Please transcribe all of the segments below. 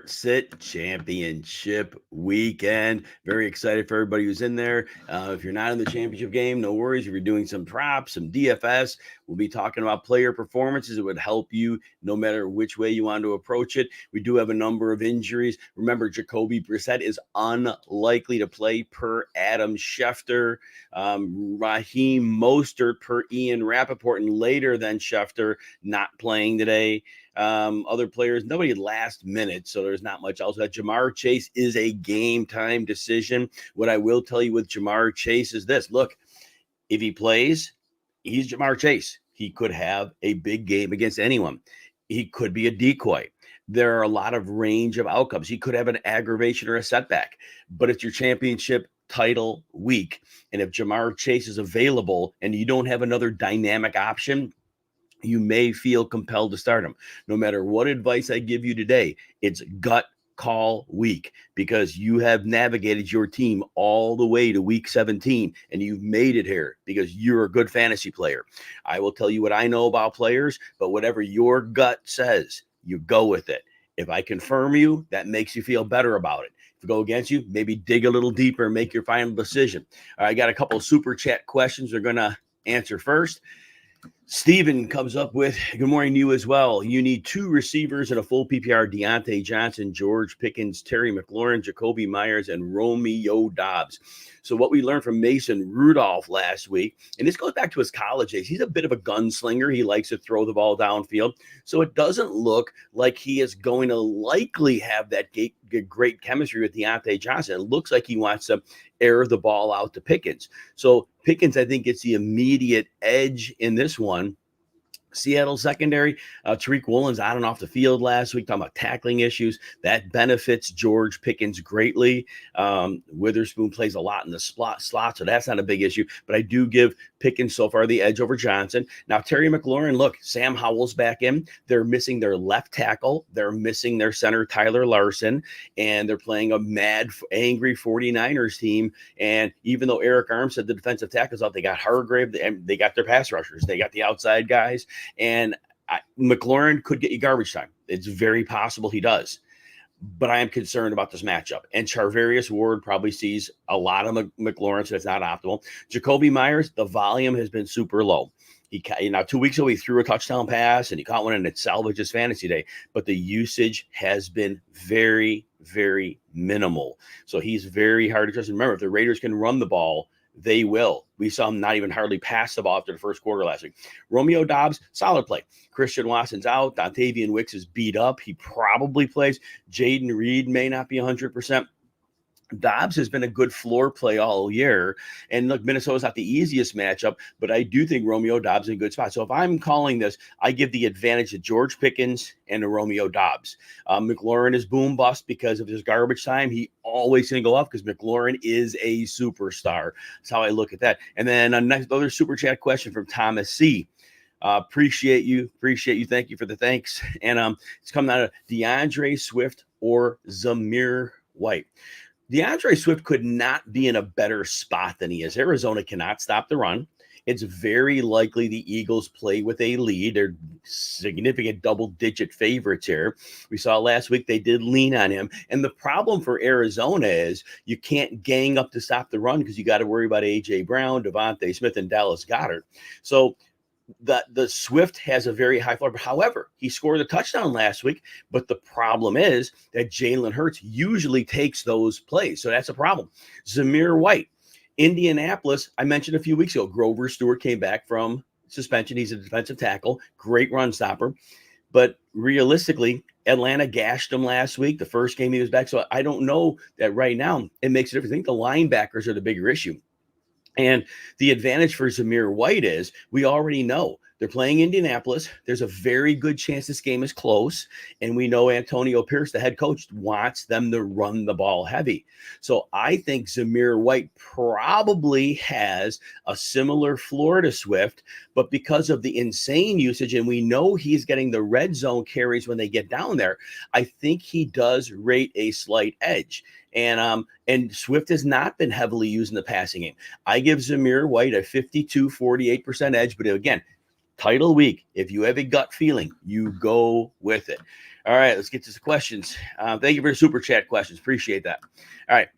Sit Championship weekend. Very excited for everybody who's in there. If you're not in the championship game, no worries. If you're doing some props, some DFS, we'll be talking about player performances. It would help you no matter which way you want to approach it. We do have a number of injuries. Remember, Jacoby Brissett is unlikely to play per Adam Schefter. Raheem Mostert per Ian Rappaport, and later than Schefter not playing today. Other players, nobody last minute, so there's not much else. Jamar Chase is a game time decision. What I will tell you with Jamar Chase is this: look, if he plays, he's Jamar Chase. He could have a big game against anyone. He could be a decoy. There are a lot of range of outcomes. He could have an aggravation or a setback, but it's your championship title week. And if Jamar Chase is available and you don't have another dynamic option, you may feel compelled to start him. No matter what advice I give you today, it's gut call week because you have navigated your team all the way to week 17 and you've made it here because you're a good fantasy player. I will tell you what I know about players, but whatever your gut says, you go with it. If I confirm you, that makes you feel better about it. If I go against you, maybe dig a little deeper and make your final decision. All right, I got a couple of super chat questions we're going to answer first. Steven comes up with, good morning to you as well. You need two receivers in a full PPR: Deontay Johnson, George Pickens, Terry McLaurin, Jacoby Myers, and Romeo Dobbs. So what we learned from Mason Rudolph last week, and this goes back to his college days, he's a bit of a gunslinger. He likes to throw the ball downfield. So it doesn't look like he is going to likely have that great chemistry with Deontay Johnson. It looks like he wants to air the ball out to Pickens. So Pickens, I think, gets the immediate edge in this one. Seattle secondary, Tariq Woolen's on and off the field last week, talking about tackling issues. That benefits George Pickens greatly. Witherspoon plays a lot in the slot, so that's not a big issue. But I do give Pickens so far the edge over Johnson. Now, Terry McLaurin, look, Sam Howell's back in. They're missing their left tackle. They're missing their center, Tyler Larson. And they're playing a mad, angry 49ers team. And even though Eric Armstead, the defensive tackle's out, they got Hargrave, and they got their pass rushers. They got the outside guys. And McLaurin could get you garbage time. It's very possible he does. But I am concerned about this matchup. And Charvarius Ward probably sees a lot of McLaurin, so it's not optimal. Jacoby Myers, the volume has been super low. 2 weeks ago, he threw a touchdown pass, and he caught one, and it salvaged his fantasy day. But the usage has been very, very minimal. So he's very hard to trust. And remember, if the Raiders can run the ball, they will. We saw him not even hardly pass the ball after the first quarter last week. Romeo Dobbs, solid play. Christian Watson's out. Dontavian Wicks is beat up. He probably plays. Jaden Reed may not be 100%. Dobbs has been a good floor play all year. And look, Minnesota's not the easiest matchup, but I do think Romeo Dobbs is in a good spot. So if I'm calling this, I give the advantage to George Pickens and to Romeo Dobbs. McLaurin is boom bust because of his garbage time. He always going to go up because McLaurin is a superstar. That's how I look at that. And then another super chat question from Thomas C. Appreciate you. Thank you for the thanks. And it's coming out of DeAndre Swift or Zamir White. DeAndre Swift could not be in a better spot than he is. Arizona cannot stop the run. It's very likely the Eagles play with a lead. They're significant double-digit favorites here. We saw last week they did lean on him. And the problem for Arizona is you can't gang up to stop the run because you got to worry about A.J. Brown, Devontae Smith, and Dallas Goedert. So the Swift has a very high floor. But however, he scored a touchdown last week. But the problem is that Jalen Hurts usually takes those plays. So that's a problem. Zamir White, Indianapolis, I mentioned a few weeks ago, Grover Stewart came back from suspension. He's a defensive tackle, great run stopper. But realistically, Atlanta gashed him last week, the first game he was back. So I don't know that right now it makes a difference. I think the linebackers are the bigger issue. And the advantage for Zamir White is we already know they're playing Indianapolis. There's a very good chance this game is close. And we know Antonio Pierce, the head coach, wants them to run the ball heavy. So I think Zamir White probably has a similar floor to Swift, but because of the insane usage, and we know he's getting the red zone carries when they get down there, I think he does rate a slight edge. And Swift has not been heavily used in the passing game. I give Zamir White a 48% edge, but again, title week, if you have a gut feeling, you go with it. All right, let's get to the questions. Thank you for the super chat questions. Appreciate that. All right.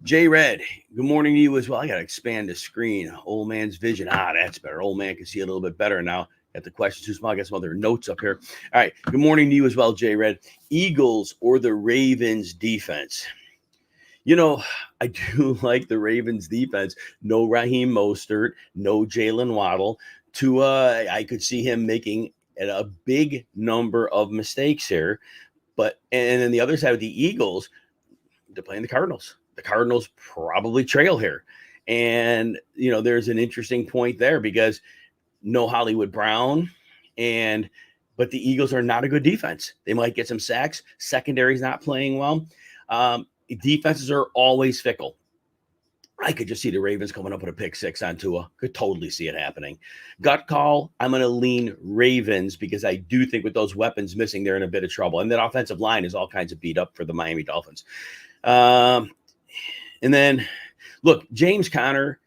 J Red, good morning to you as well. I got to expand the screen. Old man's vision. That's better. Old man can see a little bit better now. Got the questions too small. I got some other notes up here. All right. Good morning to you as well, J Red. Eagles or the Ravens defense? I do like the Ravens defense. No Raheem Mostert, no Jalen Waddle. Tua, I could see him making a big number of mistakes here. And then the other side of the Eagles, they're playing the Cardinals. The Cardinals probably trail here. And, there's an interesting point there because no Hollywood Brown, but the Eagles are not a good defense. They might get some sacks. Secondary's not playing well. Defenses are always fickle. I could just see the Ravens coming up with a pick six on Tua. Could totally see it happening. Gut call, I'm going to lean Ravens because I do think with those weapons missing, they're in a bit of trouble. And that offensive line is all kinds of beat up for the Miami Dolphins. And then, look, James Conner,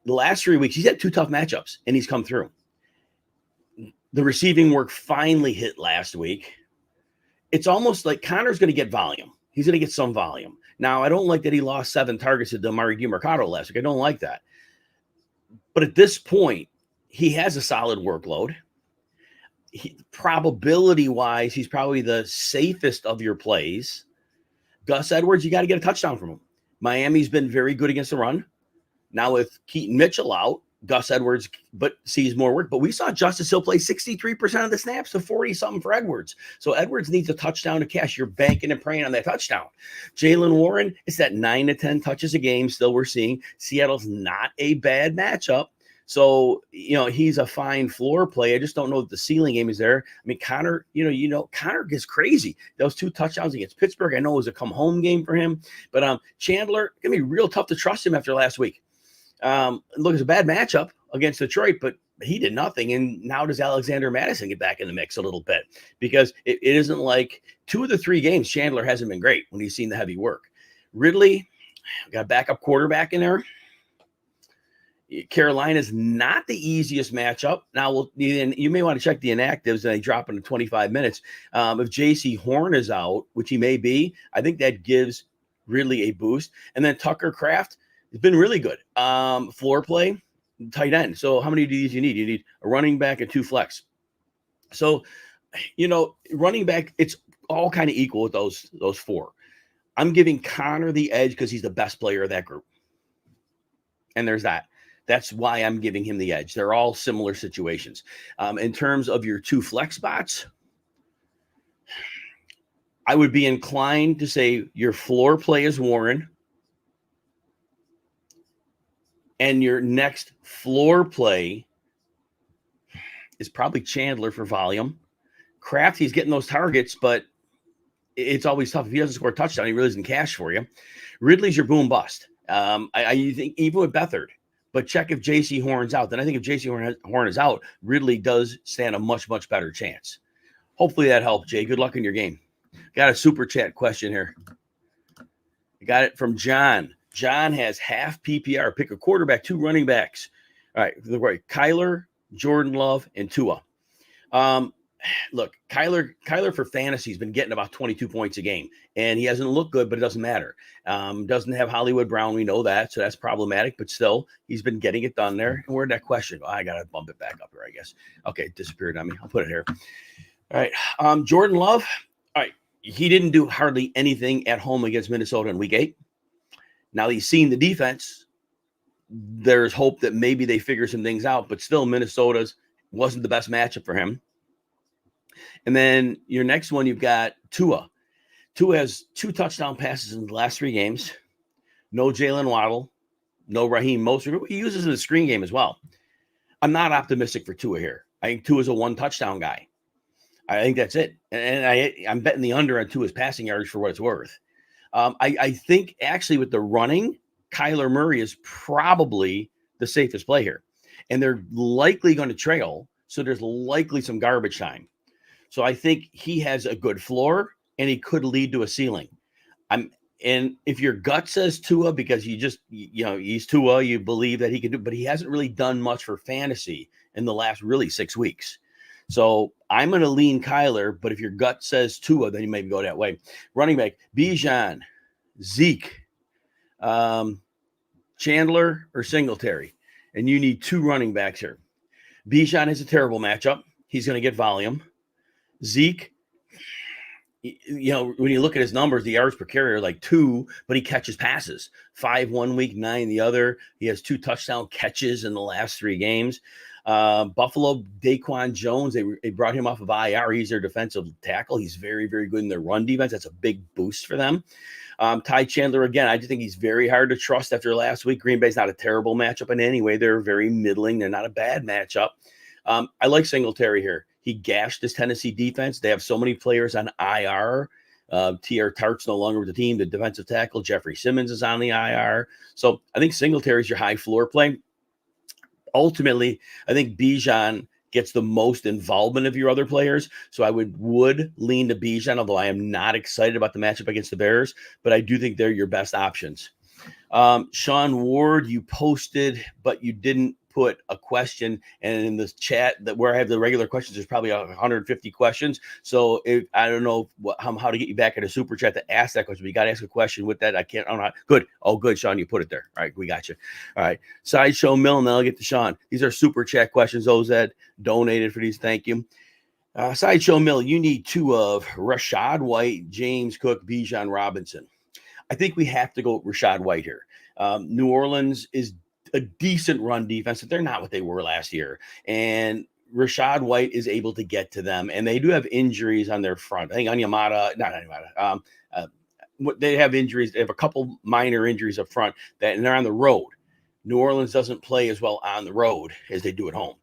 the last 3 weeks, he's had 2 tough matchups, and he's come through. The receiving work finally hit last week. It's almost like Conner's going to get volume. He's going to get some volume. Now, I don't like that he lost 7 targets to Damari DiMercato last week. I don't like that. But at this point, he has a solid workload. Probability-wise, he's probably the safest of your plays. Gus Edwards, you got to get a touchdown from him. Miami's been very good against the run. Now with Keaton Mitchell out, Gus Edwards sees more work. But we saw Justice Hill play 63% of the snaps to 40-something for Edwards. So Edwards needs a touchdown to cash. You're banking and praying on that touchdown. Jalen Warren, it's that 9 to 10 touches a game still we're seeing. Seattle's not a bad matchup. So, he's a fine floor play. I just don't know that the ceiling game is there. I mean, Connor, Connor gets crazy. Those 2 touchdowns against Pittsburgh, I know it was a come-home game for him. But Chandler, going to be real tough to trust him after last week. Look, it's a bad matchup against Detroit, but he did nothing. And now does Alexander Madison get back in the mix a little bit? Because it isn't like 2 of the 3 games, Chandler hasn't been great when he's seen the heavy work. Ridley, got a backup quarterback in there. Carolina's not the easiest matchup. Now, you may want to check the inactives, and they drop into 25 minutes. If J.C. Horn is out, which he may be, I think that gives Ridley a boost. And then Tucker Kraft has been really good. Floor play, tight end. So how many of these you need? You need a running back and 2 flex. So, running back, it's all kind of equal with those 4. I'm giving Connor the edge because he's the best player of that group. And there's that. That's why I'm giving him the edge. They're all similar situations. In terms of your 2 flex spots, I would be inclined to say your floor play is Warren, and your next floor play is probably Chandler for volume. Kraft, he's getting those targets, but it's always tough. If he doesn't score a touchdown, he really doesn't cash for you. Ridley's your boom bust. I think even with Beathard. But check if J.C. Horn's out. Then I think if J.C. Horn is out, Ridley does stand a much, much better chance. Hopefully that helped, Jay. Good luck in your game. Got a super chat question here. I got it from John. John has half PPR. Pick a quarterback, 2 running backs. All right. Kyler, Jordan Love, and Tua. Look, Kyler for fantasy has been getting about 22 points a game, and he hasn't looked good, but it doesn't matter. Doesn't have Hollywood Brown. We know that, so that's problematic, but still, he's been getting it done there. And where'd that question go? I got to bump it back up here, I guess. Okay, it disappeared on me. I'll put it here. All right. Jordan Love. All right. He didn't do hardly anything at home against Minnesota in week 8. Now he's seen the defense. There's hope that maybe they figure some things out, but still Minnesota's wasn't the best matchup for him. And then your next one, you've got Tua. Tua has 2 touchdown passes in the last 3 games. No Jalen Waddle. No Raheem Mostert. He uses in the screen game as well. I'm not optimistic for Tua here. I think Tua's a 1 touchdown guy. I think that's it. And I'm betting the under on Tua's passing yards for what it's worth. I think actually with the running, Kyler Murray is probably the safest play here. And they're likely going to trail, so there's likely some garbage time. So I think he has a good floor, and he could lead to a ceiling. And if your gut says Tua, because he's Tua, you believe that he can do, but he hasn't really done much for fantasy in the last really 6 weeks. So I'm going to lean Kyler, but if your gut says Tua, then you maybe go that way. Running back, Bijan, Zeke, Chandler, or Singletary. And you need 2 running backs here. Bijan has a terrible matchup. He's going to get volume. Zeke, when you look at his numbers, the yards per carry are like 2, but he catches passes. 5 one week, 9 the other. He has 2 touchdown catches in the last 3 games. Buffalo, Daquan Jones, they brought him off of IR. He's their defensive tackle. He's very, very good in their run defense. That's a big boost for them. Ty Chandler, again, I just think he's very hard to trust after last week. Green Bay's not a terrible matchup in any way. They're very middling. They're not a bad matchup. I like Singletary here. He gashed his Tennessee defense. They have so many players on IR. T.R. Tart's no longer with the team. The defensive tackle, Jeffrey Simmons, is on the IR. So I think Singletary is your high floor play. Ultimately, I think Bijan gets the most involvement of your other players. So I would lean to Bijan, although I am not excited about the matchup against the Bears, but I do think they're your best options. Sean Ward, you posted, but you didn't put a question. And in the chat where I have the regular questions, there's probably 150 questions. So I don't know how to get you back in a super chat to ask that question. But you got to ask a question with that. I don't know. Good. Oh, good, Sean. You put it there. All right. We got you. All right. Sideshow Mill, and then I'll get to Sean. These are super chat questions. Those that donated for these. Thank you. Sideshow Mill, you need 2 of Rashad White, James Cook, Bijan Robinson. I think we have to go with Rashad White here. New Orleans is a decent run defense, but they're not what they were last year. And Rashad White is able to get to them. And they do have injuries on their front. I think they have injuries. They have a couple minor injuries up front, and they're on the road. New Orleans doesn't play as well on the road as they do at home.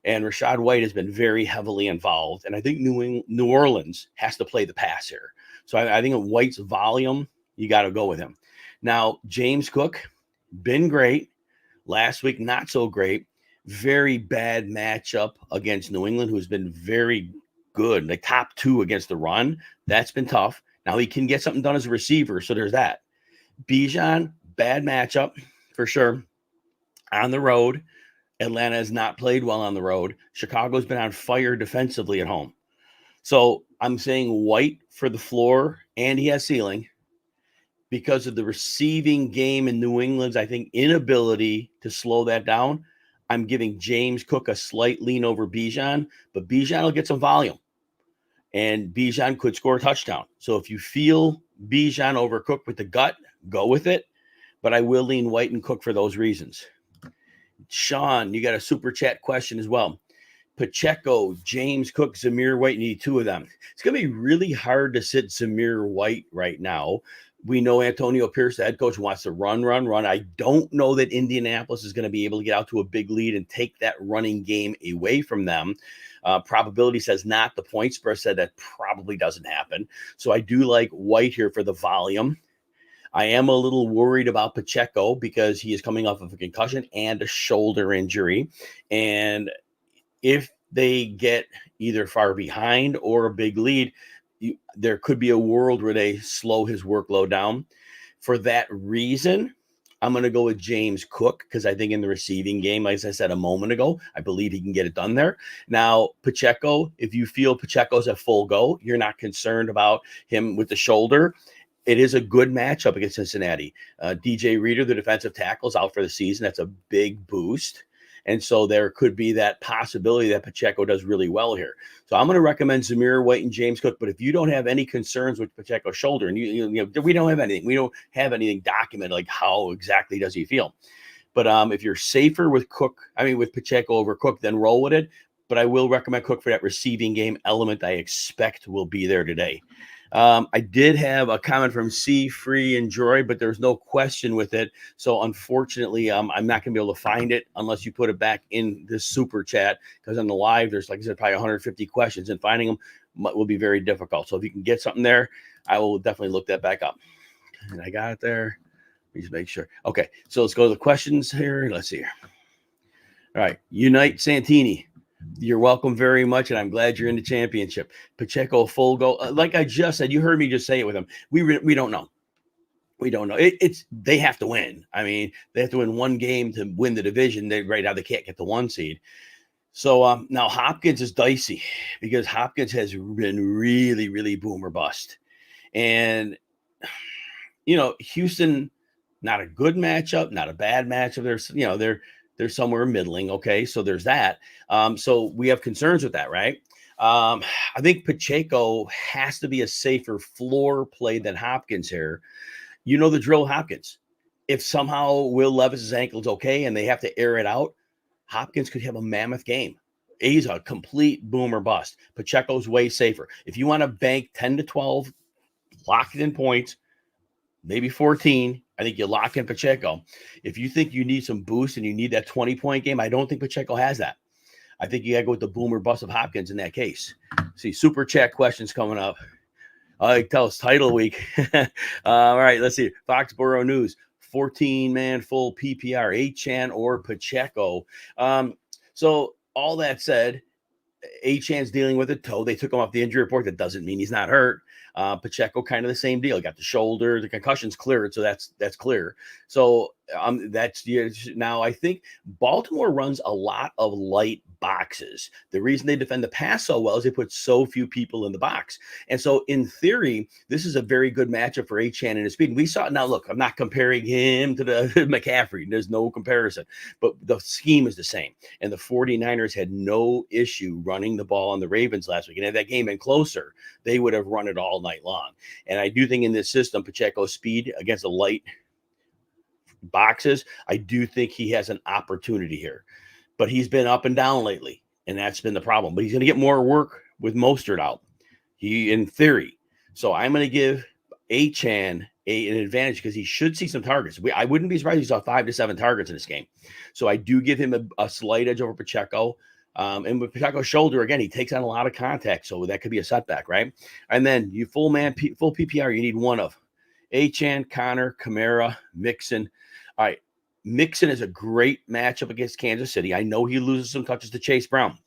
And Rashad White has been very heavily involved. And I think New Orleans has to play the pass here. So I think in White's volume, you got to go with him. Now, James Cook, been great. Last week, not so great. Very bad matchup against New England, who's been very good. The top 2 against the run. That's been tough. Now he can get something done as a receiver, so there's that. Bijan, bad matchup for sure. On the road, Atlanta has not played well on the road. Chicago's been on fire defensively at home. So I'm saying White for the floor, and he has ceiling. Because of the receiving game in New England's, I think, inability to slow that down, I'm giving James Cook a slight lean over Bijan, but Bijan will get some volume. And Bijan could score a touchdown. So if you feel Bijan over Cook with the gut, go with it. But I will lean White and Cook for those reasons. Sean, you got a super chat question as well. Pacheco, James Cook, Zamir White, need 2 of them. It's going to be really hard to sit Zamir White right now. We know Antonio Pierce, the head coach, wants to run. I don't know that Indianapolis is going to be able to get out to a big lead and take that running game away from them. Probability says not. The point spread said that probably doesn't happen. So I do like White here for the volume. I am a little worried about Pacheco because he is coming off of a concussion and a shoulder injury. And if they get either far behind or a big lead, there could be a world where they slow his workload down. For that reason, I'm going to go with James Cook because I think in the receiving game, like I said a moment ago, I believe he can get it done there. Now, Pacheco, if you feel Pacheco's at full go, you're not concerned about him with the shoulder. It is a good matchup against Cincinnati. DJ Reader, the defensive tackle, is out for the season. That's a big boost. And so there could be that possibility that Pacheco does really well here. So I'm going to recommend Zamir White and James Cook. But if you don't have any concerns with Pacheco's shoulder, and we don't have anything, we don't have anything documented, like how exactly does he feel. But if you're safer with with Pacheco over Cook, then roll with it. But I will recommend Cook for that receiving game element I expect will be there today. I did have a comment from C Free and Joy, but there's no question with it. So unfortunately, I'm not going to be able to find it unless you put it back in the super chat, because on the live, there's, like I said, probably 150 questions, and finding them will be very difficult. So if you can get something there, I will definitely look that back up. And I got it there. Let me just make sure. Okay, so let's go to the questions here. Let's see here. All right, Unite Santini. You're welcome very much, and I'm glad you're in the championship. Pacheco, full go. Like I just said, you heard me just say it with him. We don't know. We don't know. They have to win. I mean, they have to win one game to win the division. Right now, they can't get the 1 seed. So now Hopkins is dicey because Hopkins has been really, really boom or bust. And Houston, not a good matchup, not a bad matchup. They're somewhere middling. Okay, so there's that. So we have concerns with that, right? I think Pacheco has to be a safer floor play than Hopkins here. You know the drill, Hopkins. If somehow Will Levis's ankle's okay and they have to air it out, Hopkins could have a mammoth game. He's a complete boom or bust. Pacheco's way safer. If you want to bank 10 to 12, lock it in points, maybe 14. I think you lock in Pacheco. If you think you need some boost and you need that 20-point game, I don't think Pacheco has that. I think you got to go with the boom or bust of Hopkins in that case. See, super chat questions coming up. Tell us title week. All right, let's see. Foxborough News, 14-man full PPR, Achane or Pacheco. So all that said, Achane's dealing with a toe. They took him off the injury report. That doesn't mean he's not hurt. Pacheco, kind of the same deal. Got the shoulder, the concussion's cleared, so that's clear. So that's now. I think Baltimore runs a lot of light boxes. The reason they defend the pass so well is they put so few people in the box, and so in theory, this is a very good matchup for Achane and his speed. And we saw now. Look, I'm not comparing him to the McCaffrey. There's no comparison, but the scheme is the same. And the 49ers had no issue running the ball on the Ravens last week. And if that game been closer, they would have run it all night long. And I do think in this system, Pacheco's speed against the light boxes, I do think he has an opportunity here. But he's been up and down lately, and that's been the problem. But he's going to get more work with Mostert out, in theory. So I'm going to give Achane an advantage because he should see some targets. I wouldn't be surprised if he saw 5 to 7 targets in this game. So I do give him a slight edge over Pacheco. And with Pacheco's shoulder, again, he takes on a lot of contact, so that could be a setback, right? And then you full PPR, you need one of Achane, Connor, Kamara, Mixon. All right, Mixon is a great matchup against Kansas City. I know he loses some touches to Chase Brown.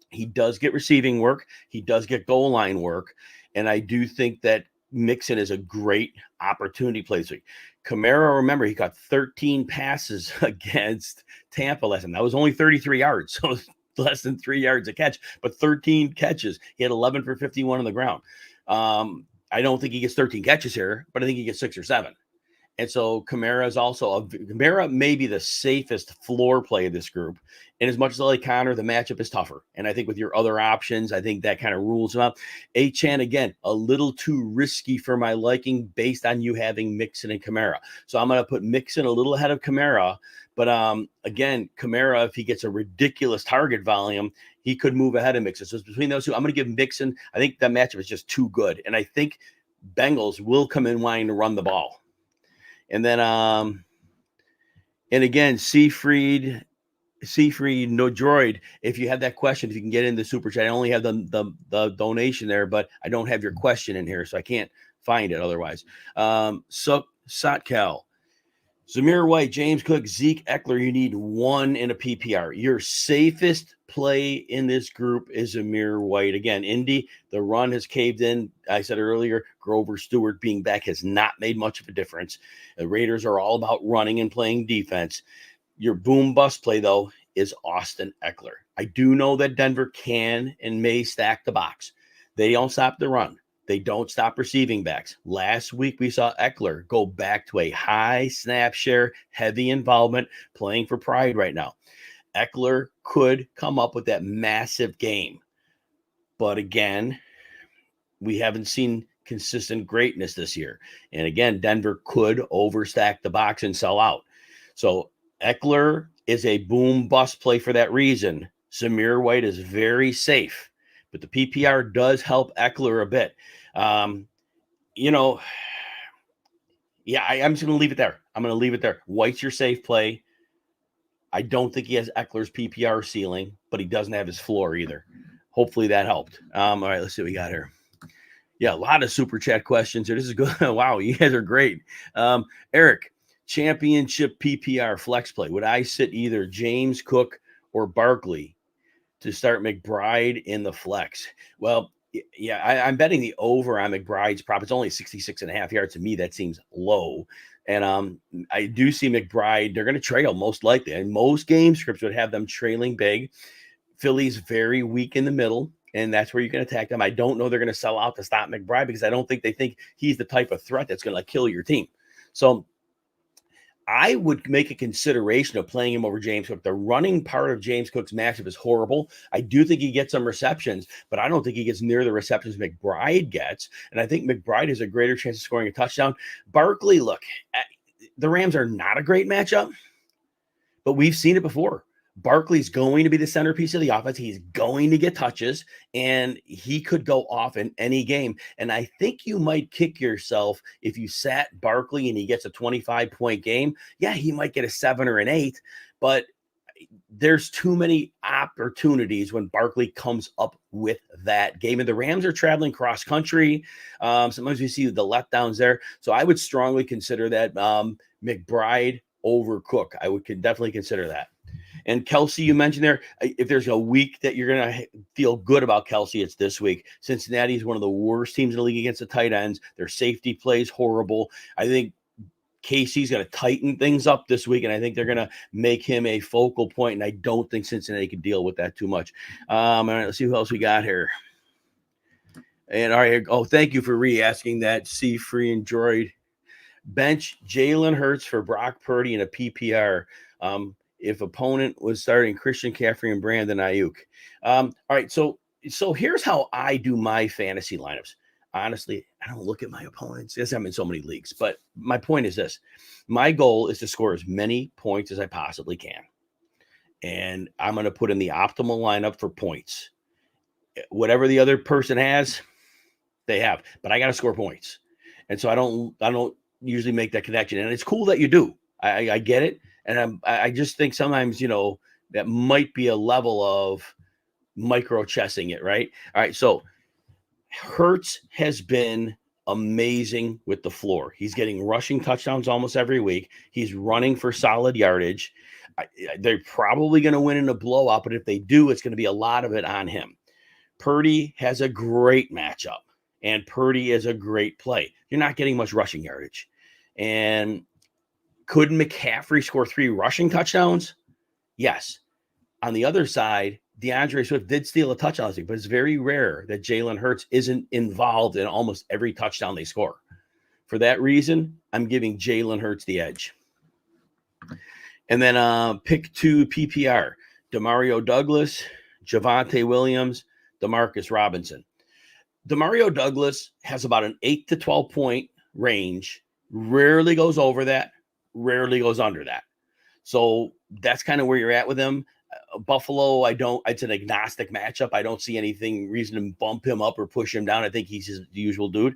He does get receiving work. He does get goal line work. And I do think that Mixon is a great opportunity play this week. Kamara, remember, he got 13 passes against Tampa last time. That was only 33 yards, so less than 3 yards a catch, but 13 catches. He had 11 for 51 on the ground. I don't think he gets 13 catches here, but I think he gets 6 or 7. And so Kamara may be the safest floor play of this group. And as much as I like Connor, the matchup is tougher. And I think with your other options, I think that kind of rules him out. Achane, again, a little too risky for my liking based on you having Mixon and Kamara. So I'm going to put Mixon a little ahead of Kamara. But again, Kamara, if he gets a ridiculous target volume, he could move ahead of Mixon. So it's between those two. I'm going to give Mixon. I think that matchup is just too good. And I think Bengals will come in wanting to run the ball. And then, and again, Seafried, no droid. If you have that question, if you can get in the super chat, I only have the donation there, but I don't have your question in here, so I can't find it otherwise. Sotcal, Zamir White, James Cook, Zeke Eckler. You need one in a PPR. Your safest play in this group is Zamir White. Again, Indy, the run has caved in. I said earlier, Grover Stewart being back has not made much of a difference. The Raiders are all about running and playing defense. Your boom bust play, though, is Austin Eckler. I do know that Denver can and may stack the box. They don't stop the run. They don't stop receiving backs. Last week, we saw Eckler go back to a high snap share, heavy involvement, playing for pride right now. Eckler could come up with that massive game. But again, we haven't seen consistent greatness this year. And again, Denver could overstack the box and sell out. So Eckler is a boom bust play for that reason. Zamir White is very safe. But the PPR does help Eckler a bit. I'm just going to leave it there. White's your safe play. I don't think he has Eckler's PPR ceiling, but he doesn't have his floor either. Hopefully that helped. All right, let's see what we got here. Yeah, a lot of super chat questions here. This is good. Wow, you guys are great. Eric, championship PPR flex play. Would I sit either James Cook or Barkley to start McBride in the flex? Well, yeah, I'm betting the over on McBride's prop. It's only 66.5 yards. To me, that seems low. And I do see McBride, they're going to trail most likely. And most game scripts would have them trailing big. Philly's very weak in the middle, and that's where you can attack them. I don't know they're going to sell out to stop McBride because I don't think they think he's the type of threat that's going to kill your team. So I would make a consideration of playing him over James Cook. The running part of James Cook's matchup is horrible. I do think he gets some receptions, but I don't think he gets near the receptions McBride gets. And I think McBride has a greater chance of scoring a touchdown. Barkley, look, the Rams are not a great matchup, but we've seen it before. Barkley's going to be the centerpiece of the offense. He's going to get touches, and he could go off in any game. And I think you might kick yourself if you sat Barkley and he gets a 25-point game. Yeah, he might get a 7 or an 8, but there's too many opportunities when Barkley comes up with that game. And the Rams are traveling cross country. Sometimes we see the letdowns there. So I would strongly consider that McBride over Cook. I would definitely consider that. And Kelsey, you mentioned there, if there's a week that you're going to feel good about Kelsey, it's this week. Cincinnati is one of the worst teams in the league against the tight ends. Their safety plays horrible. I think Casey's going to tighten things up this week, and I think they're going to make him a focal point, and I don't think Cincinnati can deal with that too much. All right, let's see who else we got here. And all right, thank you for re-asking that, C-Free and Droid. Bench Jalen Hurts for Brock Purdy in a PPR. If opponent was starting Christian McCaffrey and Brandon Ayuk. All right, so here's how I do my fantasy lineups. Honestly, I don't look at my opponents. Yes, I'm in so many leagues, but my point is this. My goal is to score as many points as I possibly can. And I'm going to put in the optimal lineup for points. Whatever the other person has, they have, but I got to score points. And so I don't usually make that connection. And it's cool that you do. I get it. And I just think sometimes, that might be a level of micro chessing it, right? All right. So Hurts has been amazing with the floor. He's getting rushing touchdowns almost every week. He's running for solid yardage. They're probably going to win in a blowout, but if they do, it's going to be a lot of it on him. Purdy has a great matchup, and Purdy is a great play. You're not getting much rushing yardage. And could McCaffrey score 3 rushing touchdowns? Yes. On the other side, DeAndre Swift did steal a touchdown, but it's very rare that Jalen Hurts isn't involved in almost every touchdown they score. For that reason, I'm giving Jalen Hurts the edge. And then pick 2 PPR, Demario Douglas, Javonte Williams, Demarcus Robinson. Demario Douglas has about an 8 to 12 point range, rarely goes over that, rarely goes under that. So that's kind of where you're at with him. Buffalo, it's an agnostic matchup. I don't see anything reason to bump him up or push him down. I think he's his usual dude.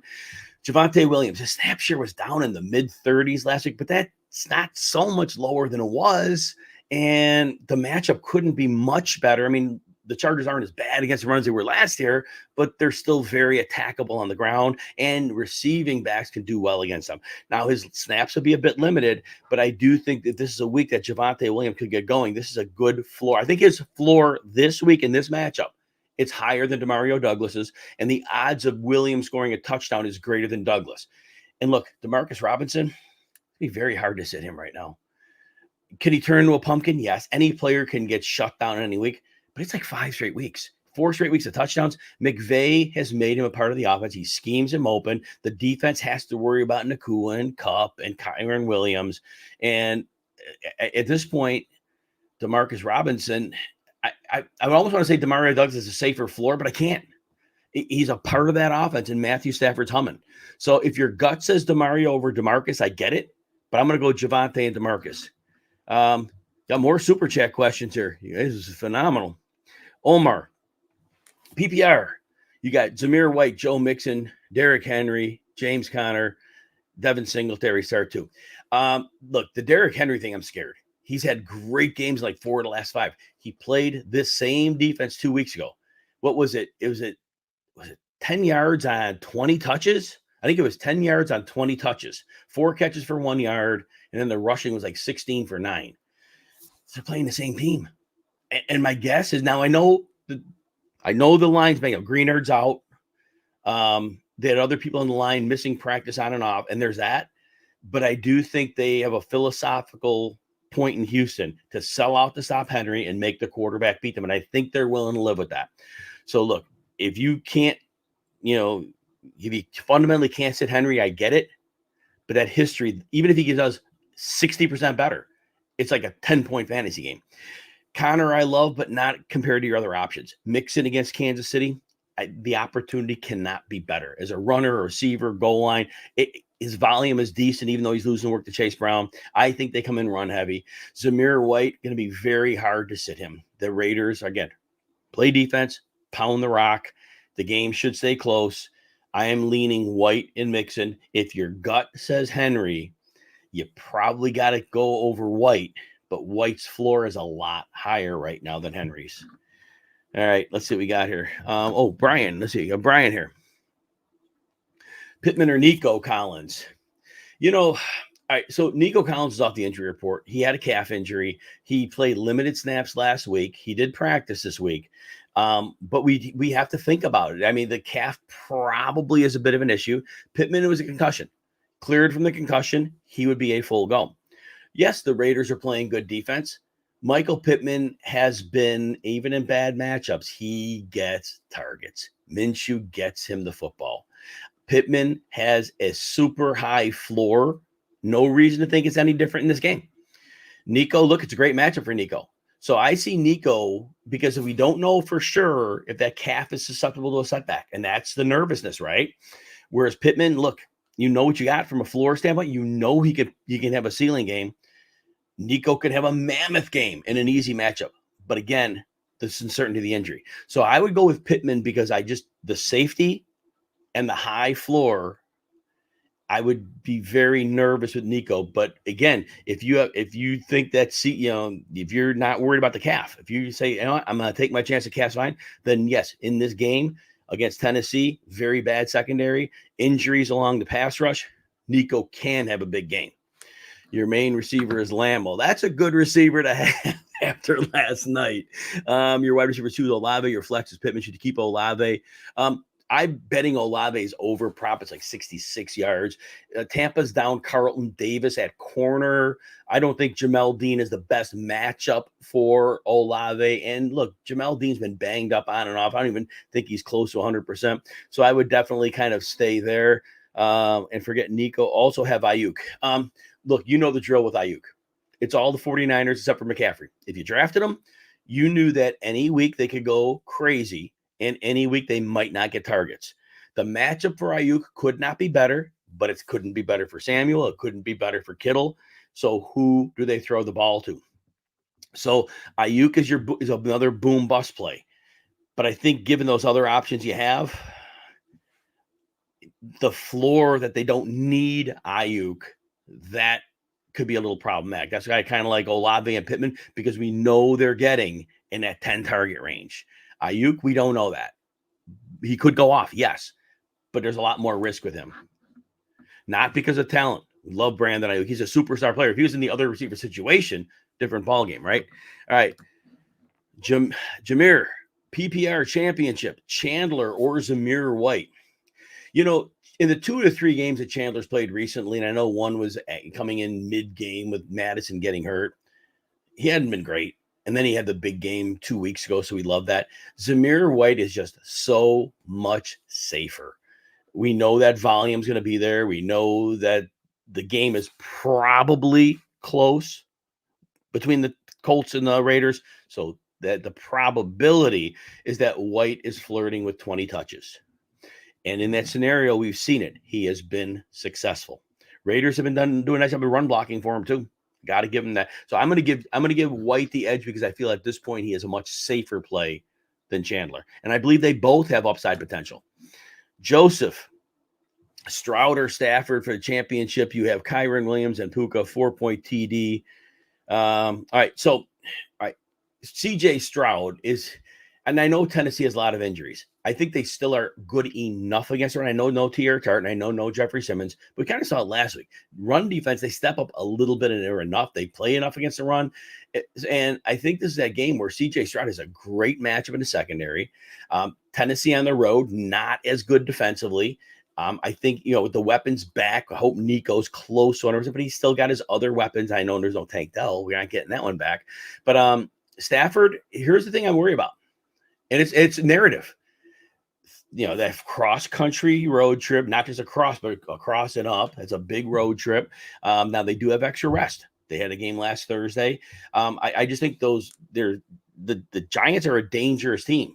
Javonte Williams, his snap share was down in the mid-30s last week, but that's not so much lower than it was. And the matchup couldn't be much better. I mean, the Chargers aren't as bad against the runs they were last year, but they're still very attackable on the ground, and receiving backs can do well against them. Now, his snaps will be a bit limited, but I do think that this is a week that Javonte Williams could get going. This is a good floor. I think his floor this week in this matchup, it's higher than Demario Douglas's, and the odds of Williams scoring a touchdown is greater than Douglas. And look, Demarcus Robinson, it'd be very hard to sit him right now. Can he turn into a pumpkin? Yes. Any player can get shut down any week. But it's like 5 straight weeks, 4 straight weeks of touchdowns. McVay has made him a part of the offense. He schemes him open. The defense has to worry about Nakua and Kupp and Kyren Williams. And at this point, Demarcus Robinson, I would almost want to say Demario Douglas is a safer floor, but I can't. He's a part of that offense, and Matthew Stafford's humming. So if your gut says Demario over Demarcus, I get it. But I'm going to go Javonte and Demarcus. Got more super chat questions here. This is phenomenal. Omar, PPR. You got Zamir White, Joe Mixon, Derrick Henry, James Conner, Devin Singletary start 2. Look, the Derrick Henry thing, I'm scared. He's had great games, like 4 of the last 5. He played this same defense 2 weeks ago. What was it? Was it 10 yards on 20 touches? I think it was 10 yards on 20 touches, 4 catches for 1 yard, and then the rushing was like 16 for 9. They're playing the same team. And my guess is, now I know the line's making up. Greenard's out. They had other people on the line missing practice on and off, and there's that. But I do think they have a philosophical point in Houston to sell out to stop Henry and make the quarterback beat them. And I think they're willing to live with that. So look, if you can't, if you fundamentally can't sit Henry, I get it. But that history, even if he does 60% better, it's like a 10-point fantasy game. Connor, I love, but not compared to your other options. Mixon against Kansas City, the opportunity cannot be better. As a runner, a receiver, goal line, his volume is decent, even though he's losing work to Chase Brown. I think they come in run heavy. Zamir White, going to be very hard to sit him. The Raiders, again, play defense, pound the rock. The game should stay close. I am leaning White and Mixon. If your gut says Henry, you probably got to go over White, but White's floor is a lot higher right now than Henry's. All right, let's see what we got here. Brian, let's see. Brian here. Pittman or Nico Collins? All right, so Nico Collins is off the injury report. He had a calf injury. He played limited snaps last week. He did practice this week. But we have to think about it. I mean, the calf probably is a bit of an issue. Pittman, it was a concussion. Cleared from the concussion, he would be a full go. Yes, the Raiders are playing good defense. Michael Pittman has been, even in bad matchups, he gets targets. Minshew gets him the football. Pittman has a super high floor. No reason to think it's any different in this game. Nico, look, it's a great matchup for Nico. So I see Nico because if we don't know for sure if that calf is susceptible to a setback, and that's the nervousness, right? Whereas Pittman, look, you know what you got from a floor standpoint. You know he can have a ceiling game. Nico could have a mammoth game in an easy matchup. But again, the uncertainty of the injury. So I would go with Pittman because the safety and the high floor, I would be very nervous with Nico. But again, if you think that, if you're not worried about the calf, if you say, I'm going to take my chance at calf fine, then yes, in this game against Tennessee, very bad secondary, injuries along the pass rush, Nico can have a big game. Your main receiver is Lambo. That's a good receiver to have after last night. Your wide receiver 2 is Olave. Your flex is Pittman. Should you keep Olave? I'm betting Olave's over prop. It's like 66 yards. Tampa's down Carlton Davis at corner. I don't think Jamel Dean is the best matchup for Olave. And look, Jamel Dean's been banged up on and off. I don't even think he's close to 100%. So I would definitely kind of stay there and forget Nico. Also have Ayuk. Look, you know the drill with Ayuk. It's all the 49ers except for McCaffrey. If you drafted them, you knew that any week they could go crazy. And any week they might not get targets. The matchup for Ayuk could not be better, but it couldn't be better for Samuel. It couldn't be better for Kittle. So who do they throw the ball to? So Ayuk is another boom bust play. But I think given those other options you have, the floor that they don't need Ayuk, that could be a little problematic. That's why I kind of like Olave and Pittman because we know they're getting in that 10 target range. Ayuk, we don't know that. He could go off, yes, but there's a lot more risk with him. Not because of talent. We love Brandon Ayuk. He's a superstar player. If he was in the other receiver situation, different ballgame, right? All right. Jameer, PPR championship, Chandler or Zamir White. In the 2 to 3 games that Chandler's played recently, and I know one was coming in mid-game with Madison getting hurt, he hadn't been great. And then he had the big game 2 weeks ago, so we love that. Zamir White is just so much safer. We know that volume's going to be there. We know that the game is probably close between the Colts and the Raiders. So that the probability is that White is flirting with 20 touches. And in that scenario, we've seen it. He has been successful. Raiders have been doing a nice job of run blocking for him too. Got to give him that. So I'm going to give White the edge because I feel at this point he is a much safer play than Chandler. And I believe they both have upside potential. Joseph, Stroud or Stafford for the championship. You have Kyron Williams and Puka, 4-point TD. All right. CJ Stroud is, and I know Tennessee has a lot of injuries. I think they still are good enough against her. And I know no T.R. Tart, and I know no Jeffrey Simmons. But we kind of saw it last week. Run defense, they step up a little bit and they're enough. They play enough against the run. And I think this is that game where C.J. Stroud has a great matchup in the secondary. Tennessee on the road, not as good defensively. I think, with the weapons back, I hope Nico's close on everything, but he's still got his other weapons. I know there's no Tank Dell. We're not getting that one back. But Stafford, here's the thing I worry about. And it's narrative. That cross-country road trip, not just across, but across and up. It's a big road trip. Now, they do have extra rest. They had a game last Thursday. I just think the Giants are a dangerous team,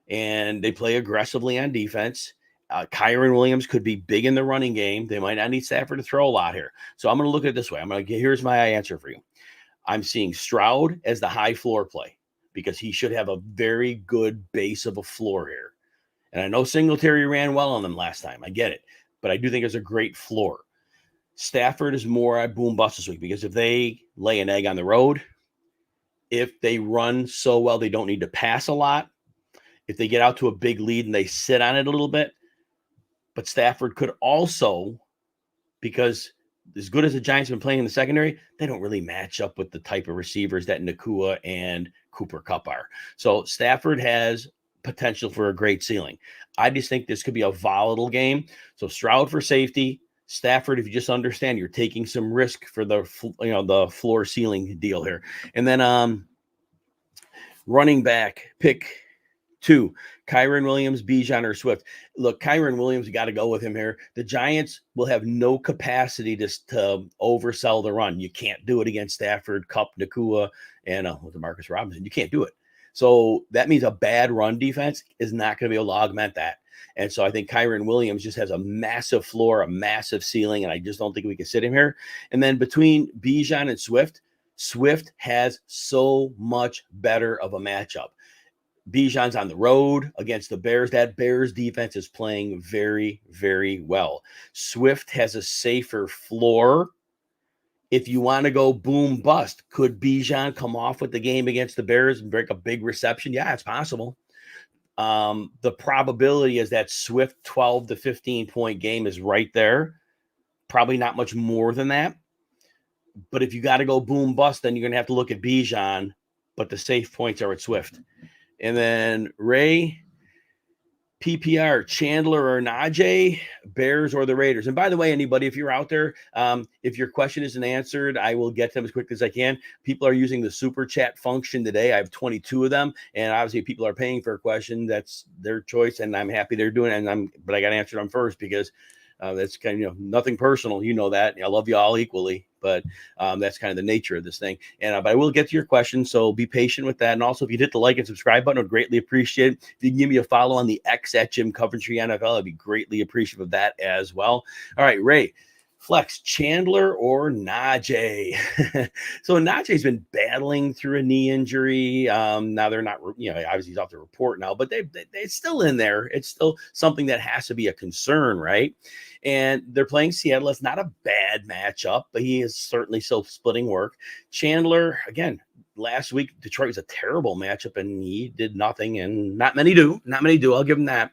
and they play aggressively on defense. Kyren Williams could be big in the running game. They might not need Stafford to throw a lot here. So I'm going to look at it this way. Here's my answer for you. I'm seeing Stroud as the high floor play because he should have a very good base of a floor here. And I know Singletary ran well on them last time. I get it. But I do think there's a great floor. Stafford is more at boom bust this week because if they lay an egg on the road, if they run so well they don't need to pass a lot, if they get out to a big lead and they sit on it a little bit, but Stafford could also, because as good as the Giants have been playing in the secondary, they don't really match up with the type of receivers that Nacua and Cooper Kupp are. So Stafford has potential for a great ceiling. I just think this could be a volatile game. So Stroud for safety, Stafford, if you just understand, you're taking some risk for the floor ceiling deal here. And then running back pick 2, Kyren Williams, Bijan, or Swift. Look, Kyren Williams, you got to go with him here. The Giants will have no capacity to oversell the run. You can't do it against Stafford, Kupp, Nacua, and Demarcus Robinson. You can't do it. So that means a bad run defense is not going to be able to augment that. And so I think Kyren Williams just has a massive floor, a massive ceiling, and I just don't think we can sit him here. And then between Bijan and Swift has so much better of a matchup. Bijan's on the road against the Bears. That Bears defense is playing very, very well. Swift has a safer floor. If you want to go boom bust, could Bijan come off with the game against the Bears and break a big reception? Yeah, it's possible. The probability is that Swift 12 to 15 point game is right there. Probably not much more than that. But if you got to go boom bust, then you're going to have to look at Bijan, but the safe points are at Swift. And then Ray, PPR, Chandler or Najee, Bears or the Raiders. And by the way, anybody, if you're out there, if your question isn't answered, I will get them as quickly as I can. People are using the super chat function today. I have 22 of them. And obviously people are paying for a question. That's their choice. And I'm happy they're doing it. But I got to answer them first because that's kind of, nothing personal. You know that. I love you all equally. But that's kind of the nature of this thing. And but I will get to your question, so be patient with that. And also, if you hit the like and subscribe button, I would greatly appreciate it. If you can give me a follow on the X at Jim Coventry NFL, I'd be greatly appreciative of that as well. All right, Ray, flex Chandler or Najee? So Najee's been battling through a knee injury. Now they're not, obviously he's off the report now, but they're still in there. It's still something that has to be a concern, right? And they're playing Seattle. It's not a bad matchup, but he is certainly still splitting work. Chandler, again, last week, Detroit was a terrible matchup, and he did nothing, and not many do. I'll give him that.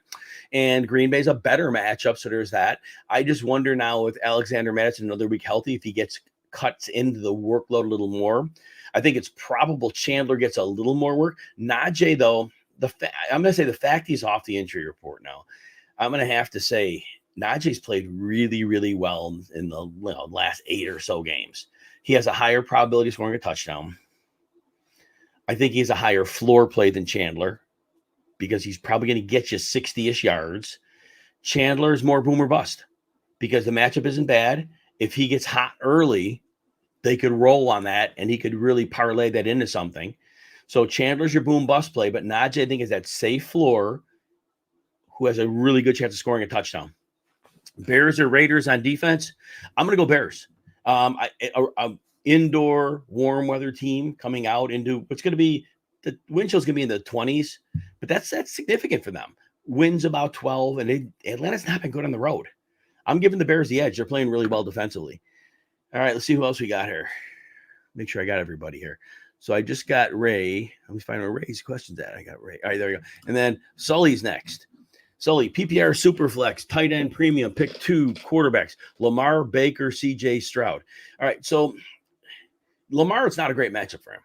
And Green Bay's a better matchup, so there's that. I just wonder now with Alexander Mattison another week healthy, if he gets cuts into the workload a little more. I think it's probable Chandler gets a little more work. Najee, though, I'm going to say the fact he's off the injury report now, I'm going to have to say Najee's played really, really well in the last 8 or so games. He has a higher probability of scoring a touchdown. I think he has a higher floor play than Chandler because he's probably going to get you 60-ish yards. Chandler is more boom or bust because the matchup isn't bad. If he gets hot early, they could roll on that, and he could really parlay that into something. So Chandler's your boom bust play, but Najee, I think, is that safe floor who has a really good chance of scoring a touchdown. Bears or Raiders on defense? I'm going to go Bears. Indoor warm weather team coming out into what's going to be the wind chill's going to be in the 20s, but that's significant for them. Winds about 12, and Atlanta's not been good on the road. I'm giving the Bears the edge. They're playing really well defensively. All right, let's see who else we got here. Make sure I got everybody here. So I just got Ray. Let me find where Ray's questions at. I got Ray. All right, there we go. And then Sully's next. Sully, PPR Superflex, tight end premium, pick 2 quarterbacks, Lamar, Baker, CJ Stroud. All right, so Lamar, it's not a great matchup for him.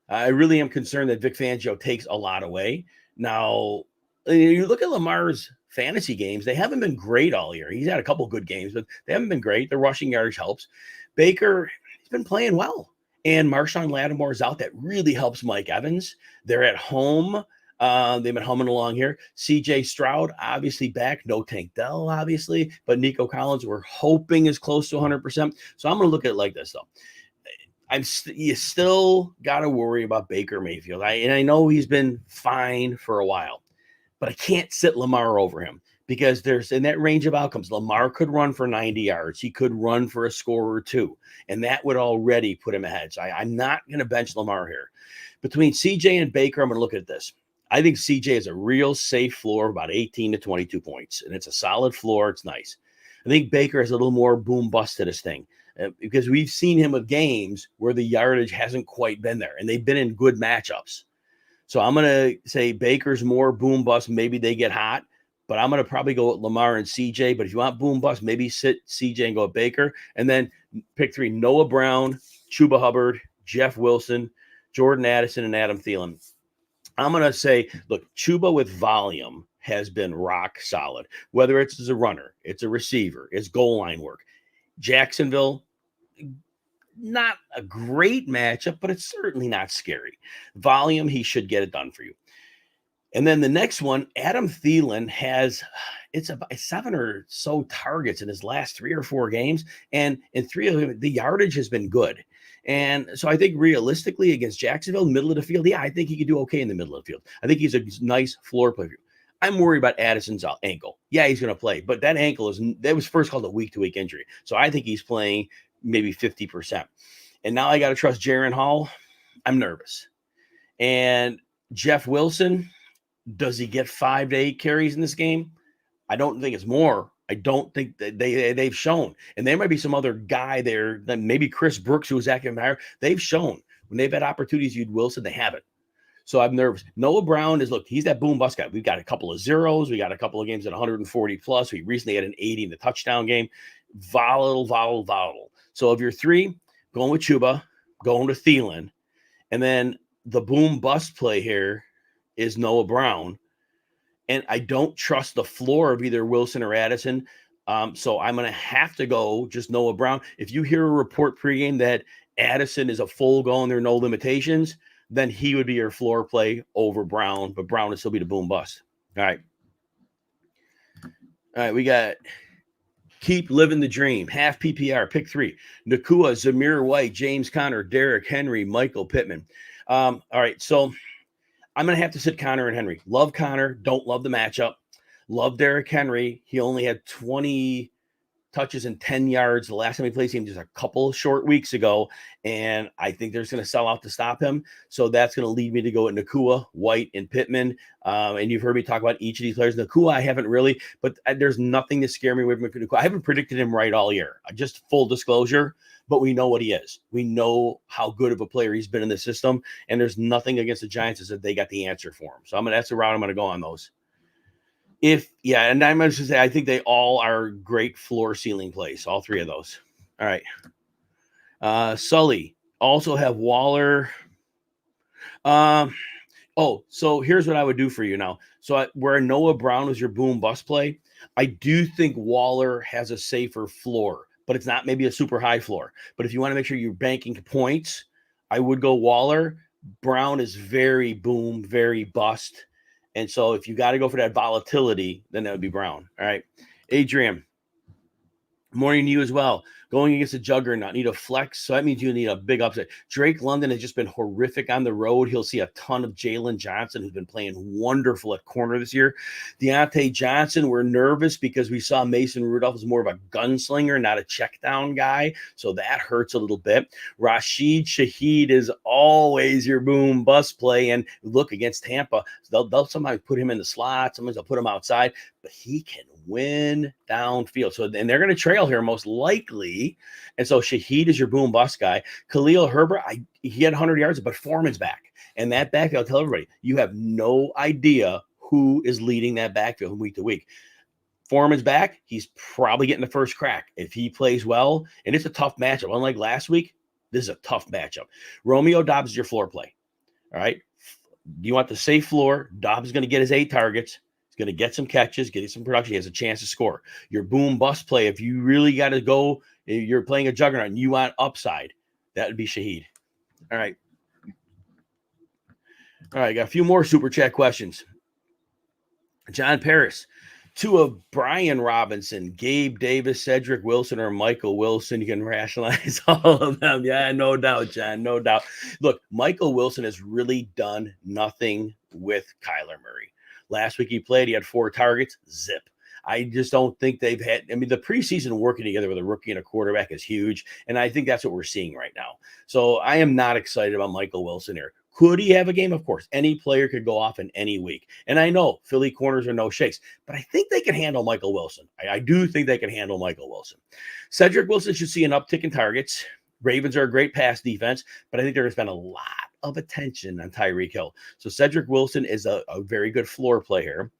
I really am concerned that Vic Fangio takes a lot away. Now, You look at Lamar's fantasy games, they haven't been great all year. He's had a couple good games, but they haven't been great. The rushing yardage helps. Baker, he's been playing well. And Marshawn Lattimore is out. That really helps Mike Evans. They're at home. They've been humming along here. CJ Stroud, obviously back. No Tank Dell, obviously. But Nico Collins, we're hoping is close to 100%. So I'm going to look at it like this, though. You still got to worry about Baker Mayfield. And I know he's been fine for a while, but I can't sit Lamar over him because there's in that range of outcomes. Lamar could run for 90 yards. He could run for a score or two, and that would already put him ahead. So I'm not going to bench Lamar here. Between CJ and Baker, I'm going to look at this. I think CJ is a real safe floor, about 18 to 22 points, and it's a solid floor. It's nice. I think Baker has a little more boom bust to this thing. Because we've seen him with games where the yardage hasn't quite been there, and they've been in good matchups. So I'm going to say Baker's more boom bust. Maybe they get hot, but I'm going to probably go with Lamar and CJ. But if you want boom bust, maybe sit CJ and go with Baker. And then pick 3, Noah Brown, Chuba Hubbard, Jeff Wilson, Jordan Addison, and Adam Thielen. I'm going to say, look, Chuba with volume has been rock solid, whether it's as a runner, it's a receiver, it's goal line work. Jacksonville, not a great matchup, but it's certainly not scary. Volume, he should get it done for you. And then the next one, Adam Thielen it's about 7 or so targets in his last 3 or 4 games. And in 3 of them, the yardage has been good. And so I think realistically against Jacksonville, middle of the field, I think he could do okay in the middle of the field. I think he's a nice floor play for you. I'm worried about Addison's ankle. Yeah, he's going to play, but that ankle was first called a week-to-week injury. So I think he's playing maybe 50%. And now I got to trust Jaron Hall. I'm nervous. And Jeff Wilson, does he get 5 to 8 carries in this game? I don't think it's more. I don't think that they've shown. And there might be some other guy there, that maybe Chris Brooks, who was active higher. They've shown when they've had opportunities to use Wilson, they haven't. So I'm nervous. Noah Brown he's that boom bust guy. We've got a couple of zeros. We got a couple of games at 140 plus. We recently had an 80 in the touchdown game. Volatile. So if you're 3, going with Chuba, going with Thielen, and then the boom bust play here is Noah Brown. And I don't trust the floor of either Wilson or Addison. So I'm going to have to go just Noah Brown. If you hear a report pregame that Addison is a full go and there are no limitations, then he would be your floor play over Brown, but Brown would still be the boom bust. All right, we got Keep Living the Dream, half PPR, pick 3. Nakua, Zamir White, James Conner, Derrick Henry, Michael Pittman. All right, so I'm going to have to sit Conner and Henry. Love Conner, don't love the matchup. Love Derrick Henry. He only had 20 touches and 10 yards the last time he played him just a couple short weeks ago, and I think they're just going to sell out to stop him. So that's going to lead me to go at Nakua, White, and Pittman. And you've heard me talk about each of these players. Nakua, I haven't really, but there's nothing to scare me with Nakua. I haven't predicted him right all year. Just full disclosure, but we know what he is. We know how good of a player he's been in the system, and there's nothing against the Giants that said they got the answer for him. So that's the route I'm going to go on those. And I'm going to say I think they all are great floor ceiling plays, all 3 of those. All right. Sully, also have Waller. So here's what I would do for you now. So where Noah Brown was your boom bust play, I do think Waller has a safer floor, but it's not maybe a super high floor. But if you want to make sure you're banking points, I would go Waller. Brown is very boom, very bust. And so if you got to go for that volatility, then that would be Brown. All right. Adrian, morning to you as well. Going against a juggernaut, need a flex. So that means you need a big upset. Drake London has just been horrific on the road. He'll see a ton of Jalen Johnson, who's been playing wonderful at corner this year. Deontay Johnson, we're nervous because we saw Mason Rudolph as more of a gunslinger, not a check down guy. So that hurts a little bit. Rashid Shaheed is always your boom bust play. And look, against Tampa, they'll sometimes put him in the slot. Sometimes they'll put him outside, but he can win downfield. So, and they're going to trail here most likely. And so Shaheed is your boom bust guy. Khalil Herbert, he had 100 yards, but Foreman's back. And that backfield, I'll tell everybody, you have no idea who is leading that backfield from week to week. Foreman's back. He's probably getting the first crack if he plays well. And it's a tough matchup. Unlike last week, this is a tough matchup. Romeo Dobbs is your floor play. All right. You want the safe floor. Dobbs is going to get his 8 targets. He's going to get some catches, get some production. He has a chance to score. Your boom bust play, if you really got to go, you're playing a juggernaut and you want upside, that would be Shaheed. All right. Got a few more super chat questions. John Paris, two of Brian Robinson, Gabe Davis, Cedric Wilson, or Michael Wilson. You can rationalize all of them. Yeah, no doubt, John, no doubt. Look, Michael Wilson has really done nothing with Kyler Murray. Last week he played, he had 4 targets, zip. I just don't think they've had, I mean, the preseason working together with a rookie and a quarterback is huge. And I think that's what we're seeing right now. So I am not excited about Michael Wilson here. Could he have a game? Of course. Any player could go off in any week. And I know Philly corners are no shakes, but I think they can handle Michael Wilson. I do think they can handle Michael Wilson. Cedric Wilson should see an uptick in targets. Ravens are a great pass defense, but I think there's been a lot of attention on Tyreek Hill. So Cedric Wilson is a very good floor player.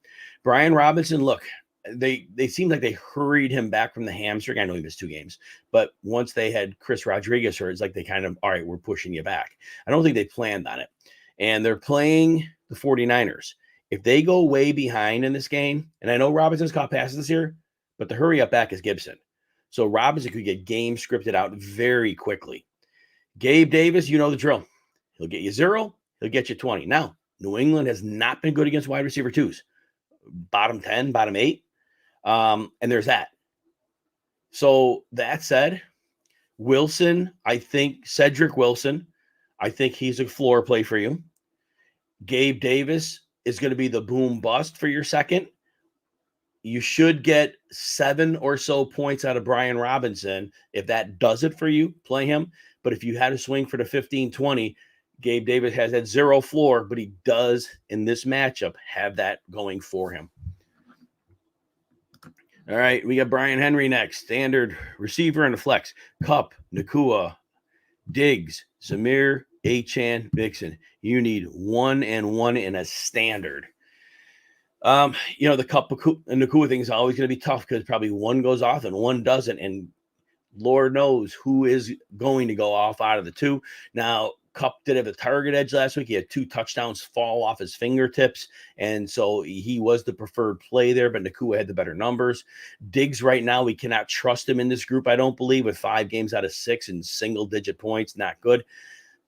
Brian Robinson, look, they seemed like they hurried him back from the hamstring. I know he missed 2 games, but once they had Chris Rodriguez hurt, it's like they kind of, all right, we're pushing you back. I don't think they planned on it. And they're playing the 49ers. If they go way behind in this game, and I know Robinson's caught passes this year, but the hurry up back is Gibson. So Robinson could get game scripted out very quickly. Gabe Davis, you know the drill. He'll get you 0, he'll get you 20. Now, New England has not been good against wide receiver 2s. Bottom 10, bottom 8. And there's that. So that said, Wilson, I think Cedric Wilson, I think he's a floor play for you. Gabe Davis is going to be the boom bust for your second. You should get 7 or so points out of Brian Robinson. If that does it for you, play him. But if you had to swing for the 15-20, Gabe Davis has that 0 floor, but he does in this matchup have that going for him. All right, we got Brian Henry next. Standard receiver and a flex. Kupp, Nakua, Diggs, Zamir, Achane, Mixon. You need 1 and 1 in a standard. The Kupp and Nakua thing is always going to be tough because probably one goes off and one doesn't. And Lord knows who is going to go off out of the 2. Now, Kupp did have a target edge last week. He had 2 touchdowns fall off his fingertips, and so he was the preferred play there, but Nakua had the better numbers. Diggs right now, we cannot trust him in this group, I don't believe, with 5 games out of 6 and single-digit points. Not good.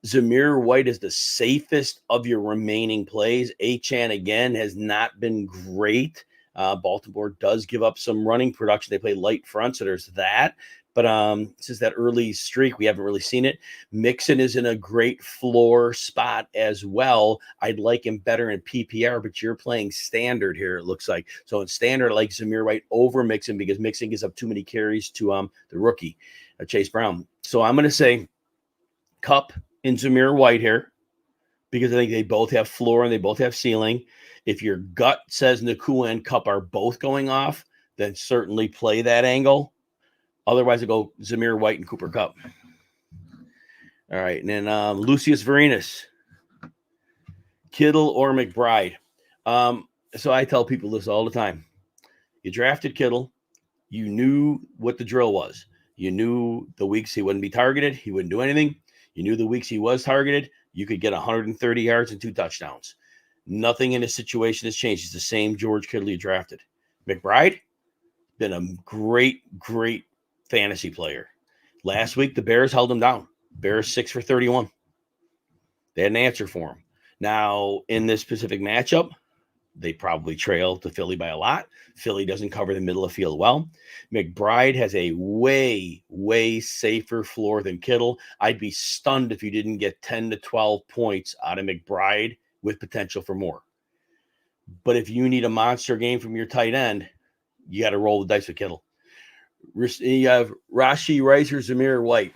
Zamir White is the safest of your remaining plays. Achane, again, has not been great. Baltimore does give up some running production. They play light front, so there's that. But since that early streak, we haven't really seen it. Mixon is in a great floor spot as well. I'd like him better in PPR, but you're playing standard here, it looks like. So in standard, I like Zamir White over Mixon because Mixon gives up too many carries to the rookie, Chase Brown. So I'm going to say Kupp and Zamir White here because I think they both have floor and they both have ceiling. If your gut says Nakua and Kupp are both going off, then certainly play that angle. Otherwise, I go Zamir White and Cooper Kupp. All right. And then Lucius Varinas, Kittle or McBride. So I tell people this all the time. You drafted Kittle. You knew what the drill was. You knew the weeks he wouldn't be targeted. He wouldn't do anything. You knew the weeks he was targeted. You could get 130 yards and 2 touchdowns. Nothing in his situation has changed. He's the same George Kittle you drafted. McBride, been a great fantasy player. Last week, the Bears held him down. Bears 6 for 31. They had an answer for him. Now, in this specific matchup, they probably trail to Philly by a lot. Philly doesn't cover the middle of field well. McBride has a way safer floor than Kittle. I'd be stunned if you didn't get 10 to 12 points out of McBride with potential for more. But if you need a monster game from your tight end, you got to roll the dice with Kittle. You have Rashee Rice or Zamir White.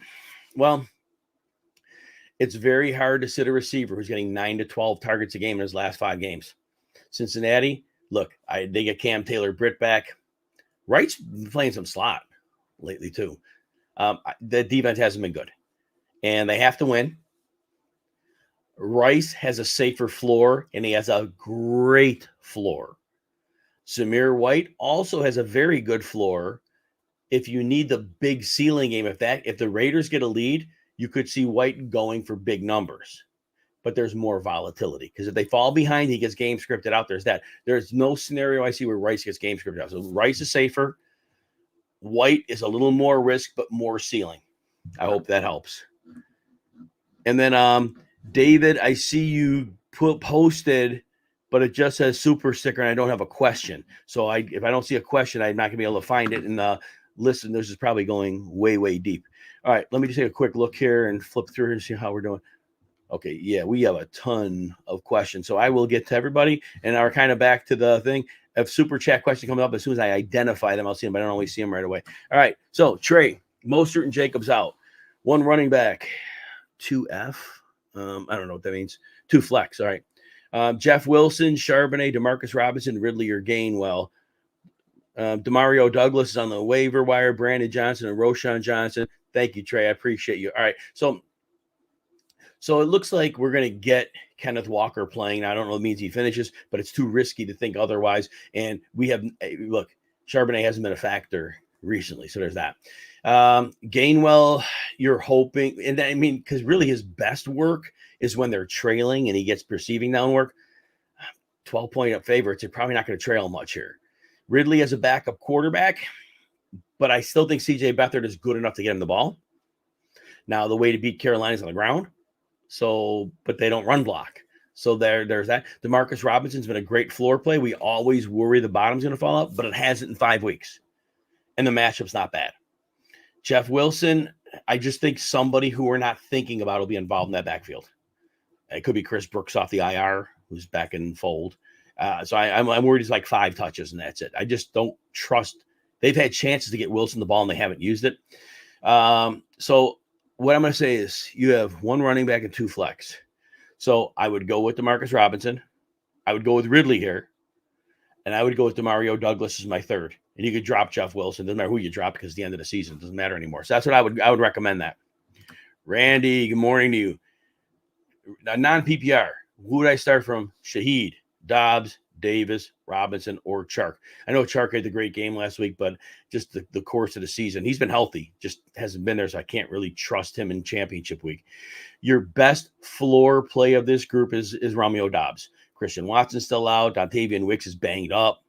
Well, it's very hard to sit a receiver who's getting 9 to 12 targets a game in his last 5 games. Cincinnati, look, they get Cam Taylor-Britt back. Wright's been playing some slot lately too. The defense hasn't been good, and they have to win. Rice has a safer floor, and he has a great floor. Zamir White also has a very good floor. If you need the big ceiling game, if the Raiders get a lead, you could see White going for big numbers. but there's more volatility because if they fall behind, he gets game scripted out. There's that. There's no scenario I see where Rice gets game scripted out. So Rice is safer. White is a little more risk, but more ceiling. I hope that helps. And then David, I see you posted, but it just says super sticker, and I don't have a question. So if I don't see a question, I'm not gonna be able to find it. And listen, this is probably going way, way deep. All right, let me just take a quick look here and flip through here and see how we're doing. Okay, yeah, we have a ton of questions. So I will get to everybody, and we're kind of back to the thing. If super chat question comes up, as soon as I identify them, I'll see them, but I don't always see them right away. All right, so Trey, Mostert and Jacobs out. 1 running back, 2F. I don't know what that means. 2 flex, all right. Jeff Wilson, Charbonnet, Demarcus Robinson, Ridley, or Gainwell. Demario Douglas is on the waiver wire. Brandon Johnson and Roshan Johnson. Thank you, Trey. I appreciate you. All right, so it looks like we're going to get Kenneth Walker playing. I don't know what it means he finishes, but it's too risky to think otherwise. And we have, look, Charbonnet hasn't been a factor recently, so there's that. Gainwell, you're hoping, and I mean, because really his best work is when they're trailing and he gets perceiving down work. 12-point up favorites, they're probably not going to trail much here. Ridley as a backup quarterback, but I still think CJ Beathard is good enough to get him the ball. Now, the way to beat Carolina is on the ground. So, but they don't run block. So there's that. Demarcus Robinson's been a great floor play. We always worry the bottom's going to fall out, but it hasn't in 5 weeks. And the matchup's not bad. Jeff Wilson, I just think somebody who we're not thinking about will be involved in that backfield. It could be Chris Brooks off the IR, who's back in fold. So I'm worried it's like 5 touches and that's it. I just don't trust. They've had chances to get Wilson the ball and they haven't used it. So what I'm going to say is you have 1 running back and 2 flex. So I would go with Demarcus Robinson. I would go with Ridley here. And I would go with Demario Douglas as my 3rd. And you could drop Jeff Wilson. Doesn't matter who you drop because at the end of the season, it doesn't matter anymore. So that's what I would recommend that. Randy, good morning to you. Non-PPR, who would I start from? Shaheed, Dobbs, Davis, Robinson, or Chark. I know Chark had the great game last week, but just the course of the season, he's been healthy, just hasn't been there, so I can't really trust him in championship week. Your best floor play of this group is Romeo Dobbs. Christian Watson's still out. Dontavian Wicks is banged up,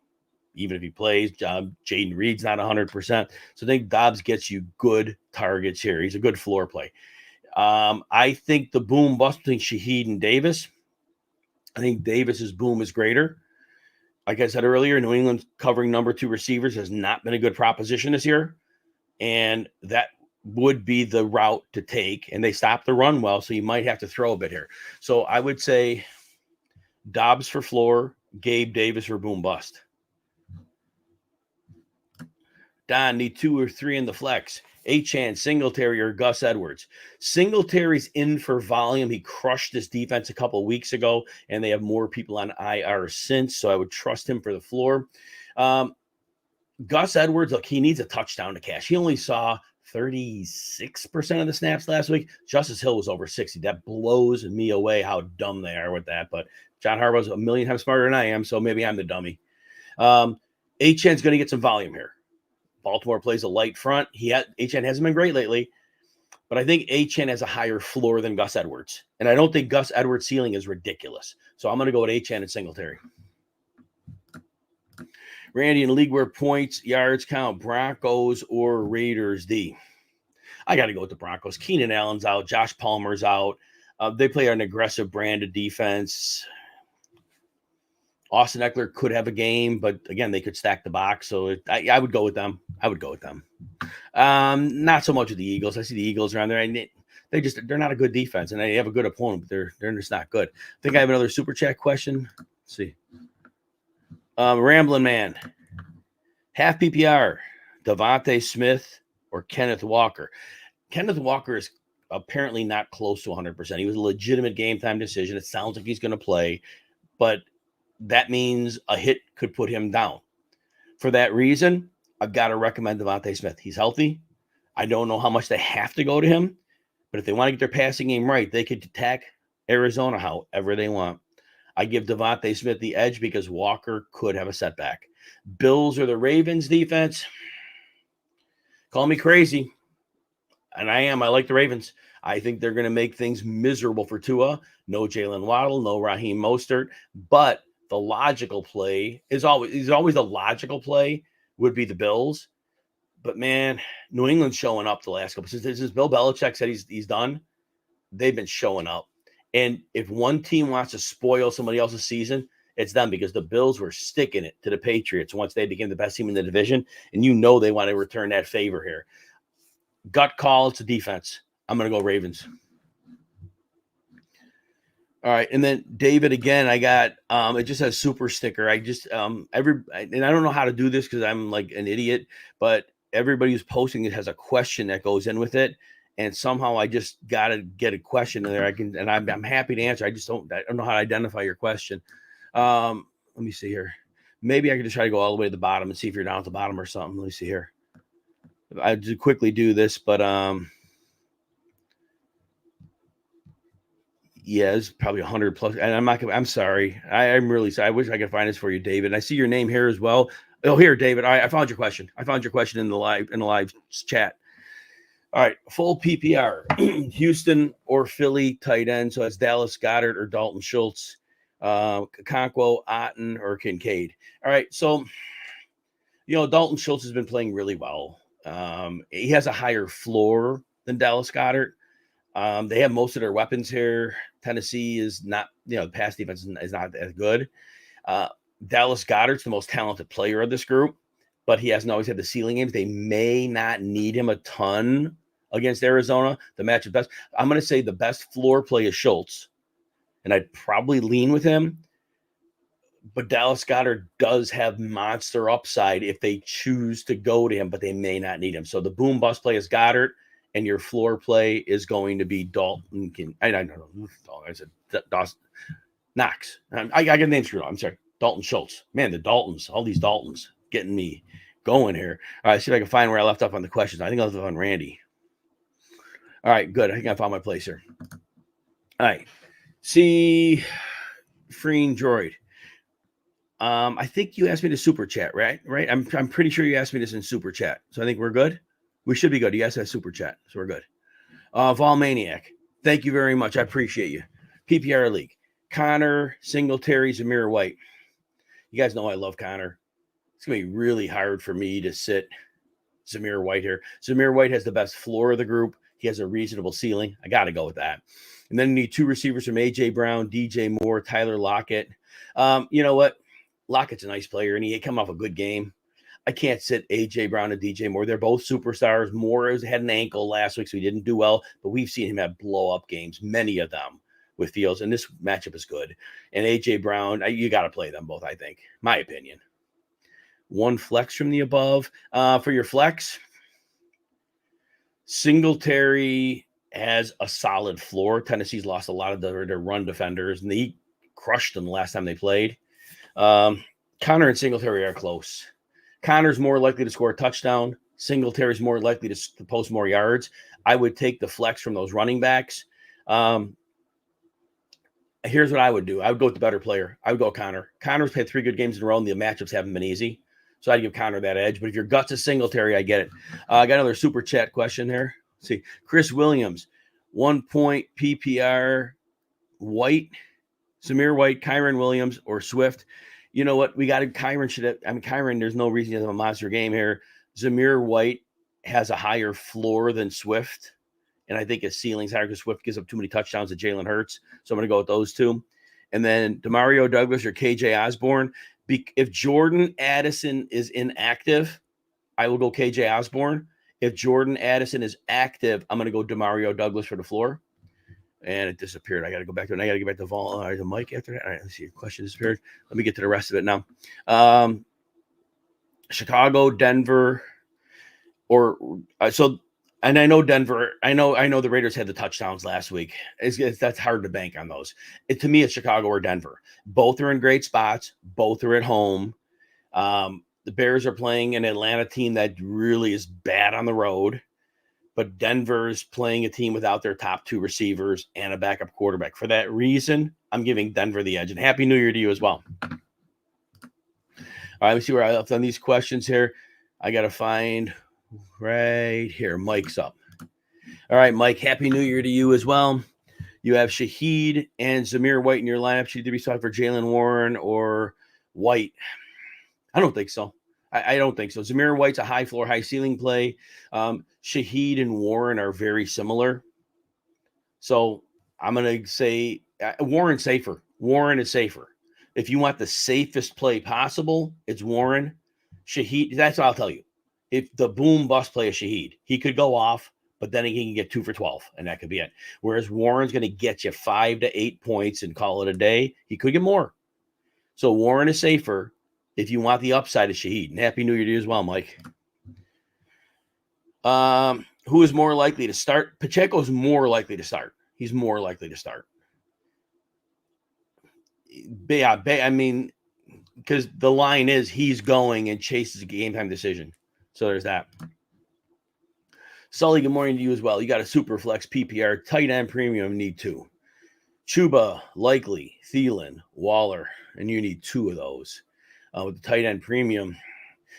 even if he plays. Jaden Reed's not 100%. So I think Dobbs gets you good targets here. He's a good floor play. I think the boom bust between Shaheed and Davis. I think Davis's boom is greater. Like I said earlier, New England covering number 2 receivers has not been a good proposition this year. And that would be the route to take. And they stopped the run well, so you might have to throw a bit here. So I would say Dobbs for floor, Gabe Davis for boom bust. Don, need 2 or 3 in the flex. Achane, Singletary, or Gus Edwards. Singletary's in for volume. He crushed this defense a couple of weeks ago, and they have more people on IR since, so I would trust him for the floor. Gus Edwards, look, he needs a touchdown to cash. He only saw 36% of the snaps last week. Justice Hill was over 60. That blows me away how dumb they are with that, but John Harbaugh's a million times smarter than I am, so maybe I'm the dummy. Achane's going to get some volume here. Baltimore plays a light front. Achane hasn't been great lately, but I think Achane has a higher floor than Gus Edwards. And I don't think Gus Edwards' ceiling is ridiculous. So I'm going to go with Achane and Singletary. Randy, in league where points, yards count, Broncos or Raiders D? I got to go with the Broncos. Keenan Allen's out. Josh Palmer's out. They play an aggressive brand of defense. Austin Eckler could have a game, but again, they could stack the box. So I would go with them. Not so much with the Eagles. I see the Eagles around there. And they're not a good defense, and they have a good opponent, but they're just not good. I think I have another super chat question. Let's see. Rambling Man. Half PPR, Devontae Smith or Kenneth Walker. Kenneth Walker is apparently not close to 100%. He was a legitimate game time decision. It sounds like he's going to play, but that means a hit could put him down. For that reason, I've got to recommend Devontae Smith. He's healthy. I don't know how much they have to go to him, but if they want to get their passing game right, they could attack Arizona however they want. I give Devontae Smith the edge because Walker could have a setback. Bills or the Ravens defense? Call me crazy. And I like the Ravens. I think they're going to make things miserable for Tua. No Jalen Waddle, no Raheem Mostert. But the logical play is always the logical play would be the Bills. But man, New England's showing up the last couple. Since Bill Belichick said he's done, they've been showing up. And if one team wants to spoil somebody else's season, it's them, because the Bills were sticking it to the Patriots once they became the best team in the division. And they want to return that favor here. Gut call, it's a defense. I'm going to go Ravens. All right, and then David again. I got it just has super sticker. I just and I don't know how to do this because I'm like an idiot, but everybody who's posting it has a question that goes in with it, and somehow I just got to get a question in there. I'm happy to answer. I don't know how to identify your question. Let me see here. Maybe I could just try to go all the way to the bottom and see if you're down at the bottom or something. Let me see here. I just quickly do this, but yeah, it's probably 100 plus. And I'm sorry. I'm really sorry. I wish I could find this for you, David. And I see your name here as well. Oh, here, David. I found your question. I found your question in the live chat. All right, full PPR. Houston or Philly tight end. So it's Dallas Goedert or Dalton Schultz, Okonkwo, Otten, or Kincaid. All right, so Dalton Schultz has been playing really well. He has a higher floor than Dallas Goedert. They have most of their weapons here. Tennessee is not, the pass defense is not as good. Dallas Goedert's the most talented player of this group, but he hasn't always had the ceiling games. They may not need him a ton against Arizona. The matchup best. I'm going to say the best floor play is Schultz, and I'd probably lean with him. But Dallas Goedert does have monster upside if they choose to go to him, but they may not need him. So the boom bust play is Goedert, and your floor play is going to be Dalton. I don't know. I said Dawson Knox. I got the name screwed up. I'm sorry. Dalton Schultz. Man, the Daltons, all these Daltons getting me going here. All right, see if I can find where I left off on the questions. I think I left off on Randy. All right, good. I think I found my place here. All right. See, Freen Droid. I think you asked me to super chat, right? Right. I'm pretty sure you asked me this in super chat. So I think we're good. We should be good. You guys have super chat, so we're good. Vol Maniac, thank you very much. I appreciate you. PPR League, Connor, Singletary, Zamir White. You guys know I love Connor. It's going to be really hard for me to sit Zamir White here. Zamir White has the best floor of the group. He has a reasonable ceiling. I got to go with that. And then you need two receivers from A.J. Brown, DJ Moore, Tyler Lockett. You know what? Lockett's a nice player, and he come off a good game. I can't sit A.J. Brown and DJ Moore. They're both superstars. Moore had an ankle last week, so he didn't do well, but we've seen him have blow-up games, many of them with Fields, and this matchup is good. And A.J. Brown, you got to play them both, I think, my opinion. One flex from the above. For your flex, Singletary has a solid floor. Tennessee's lost a lot of their run defenders, and they crushed them the last time they played. Connor and Singletary are close. Connor's more likely to score a touchdown. Singletary's more likely to post more yards. I would take the flex from those running backs. Here's what I would do. I would go with the better player. I would go Connor. Connor's had 3 good games in a row, and the matchups haven't been easy. So I'd give Connor that edge. But if your guts is Singletary, I get it. I got another super chat question here. Let's see. Chris Williams, 1 point PPR, White, Zamir White, Kyron Williams, or Swift. You know what? We got Kyron, there's no reason to have a monster game here. Zamir White has a higher floor than Swift, and I think his ceiling's higher because Swift gives up too many touchdowns to Jalen Hurts. So I'm going to go with those two. And then DeMario Douglas or KJ Osborne. If Jordan Addison is inactive, I will go KJ Osborne. If Jordan Addison is active, I'm going to go DeMario Douglas for the floor. And it disappeared. I got to go back to it. I got to get back to the mic after that. All right, let's see. Question disappeared. Let me get to the rest of it now. Chicago, Denver, and I know Denver. I know the Raiders had the touchdowns last week. That's hard to bank on those. To me, it's Chicago or Denver. Both are in great spots. Both are at home. The Bears are playing an Atlanta team that really is bad on the road. But Denver's playing a team without their top 2 receivers and a backup quarterback. For that reason, I'm giving Denver the edge. And Happy New Year to you as well. All right, let me see where I left on these questions here. I got to find right here. Mike's up. All right, Mike, Happy New Year to you as well. You have Shaheed and Zamir White in your lineup. Should either be starting for Jalen Warren or White. I don't think so. I don't think so. Zamir White's a high floor, high ceiling play. Shaheed and Warren are very similar. So I'm going to say Warren's safer. Warren is safer. If you want the safest play possible, it's Warren. Shaheed, that's what I'll tell you. If the boom bust play is Shaheed, he could go off, but then he can get 2 for 12, and that could be it. Whereas Warren's going to get you 5 to 8 points and call it a day. He could get more. So Warren is safer if you want the upside of Shaheed. And Happy New Year to you as well, Mike. Who is more likely to start? Pacheco's more likely to start. He's more likely to start. Yeah, I mean, because the line is he's going and chases a game time decision. So there's that. Sully, good morning to you as well. You got a Superflex PPR, tight end premium, need 2. Chuba, likely, Thielen, Waller, and you need 2 of those. With the tight end premium,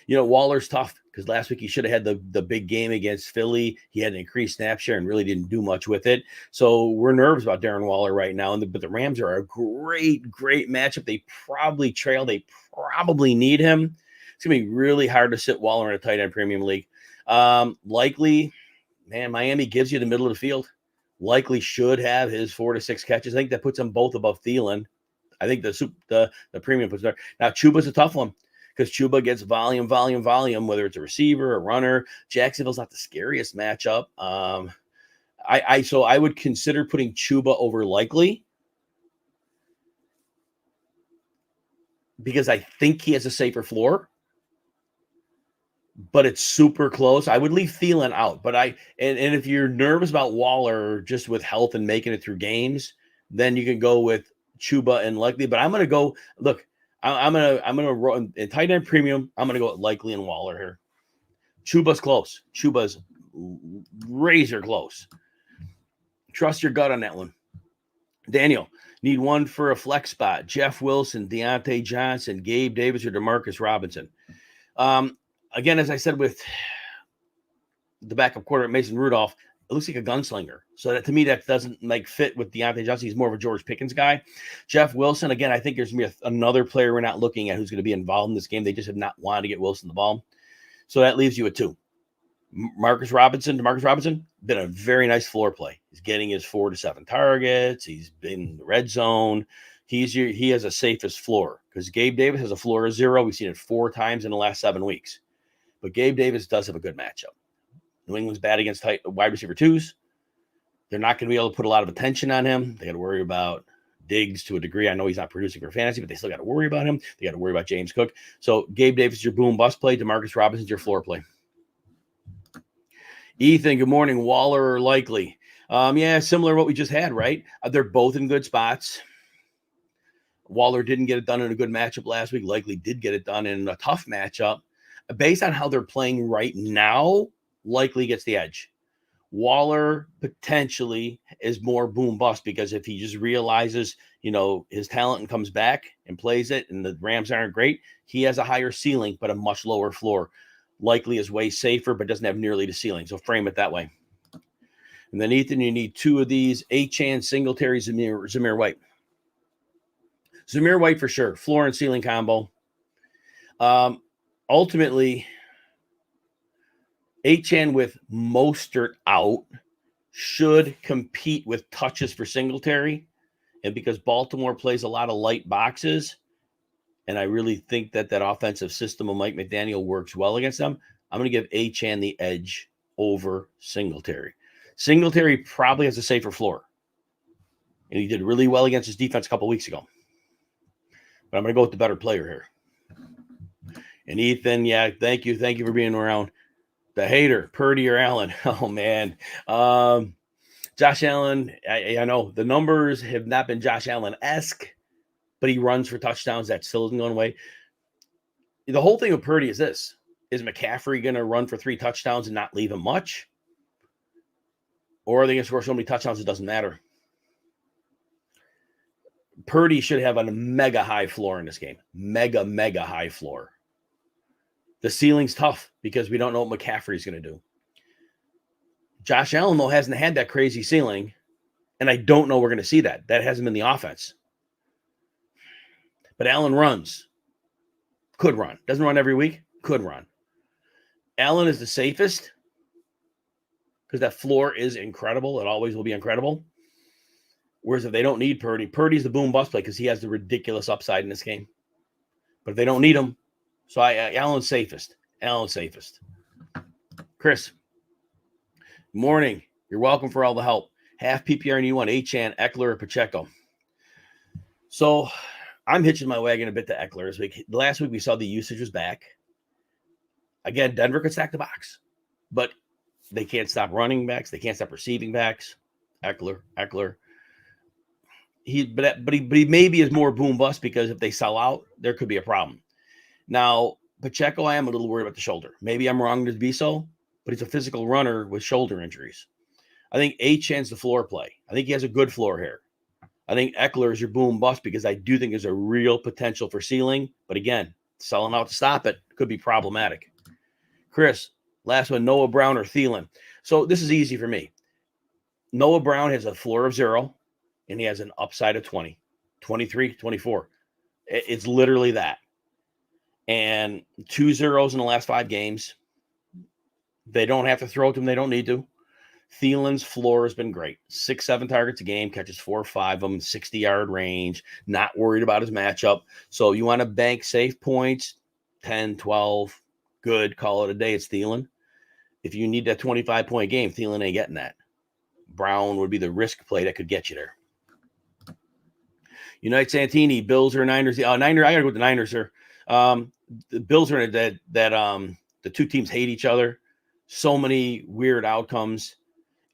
Waller's tough because last week he should have had the big game against Philly. He had an increased snap share and really didn't do much with it. So we're nervous about Darren Waller right now. But the Rams are a great, great matchup. They probably trail. They probably need him. It's going to be really hard to sit Waller in a tight end premium league. Likely, man, Miami gives you the middle of the field. Likely should have his 4 to 6 catches. I think that puts them both above Thielen. I think the premium puts there. Now, Chuba's a tough one because Chuba gets volume, whether it's a receiver, a runner. Jacksonville's not the scariest matchup. So I would consider putting Chuba over likely because I think he has a safer floor, but it's super close. I would leave Thielen out, but and if you're nervous about Waller just with health and making it through games, then you can go with Chuba and likely. But I'm going to go look. I'm gonna run in tight end premium. I'm gonna go with likely and Waller here. Chuba's close. Chuba's razor close. Trust your gut on that one. Daniel, need 1 for a flex spot. Jeff Wilson, Deontay Johnson, Gabe Davis, or Demarcus Robinson. Again, as I said with the backup quarterback Mason Rudolph, it looks like a gunslinger. So that to me, that doesn't fit with Deontay Johnson. He's more of a George Pickens guy. Jeff Wilson, again, I think there's going to be another player we're not looking at who's going to be involved in this game. They just have not wanted to get Wilson the ball. So that leaves you with 2. Demarcus Robinson, been a very nice floor play. He's getting his 4 to 7 targets. He's been in the red zone. He has a safest floor because Gabe Davis has a floor of 0. We've seen it 4 times in the last 7 weeks. But Gabe Davis does have a good matchup. New England's bad against wide receiver 2s. They're not going to be able to put a lot of attention on him. They got to worry about Diggs to a degree. I know he's not producing for fantasy, but they still got to worry about him. They got to worry about James Cook. So Gabe Davis is your boom bust play. Demarcus Robinson's your floor play. Ethan, good morning. Waller or likely? Yeah, similar to what we just had, right? They're both in good spots. Waller didn't get it done in a good matchup last week. Likely did get it done in a tough matchup. Based on how they're playing right now, likely gets the edge. Waller potentially is more boom bust because if he just realizes, his talent and comes back and plays it and the Rams aren't great, he has a higher ceiling, but a much lower floor. Likely is way safer, but doesn't have nearly the ceiling. So frame it that way. And then Ethan, you need 2 of these. Achane, Singletary, Zamir White. Zamir White for sure. Floor and ceiling combo. Ultimately, Achane with Mostert out should compete with touches for Singletary. And because Baltimore plays a lot of light boxes, and I really think that offensive system of Mike McDaniel works well against them, I'm going to give Achane the edge over Singletary. Singletary probably has a safer floor. And he did really well against his defense a couple weeks ago. But I'm going to go with the better player here. And Ethan, yeah, thank you. Thank you for being around. The hater, Purdy or Allen. Oh, man. Josh Allen, I know the numbers have not been Josh Allen-esque, but he runs for touchdowns. That still isn't going away. The whole thing with Purdy is this. Is McCaffrey going to run for 3 touchdowns and not leave him much? Or are they going to score so many touchdowns it doesn't matter? Purdy should have a mega high floor in this game. Mega high floor. The ceiling's tough because we don't know what McCaffrey's going to do. Josh Allen, though, hasn't had that crazy ceiling, and I don't know we're going to see that. That hasn't been the offense. But Allen runs. Could run. Doesn't run every week. Could run. Allen is the safest because that floor is incredible. It always will be incredible. Whereas if they don't need Purdy, Purdy's the boom bust play because he has the ridiculous upside in this game. But if they don't need him, so Allen's safest. Allen's safest. Chris, morning. You're welcome for all the help. Half PPR and E1, Achane, Eckler, or Pacheco. So I'm hitching my wagon a bit to Eckler this week. Last week we saw the usage was back. Again, Denver could stack the box, but they can't stop running backs. They can't stop receiving backs. Eckler. He maybe is more boom bust because if they sell out, there could be a problem. Now, Pacheco, I am a little worried about the shoulder. Maybe I'm wrong to be so, but he's a physical runner with shoulder injuries. I think Achane's the floor play. I think he has a good floor here. I think Eckler is your boom bust because I do think there's a real potential for ceiling. But again, selling out to stop it could be problematic. Chris, last one, Noah Brown or Thielen. So this is easy for me. Noah Brown has a floor of 0, and he has an upside of 20, 23, 24. It's literally that. And 2 zeros in the last 5 games. They don't have to throw it to him. They don't need to. Thielen's floor has been great. 6, 7 targets a game, catches 4 or 5 of them, 60-yard range, not worried about his matchup. So you want to bank safe points, 10, 12, good, call it a day. It's Thielen. If you need that 25-point game, Thielen ain't getting that. Brown would be the risk play that could get you there. Unite Santini, Bills or Niners? I got to go with the Niners here. The Bills are in that the two teams hate each other. So many weird outcomes.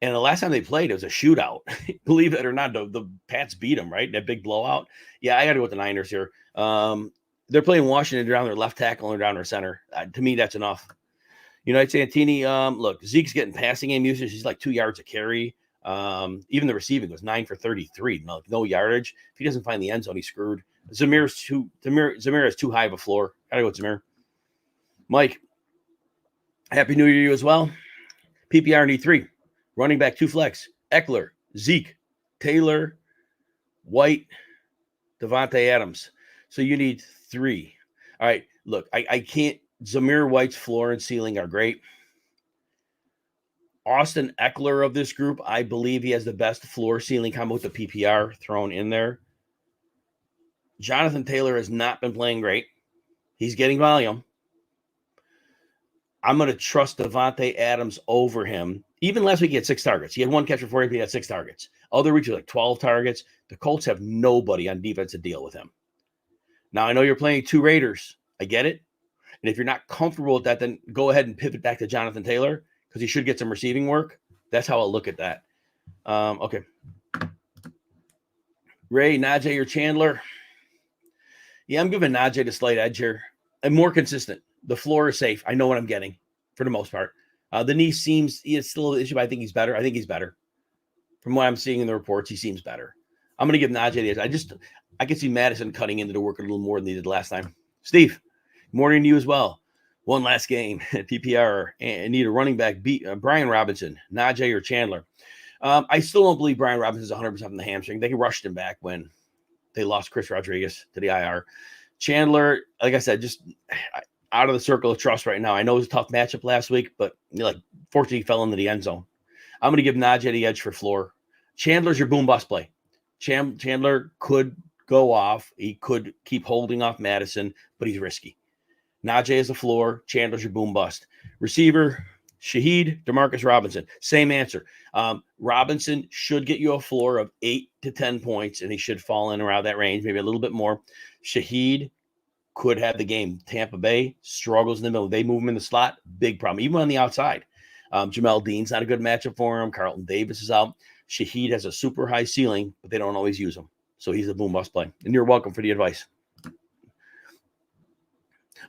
And the last time they played, it was a shootout. Believe it or not, the Pats beat them, right? That big blowout. Yeah, I got to go with the Niners here. They're playing Washington. They're down their left tackle and they're down their center. To me, that's enough. United Santini, look, Zeke's getting passing game usage. He's like 2 yards a carry. Even the receiving was 9 for 33. No yardage. If he doesn't find the end zone, he's screwed. Zamir is too high of a floor. Got to go with Zamir. Mike, Happy New Year to you as well. PPR and E3. Running back 2 flex. Eckler, Zeke, Taylor, White, Devontae Adams. So you need 3. All right, look, I can't. Zamir White's floor and ceiling are great. Austin Eckler of this group, I believe he has the best floor ceiling combo with the PPR thrown in there. Jonathan Taylor has not been playing great. He's getting volume. I'm going to trust Devontae Adams over him. Even last week, he had 6 targets. He had 1 catch for 40, but he had 6 targets. Other weeks, he had like 12 targets. The Colts have nobody on defense to deal with him. Now, I know you're playing 2 Raiders. I get it. And if you're not comfortable with that, then go ahead and pivot back to Jonathan Taylor because he should get some receiving work. That's how I'll look at that. Okay. Ray, Najee, or Chandler? Yeah, I'm giving Najee the slight edge here. I'm more consistent. The floor is safe. I know what I'm getting for the most part. The knee seems it's still an issue, but I think he's better. I think he's better. From what I'm seeing in the reports, he seems better. I'm going to give Najee the edge. I can see Madison cutting into the work a little more than he did last time. Steve, morning to you as well. One last game at PPR and need a running back. Brian Robinson, Najee, or Chandler. I still don't believe Brian Robinson's 100% from the hamstring. They rushed him back when they lost Chris Rodriguez to the IR. Chandler, like I said, just out of the circle of trust right now. I know it was a tough matchup last week, but fortunately he fell into the end zone. I'm going to give Najee the edge for floor. Chandler's your boom bust play. Chandler could go off. He could keep holding off Madison, but he's risky. Najee is the floor. Chandler's your boom bust. Receiver, Shaheed, Demarcus Robinson. Same answer. Robinson should get you a floor of 8 to 10 points, and he should fall in around that range, maybe a little bit more. Shaheed could have the game. Tampa Bay struggles in the middle. They move him in the slot. Big problem. Even on the outside. Jamel Dean's not a good matchup for him. Carlton Davis is out. Shaheed has a super high ceiling, but they don't always use him. So he's a boom bust play. And you're welcome for the advice.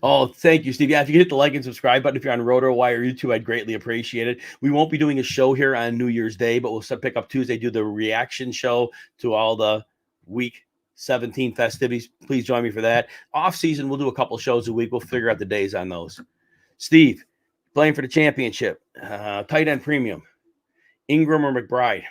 Oh, thank you, Steve. Yeah, if you could hit the like and subscribe button if you're on RotoWire YouTube, I'd greatly appreciate it. We won't be doing a show here on New Year's Day, but we'll pick up Tuesday, do the reaction show to all the Week 17 festivities. Please join me for that. Off season, we'll do a couple shows a week. We'll figure out the days on those. Steve, playing for the championship, tight end premium. Ingram or McBride.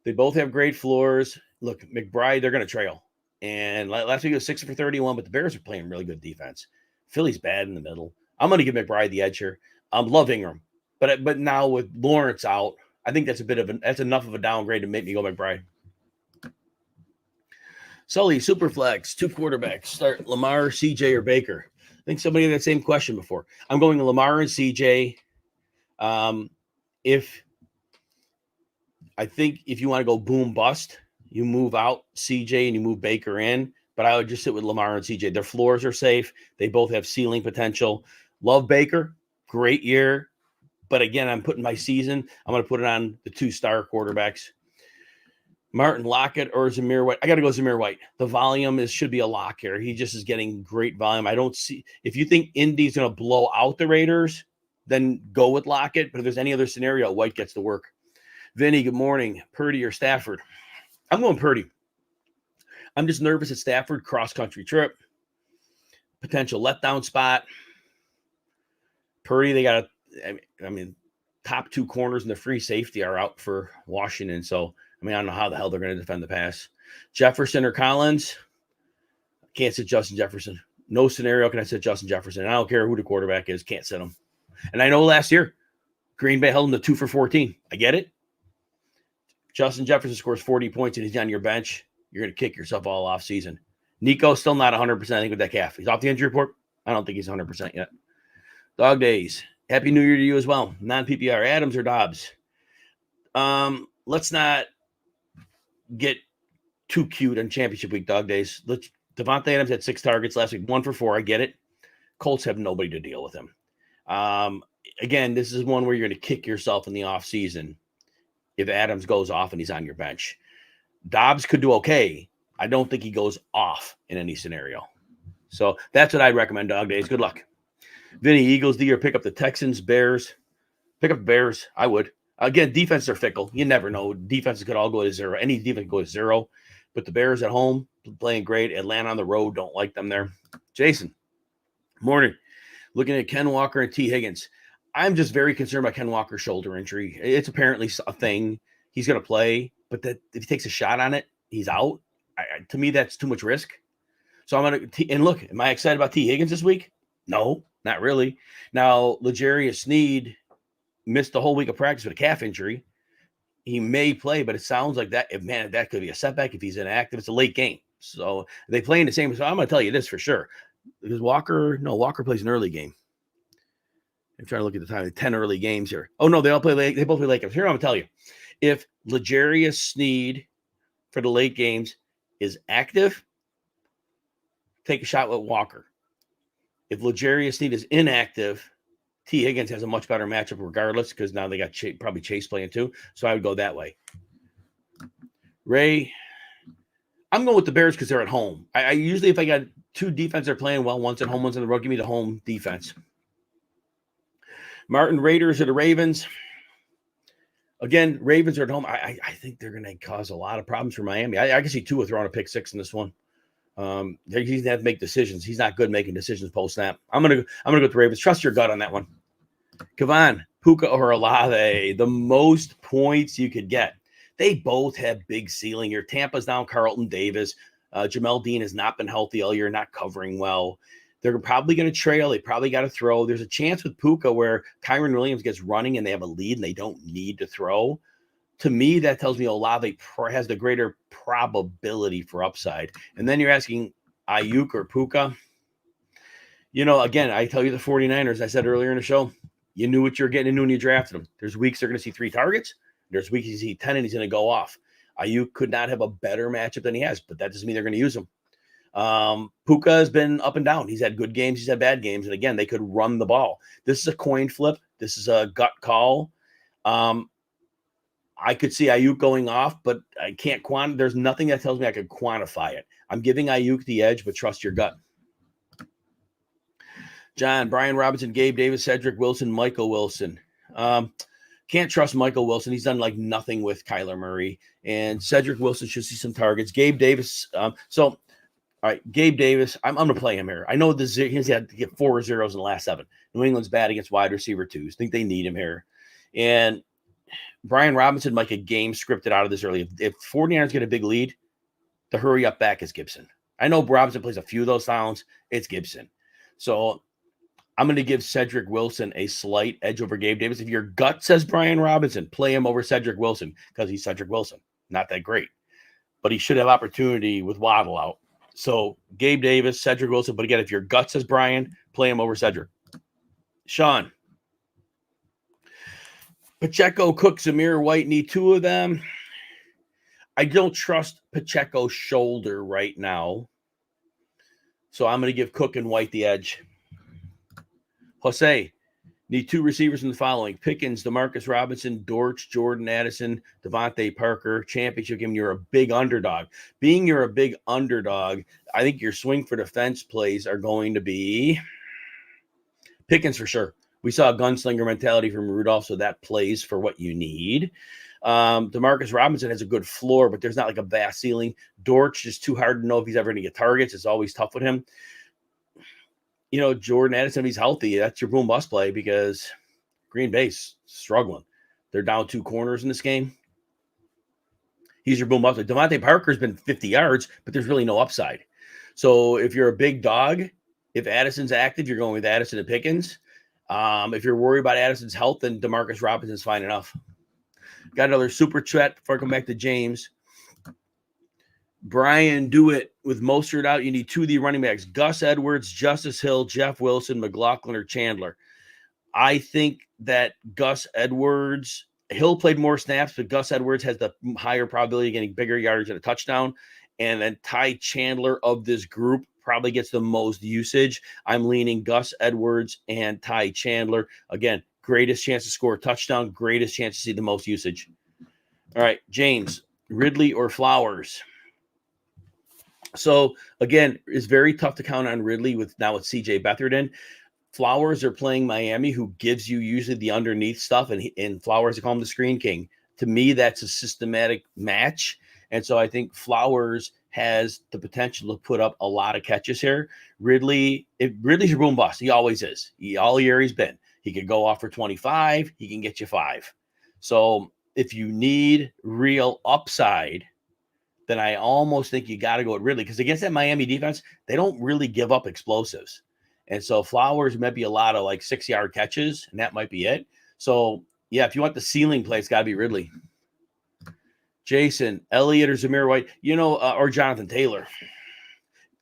They both have great floors. Look, McBride, they're going to trail. And last week it was 6 for 31, but the Bears are playing really good defense. Philly's bad in the middle. I'm going to give McBride the edge here. Love Ingram. But now with Lawrence out, I think that's that's enough of a downgrade to make me go McBride. Sully, Superflex, 2 quarterbacks. Start Lamar, CJ, or Baker. I think somebody had that same question before. I'm going Lamar and CJ. If you want to go boom bust, you move out CJ and you move Baker in. But I would just sit with Lamar and CJ. Their floors are safe. They both have ceiling potential. Love Baker. Great year. But again, I'm putting my season. I'm going to put it on the 2 star quarterbacks. Martin Lockett or Zamir White. I got to go Zamir White. The volume should be a lock here. He just is getting great volume. I don't see – if you think Indy's going to blow out the Raiders, then go with Lockett. But if there's any other scenario, White gets to work. Vinny, good morning. Purdy or Stafford? I'm going Purdy. I'm just nervous at Stafford. Cross-country trip. Potential letdown spot. Purdy, they got – top 2 corners and the free safety are out for Washington. So, I don't know how the hell they're going to defend the pass. Jefferson or Collins? Can't sit Justin Jefferson. No scenario can I sit Justin Jefferson. I don't care who the quarterback is. Can't sit him. And I know last year, Green Bay held him to 2 for 14. I get it. Justin Jefferson scores 40 points and he's on your bench. You're going to kick yourself all off season. Nico's still not 100%, I think, with that calf. He's off the injury report. I don't think he's 100% yet. Dog days. Happy New Year to you as well. Non-PPR, Adams or Dobbs? Let's not get too cute on championship week, dog days. Devontae Adams had 6 targets last week, 1 for 4. I get it. Colts have nobody to deal with him. Again, this is one where you're going to kick yourself in the offseason if Adams goes off and he's on your bench. Dobbs could do okay. I don't think he goes off in any scenario. So that's what I'd recommend, dog days. Good luck. Vinny, Eagles do your pick up the Texans, Bears. Pick up Bears. I would. Again, defenses are fickle. You never know. Defenses could all go to 0. Any defense could go to 0. But the Bears at home, playing great. Atlanta on the road, don't like them there. Jason, morning. Looking at Ken Walker and T. Higgins. I'm just very concerned about Ken Walker's shoulder injury. It's apparently a thing. He's going to play. But if he takes a shot on it, he's out. To me, that's too much risk. So I'm going to – and look, am I excited about T. Higgins this week? No, not really. Now, L'Jarius Sneed missed the whole week of practice with a calf injury. He may play, but it sounds like that could be a setback if he's inactive. It's a late game. So they play in the same. So I'm going to tell you this for sure. Because Walker plays an early game. I'm trying to look at the time. 10 early games here. Oh, no, they both play late games. Here, I'm going to tell you. If L'Jarius Sneed for the late games is active, take a shot with Walker. If L'Jarius Sneed is inactive, T. Higgins has a much better matchup regardless because now they got probably Chase playing too. So I would go that way. Ray, I'm going with the Bears because they're at home. I usually, if I got 2 defense they're playing well, one's at home, one's on the road, give me the home defense. Martin, Raiders or the Ravens? Again, Ravens are at home. I think they're going to cause a lot of problems for Miami. I can see Tua throwing a pick 6 in this one. He's going to have to make decisions. He's not good making decisions post snap. I'm gonna go with the Ravens. Trust your gut on that one. Kavan, Puka or Olave, the most points you could get. They both have big ceiling here. Tampa's down Carlton Davis. Jamel Dean has not been healthy all year, not covering well. They're probably going to trail. They probably got to throw. There's a chance with Puka where Kyron Williams gets running and they have a lead and they don't need to throw. To me, that tells me Olave has the greater probability for upside. And then you're asking Ayuk or Puka. Again, I tell you the 49ers, I said earlier in the show, you knew what you're getting into when you drafted them. There's weeks they're going to see 3 targets. There's weeks you see 10 and he's going to go off. Ayuk could not have a better matchup than he has, but that doesn't mean they're going to use him. Puka has been up and down. He's had good games. He's had bad games. And again, they could run the ball. This is a coin flip. This is a gut call. I could see Ayuk going off, but I can't there's nothing that tells me I could quantify it. I'm giving Ayuk the edge, but trust your gut. John, Brian Robinson, Gabe Davis, Cedric Wilson, Michael Wilson. Can't trust Michael Wilson. He's done like nothing with Kyler Murray. And Cedric Wilson should see some targets. Gabe Davis. All right, Gabe Davis, I'm going to play him here. I know he's had to get 4 zeros in the last 7. New England's bad against wide receiver twos. Think they need him here. And Brian Robinson might get game scripted out of this early. If 49ers get a big lead, the hurry up back is Gibson. I know Robinson plays a few of those downs. It's Gibson. So I'm going to give Cedric Wilson a slight edge over Gabe Davis. If your gut says Brian Robinson, play him over Cedric Wilson because he's Cedric Wilson. Not that great. But he should have opportunity with Waddle out. So Gabe Davis, Cedric Wilson. But again, if your gut says Brian, play him over Cedric. Sean. Pacheco, Cook, Zamir White need two of them. I don't trust Pacheco's shoulder right now. So I'm going to give Cook and White the edge. Jose, need two receivers in the following. Pickens, Demarcus Robinson, Dortch, Jordan Addison, Devontae Parker. Championship game, you're a big underdog. Being you're a big underdog, I think your swing for the fence plays are going to be Pickens for sure. We saw a gunslinger mentality from Rudolph, so that plays for what you need. Demarcus Robinson has a good floor, but there's not like a vast ceiling. Dortch is too hard to know if he's ever going to get targets. It's always tough with him. You know, Jordan Addison, if he's healthy, that's your boom bust play because Green Bay's struggling. They're down two corners in this game. He's your boom bust play. Devontae Parker's been 50 yards, but there's really no upside. So if you're a big dog, if Addison's active, you're going with Addison and Pickens. If you're worried about Addison's health, then Demarcus Robinson's fine enough. Got another super chat before I come back to James. Brian, do it with Mostert out. You need two of the running backs: Gus Edwards, Justice Hill, Jeff Wilson, McLaughlin, or Chandler. I think that Gus Edwards, Hill played more snaps, but Gus Edwards has the higher probability of getting bigger yardage and a touchdown. And then Ty Chandler of this group probably gets the most usage. I'm leaning Gus Edwards and Ty Chandler. Again, greatest chance to score a touchdown, greatest chance to see the most usage. All right, James, Ridley or Flowers? So, again, it's very tough to count on Ridley with CJ Beathard in. Flowers are playing Miami, who gives you usually the underneath stuff, and Flowers, I call him the screen king. To me, that's a systematic match. And so I think Flowers has the potential to put up a lot of catches here. Ridley's your boom bust. He always is. All year he's been. He could go off for 25. He can get you 5. So if you need real upside, then I almost think you got to go with Ridley, because against that Miami defense, they don't really give up explosives. And so Flowers might be a lot of like 6-yard catches, and that might be it. So, yeah, if you want the ceiling play, it's got to be Ridley. Jason, Elliott or Zamir White, or Jonathan Taylor.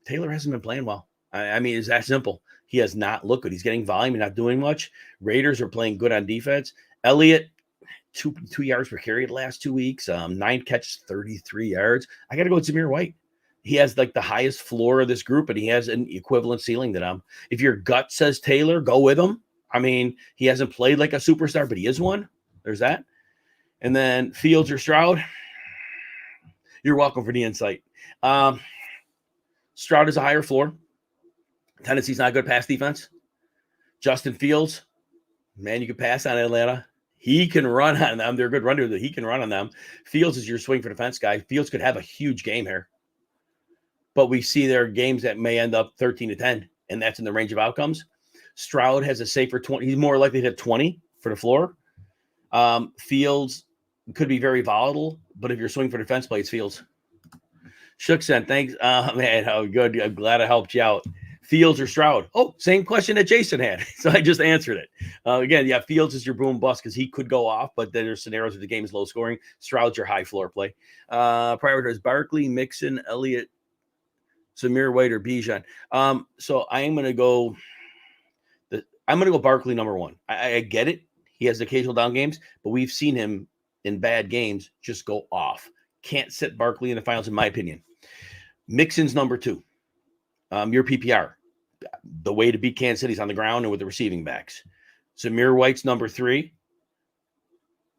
Taylor hasn't been playing well. I mean, it's that simple. He has not looked good. He's getting volume and not doing much. Raiders are playing good on defense. Elliott, 2 yards per carry the last 2 weeks, 9 catches, 33 yards. I got to go with Zamir White. He has like the highest floor of this group, and he has an equivalent ceiling to them. If your gut says Taylor, go with him. I mean, he hasn't played like a superstar, but he is one. There's that. And then Fields or Stroud. You're welcome for the insight. Stroud is a higher floor. Tennessee's not a good pass defense. Justin Fields, man, you can pass on Atlanta. He can run on them. They're a good runner. He can run on them. Fields is your swing for defense guy. Fields could have a huge game here. But we see there are games that may end up 13-10, and that's in the range of outcomes. Stroud has a safer 20. He's more likely to hit 20 for the floor. Fields could be very volatile, but if you're swinging for defense play, it's Fields. Shooksen, thanks. Man, how good. I'm glad I helped you out. Fields or Stroud? Oh, same question that Jason had. So I just answered it. Again, yeah, Fields is your boom bust because he could go off, but then there's scenarios where the game is low scoring. Stroud's your high floor play. Prioritize Barkley, Mixon, Elliott, Zamir White, or Bijan. So I'm going to go Barkley number 1. I get it. He has occasional down games, but we've seen him in bad games just go off. Can't sit Barkley in the finals, in my opinion. Mixon's number 2. Your PPR. The way to beat Kansas City's on the ground and with the receiving backs. Zamir White's number 3,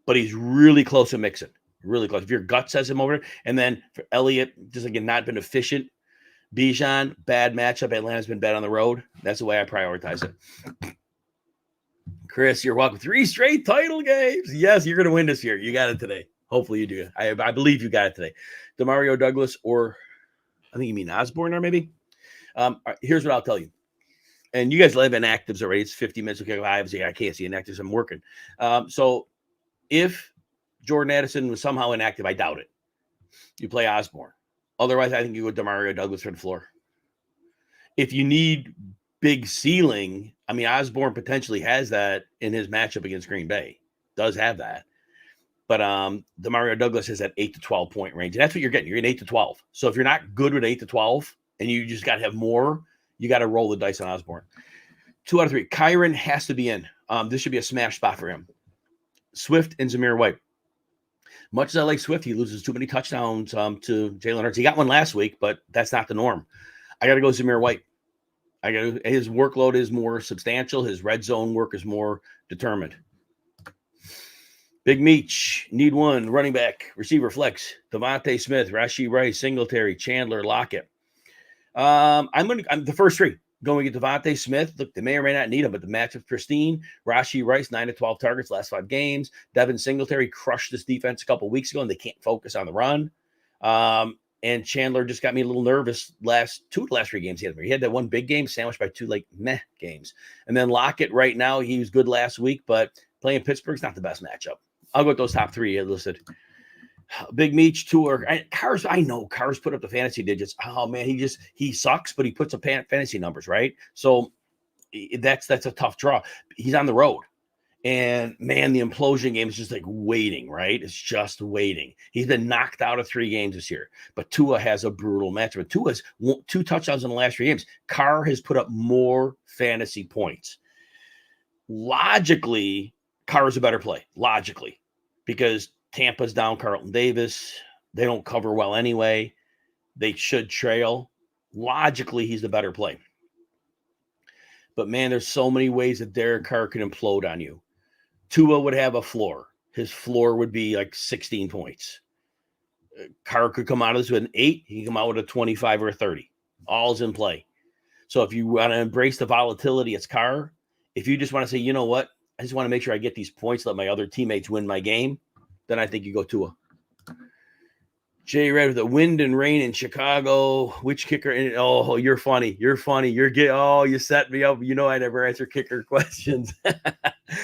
but he's really close to Mixon. Really close. If your gut says him over, and then for Elliott, just again, not been efficient. Bijan, bad matchup. Atlanta's been bad on the road. That's the way I prioritize it. Chris, you're welcome. 3 straight title games. Yes, you're going to win this year. You got it today. Hopefully you do. I believe you got it today. Demario Douglas, or I think you mean Osborne, or maybe. Here's what I'll tell you. And you guys live inactives already. It's 50 minutes. Okay, I can't see inactives. I'm working. So if Jordan Addison was somehow inactive, I doubt it. You play Osborne. Otherwise, I think you go Demario Douglas for the floor. If you need big ceiling, I mean, Osborne potentially has that in his matchup against Green Bay. Does have that. But Demario Douglas is at 8 to 12 point range. And that's what you're getting. You're getting 8 to 12. So if you're not good with 8 to 12 and you just got to have more, you got to roll the dice on Osborne. 2 out of 3. Kyron has to be in. This should be a smash spot for him. Swift and Zamir White. Much as I like Swift, he loses too many touchdowns to Jalen Hurts. He got one last week, but that's not the norm. I got to go Zamir White. His workload is more substantial. His red zone work is more determined. Big Meech, need one, running back, receiver flex, Devontae Smith, Rashee Rice, Singletary, Chandler, Lockett. I'm the first 3 going to get Devontae Smith. Look, they may or may not need him, but the matchup's pristine. Rashee Rice, 9 to 12 targets last 5 games. Devin Singletary crushed this defense a couple weeks ago, and they can't focus on the run. And Chandler just got me a little nervous last 3 games. He had that one big game sandwiched by 2 meh games. And then Lockett right now, he was good last week, but playing Pittsburgh's not the best matchup. I'll go with those top 3 listed. Big Meech, Cars. I know Cars put up the fantasy digits. Oh man, he sucks, but he puts up fantasy numbers, right? So that's a tough draw. He's on the road. And man, the implosion game is just waiting, right? It's just waiting. He's been knocked out of 3 games this year, but Tua has a brutal matchup. Tua's 2 touchdowns in the last 3 games. Carr has put up more fantasy points. Logically, Carr is a better play. Logically, because Tampa's down Carlton Davis. They don't cover well anyway. They should trail. Logically, he's the better play. But man, there's so many ways that Derek Carr can implode on you. Tua would have a floor. His floor would be 16 points. Carr could come out of this with an 8. He can come out with a 25 or a 30. All's in play. So if you want to embrace the volatility, it's Carr. If you just want to say, you know what, I just want to make sure I get these points, let my other teammates win my game, then I think you go Tua. Jay Red with the wind and rain in Chicago. Which kicker? Oh, you're funny. You set me up. You know I never answer kicker questions.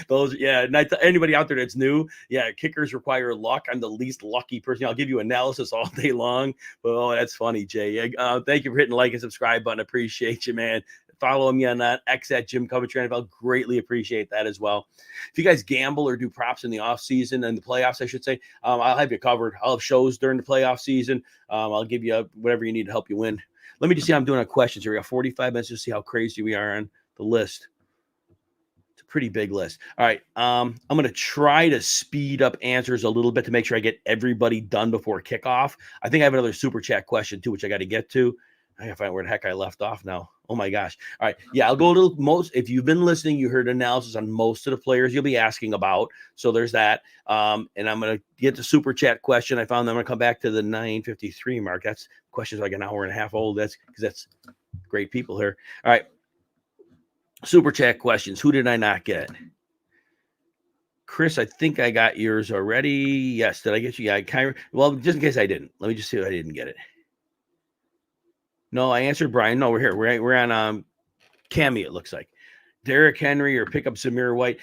Those, yeah. Anybody out there that's new, yeah, kickers require luck. I'm the least lucky person. I'll give you analysis all day long. But that's funny, Jay. Thank you for hitting the like and subscribe button. Appreciate you, man. Follow me on that X at Jim Coventry. I'll greatly appreciate that as well. If you guys gamble or do props in the off season and the playoffs, I should say, I'll have you covered. I'll have shows during the playoff season. I'll give you whatever you need to help you win. Let me just see how I'm doing on questions here. We got 45 minutes to see how crazy we are on the list. It's a pretty big list. All right. I'm going to try to speed up answers a little bit to make sure I get everybody done before kickoff. I think I have another super chat question too, which I got to get to. I gotta find where the heck I left off now. Oh my gosh. All right. Yeah, I'll go a little if you've been listening, you heard analysis on most of the players you'll be asking about. So there's that. And I'm gonna get the super chat question. I found I'm gonna come back to the 9:53 mark. That's questions an hour and a half old. That's because that's great people here. All right. Super chat questions. Who did I not get? Chris, I think I got yours already. Yes. Did I get you? Yeah, well, just in case I didn't. Let me just see if I didn't get it. No, I answered Brian. No, we're here. We're on Cammy, it looks like. Derrick Henry or pick up Zamir White.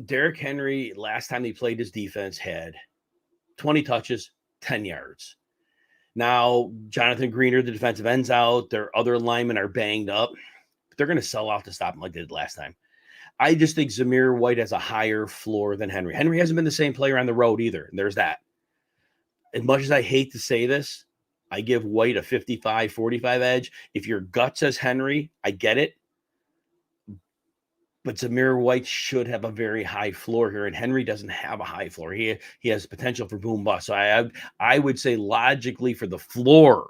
Derrick Henry, last time he played his defense, had 20 touches, 10 yards. Now, Jonathan Greener, the defensive end's out. Their other linemen are banged up. But they're going to sell out to stop him like they did last time. I just think Zamir White has a higher floor than Henry. Henry hasn't been the same player on the road either. And there's that. As much as I hate to say this, I give White a 55-45 edge. If your gut says Henry, I get it. But Zamir White should have a very high floor here, and Henry doesn't have a high floor. He has potential for boom bust. So I would say logically for the floor,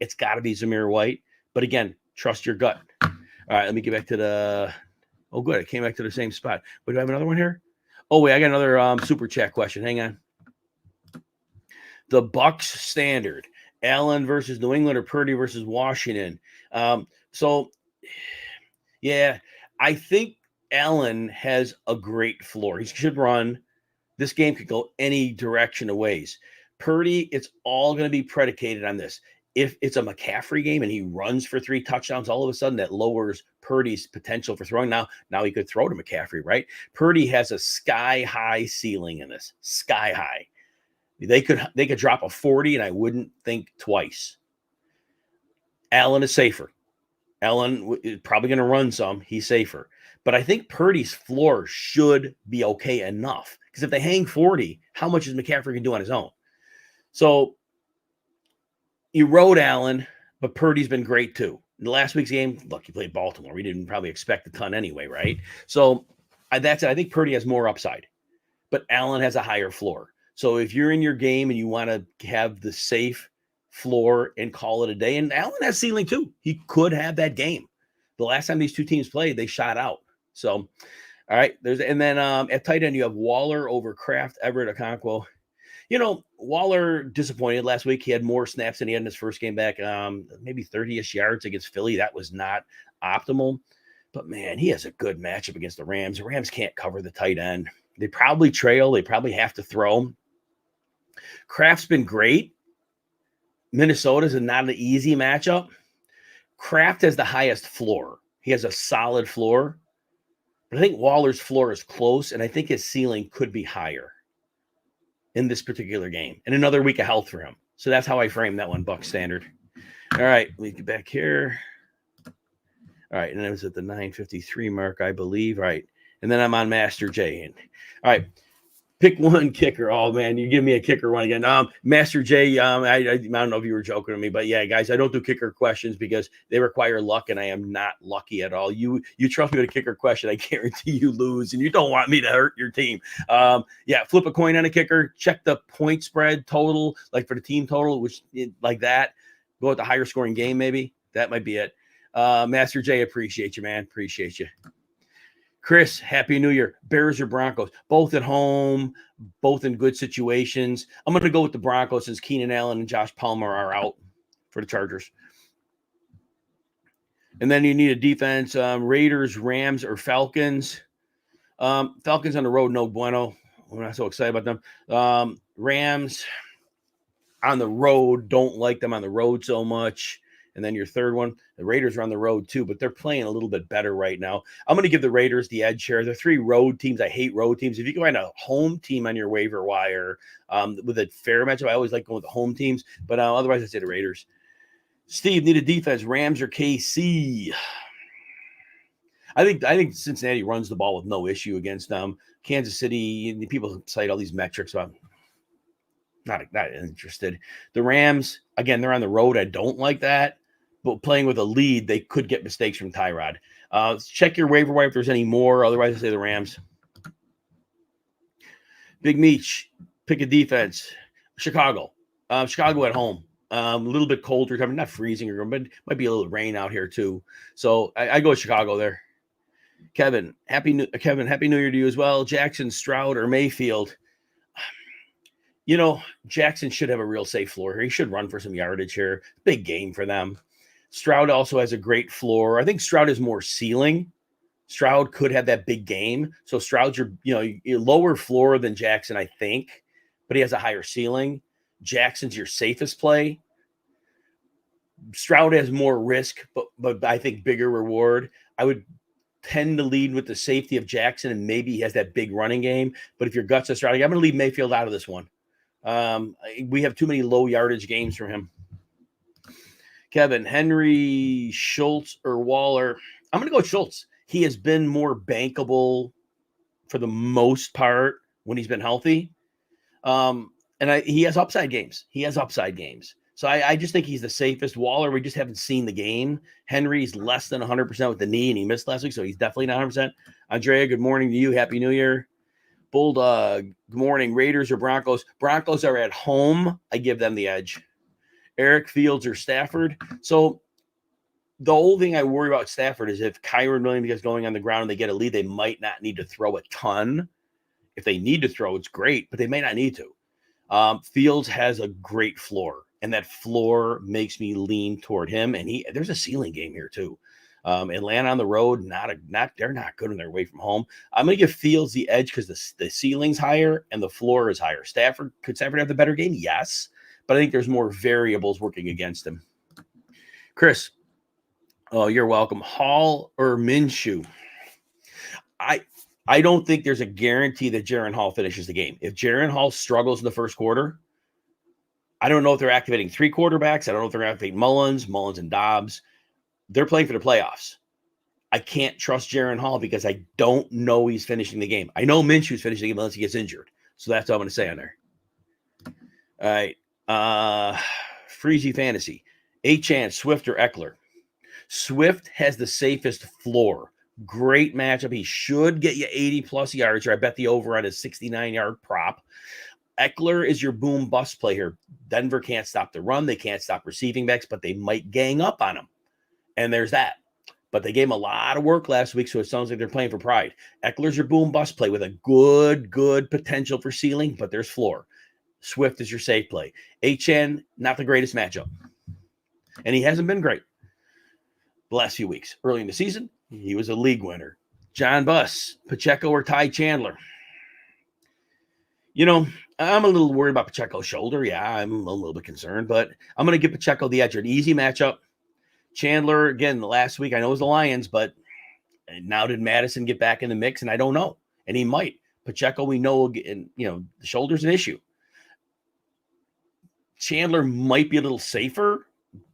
it's got to be Zamir White. But again, trust your gut. All right, let me get back to the – oh, good. I came back to the same spot. Wait, do I have another one here? Oh, wait, I got another super chat question. Hang on. The Bucks standard. Allen versus New England or Purdy versus Washington. So, yeah, I think Allen has a great floor. He should run. This game could go any direction of ways. Purdy, it's all going to be predicated on this. If it's a McCaffrey game and he runs for 3 touchdowns, all of a sudden that lowers Purdy's potential for throwing. Now he could throw to McCaffrey, right? Purdy has a sky-high ceiling in this. Sky-high. They could drop a 40, and I wouldn't think twice. Allen is safer. Allen is probably going to run some. He's safer. But I think Purdy's floor should be okay enough. Because if they hang 40, how much is McCaffrey going to do on his own? So you rode Allen, but Purdy's been great too. In the last week's game, look, he played Baltimore. We didn't probably expect a ton anyway, right? So that's it. I think Purdy has more upside, but Allen has a higher floor. So if you're in your game and you want to have the safe floor and call it a day, and Allen has ceiling too. He could have that game. The last time these two teams played, they shot out. So, all right. And then at tight end, you have Waller over Kraft, Everett, Okonkwo. Waller disappointed last week. He had more snaps than he had in his first game back, maybe 30-ish yards against Philly. That was not optimal. But, man, he has a good matchup against the Rams. The Rams can't cover the tight end. They probably trail. They probably have to throw. Kraft's been great. Minnesota's not an easy matchup. Kraft has the highest floor. He has a solid floor. But I think Waller's floor is close, and I think his ceiling could be higher in this particular game, and another week of health for him. So that's how I frame that one, Buck standard. All right, let me get back here. All right, and it was at the 9:53 mark, I believe. All right, and then I'm on Master J. All right, pick one kicker. Oh, man, you give me a kicker one again. Master J, I don't know if you were joking with me, but yeah, guys, I don't do kicker questions because they require luck, and I am not lucky at all. You trust me with a kicker question, I guarantee you lose, and you don't want me to hurt your team. Flip a coin on a kicker, check the point spread total, like for the team total, which like that. Go with the higher scoring game, maybe. That might be it. Master J, appreciate you, man. Appreciate you. Chris, Happy New Year. Bears or Broncos? Both at home, both in good situations. I'm going to go with the Broncos since Keenan Allen and Josh Palmer are out for the Chargers. And then you need a defense. Raiders, Rams, or Falcons? Falcons on the road, no bueno. We're not so excited about them. Rams on the road, don't like them on the road so much. And then your third one, the Raiders are on the road too, but they're playing a little bit better right now. I'm going to give the Raiders the edge here. They're 3 road teams. I hate road teams. If you can find a home team on your waiver wire with a fair matchup, I always like going with the home teams, but otherwise I say the Raiders. Steve, need a defense, Rams or KC? I think Cincinnati runs the ball with no issue against them. Kansas City, people cite all these metrics about not interested. The Rams, again, they're on the road. I don't like that. But playing with a lead, they could get mistakes from Tyrod. Check your waiver wire if there's any more. Otherwise, I say the Rams. Big Meech, pick a defense. Chicago. Chicago at home. A little bit colder. I mean, not freezing, but might be a little rain out here too. So I go with Chicago there. Kevin, Happy New Year to you as well. Jackson, Stroud, or Mayfield? Jackson should have a real safe floor here. He should run for some yardage here. Big game for them. Stroud also has a great floor. I think Stroud is more ceiling. Stroud could have that big game. So Stroud's your lower floor than Jackson, I think, but he has a higher ceiling. Jackson's your safest play. Stroud has more risk, but I think bigger reward. I would tend to lead with the safety of Jackson, and maybe he has that big running game. But if your guts are Stroud, I'm going to leave Mayfield out of this one. We have too many low yardage games from him. Kevin, Henry, Schultz, or Waller? I'm going to go with Schultz. He has been more bankable for the most part when he's been healthy. He has upside games. So I just think he's the safest. Waller, we just haven't seen the game. Henry's less than 100% with the knee, and he missed last week, so he's definitely not 100%. Andrea, good morning to you. Happy New Year. Bulldog, good morning. Raiders or Broncos? Broncos are at home. I give them the edge. Eric, Fields, or Stafford? So the whole thing I worry about Stafford is if Kyron Williams gets going on the ground and they get a lead, they might not need to throw a ton. If they need to throw, it's great, but they may not need to. Fields has a great floor, and that floor makes me lean toward him. And there's a ceiling game here too. Atlanta on the road, they're not good when they're away from home. I'm going to give Fields the edge because the ceiling's higher and the floor is higher. Could Stafford have the better game? Yes, but I think there's more variables working against him. Chris, oh, you're welcome. Hall or Minshew? I don't think there's a guarantee that Jaren Hall finishes the game. If Jaren Hall struggles in the first quarter, I don't know if they're activating 3 quarterbacks. I don't know if they're activating Mullins and Dobbs. They're playing for the playoffs. I can't trust Jaron Hall because I don't know he's finishing the game. I know Minshew's finishing the game unless he gets injured. So that's all I'm going to say on there. All right. Freezy Fantasy. Achane, Swift, or Eckler. Swift has the safest floor. Great matchup. He should get you 80-plus yards, or I bet the over on his 69-yard prop. Eckler is your boom bust play here. Denver can't stop the run. They can't stop receiving backs, but they might gang up on him. And there's that. But they gave him a lot of work last week, so it sounds like they're playing for pride. Eckler's your boom bust play with a good potential for ceiling, but there's floor. Swift is your safe play. HN, not the greatest matchup. And he hasn't been great the last few weeks. Early in the season, he was a league winner. John Buss, Pacheco, or Ty Chandler. You know, I'm a little worried about Pacheco's shoulder. Yeah, I'm a little bit concerned, but I'm going to give Pacheco the edge. An easy matchup. Chandler, again, the last week, I know it was the Lions, but now did Madison get back in the mix? And I don't know. And he might. Pacheco, we know, and the shoulder's an issue. Chandler might be a little safer,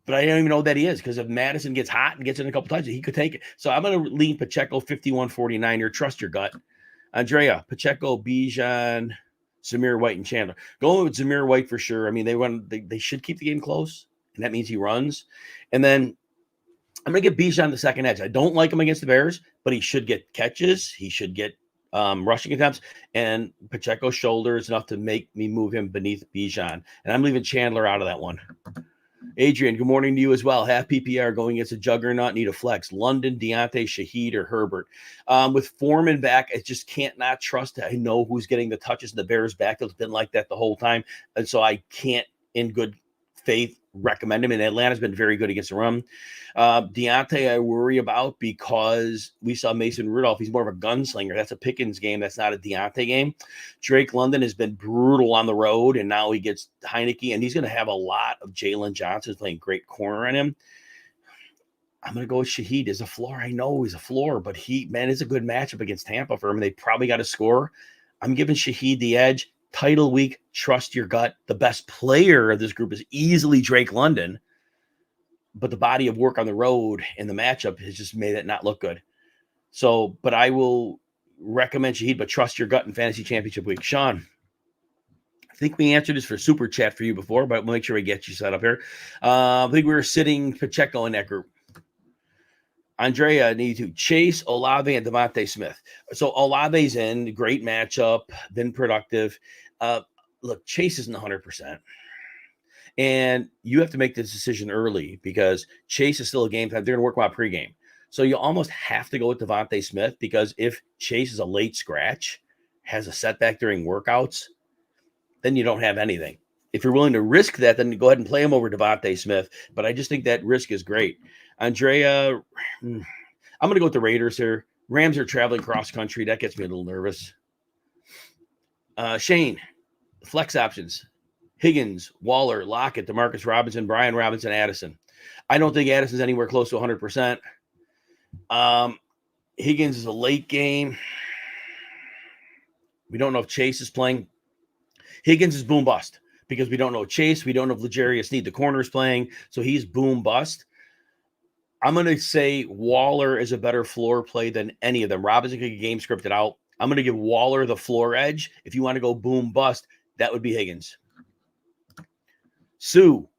but I don't even know that he is, because if Madison gets hot and gets in a couple times, he could take it. So I'm going to lean Pacheco 51-49 here. Trust your gut. Andrea, Pacheco, Bijan, Zamir White, and Chandler. Going with Zamir White for sure. I mean, they should keep the game close, and that means he runs. And then I'm going to give Bijan the second edge. I don't like him against the Bears, but he should get catches. He should get rushing attempts. And Pacheco's shoulder is enough to make me move him beneath Bijan. And I'm leaving Chandler out of that one. Adrian, good morning to you as well. Half PPR going against a juggernaut, need a flex. London, Deontay, Shaheed, or Herbert. With Foreman back, I just can't not trust. I know who's getting the touches in the Bears back. It's been like that the whole time. And so I can't, in good faith, recommend him. And Atlanta's been very good against the run. Deontay, I worry about because we saw Mason Rudolph. He's more of a gunslinger. That's a Pickens game. That's not a Deontay game. Drake London has been brutal on the road, and now he gets Heineke, and he's going to have a lot of Jalen Johnson playing great corner on him. I'm going to go with Shaheed as a floor. I know he's a floor, but it's a good matchup against Tampa for him, and they probably got to score. I'm giving Shaheed the edge. Title week, trust your gut. The best player of this group is easily Drake London, but the body of work on the road and the matchup has just made it not look good. So, but I will recommend Shaheed, but trust your gut in fantasy championship week. Sean, I think we answered this for super chat for you before, but we'll make sure we get you set up here. I think we were sitting Pacheco in that group. Andrea needs to Chase, Olave, and Devontae Smith. So Olave's in, great matchup, been productive. Look, Chase isn't 100%. And you have to make this decision early because Chase is still a game time. They're going to work about pregame. So you almost have to go with Devontae Smith, because if Chase is a late scratch, has a setback during workouts, then you don't have anything. If you're willing to risk that, then go ahead and play him over Devontae Smith. But I just think that risk is great. Andrea, I'm going to go with the Raiders here. Rams are traveling cross country. That gets me a little nervous. Shane, flex options. Higgins, Waller, Lockett, DeMarcus Robinson, Brian Robinson, Addison. I don't think Addison's anywhere close to 100%. Higgins is a late game. We don't know if Chase is playing. Higgins is boom bust because we don't know Chase. We don't know if L'Jarius Sneed, the corner, is playing. So he's boom bust. I'm going to say Waller is a better floor play than any of them. Robinson could get game scripted out. I'm going to give Waller the floor edge. If you want to go boom bust, that would be Higgins. Sue,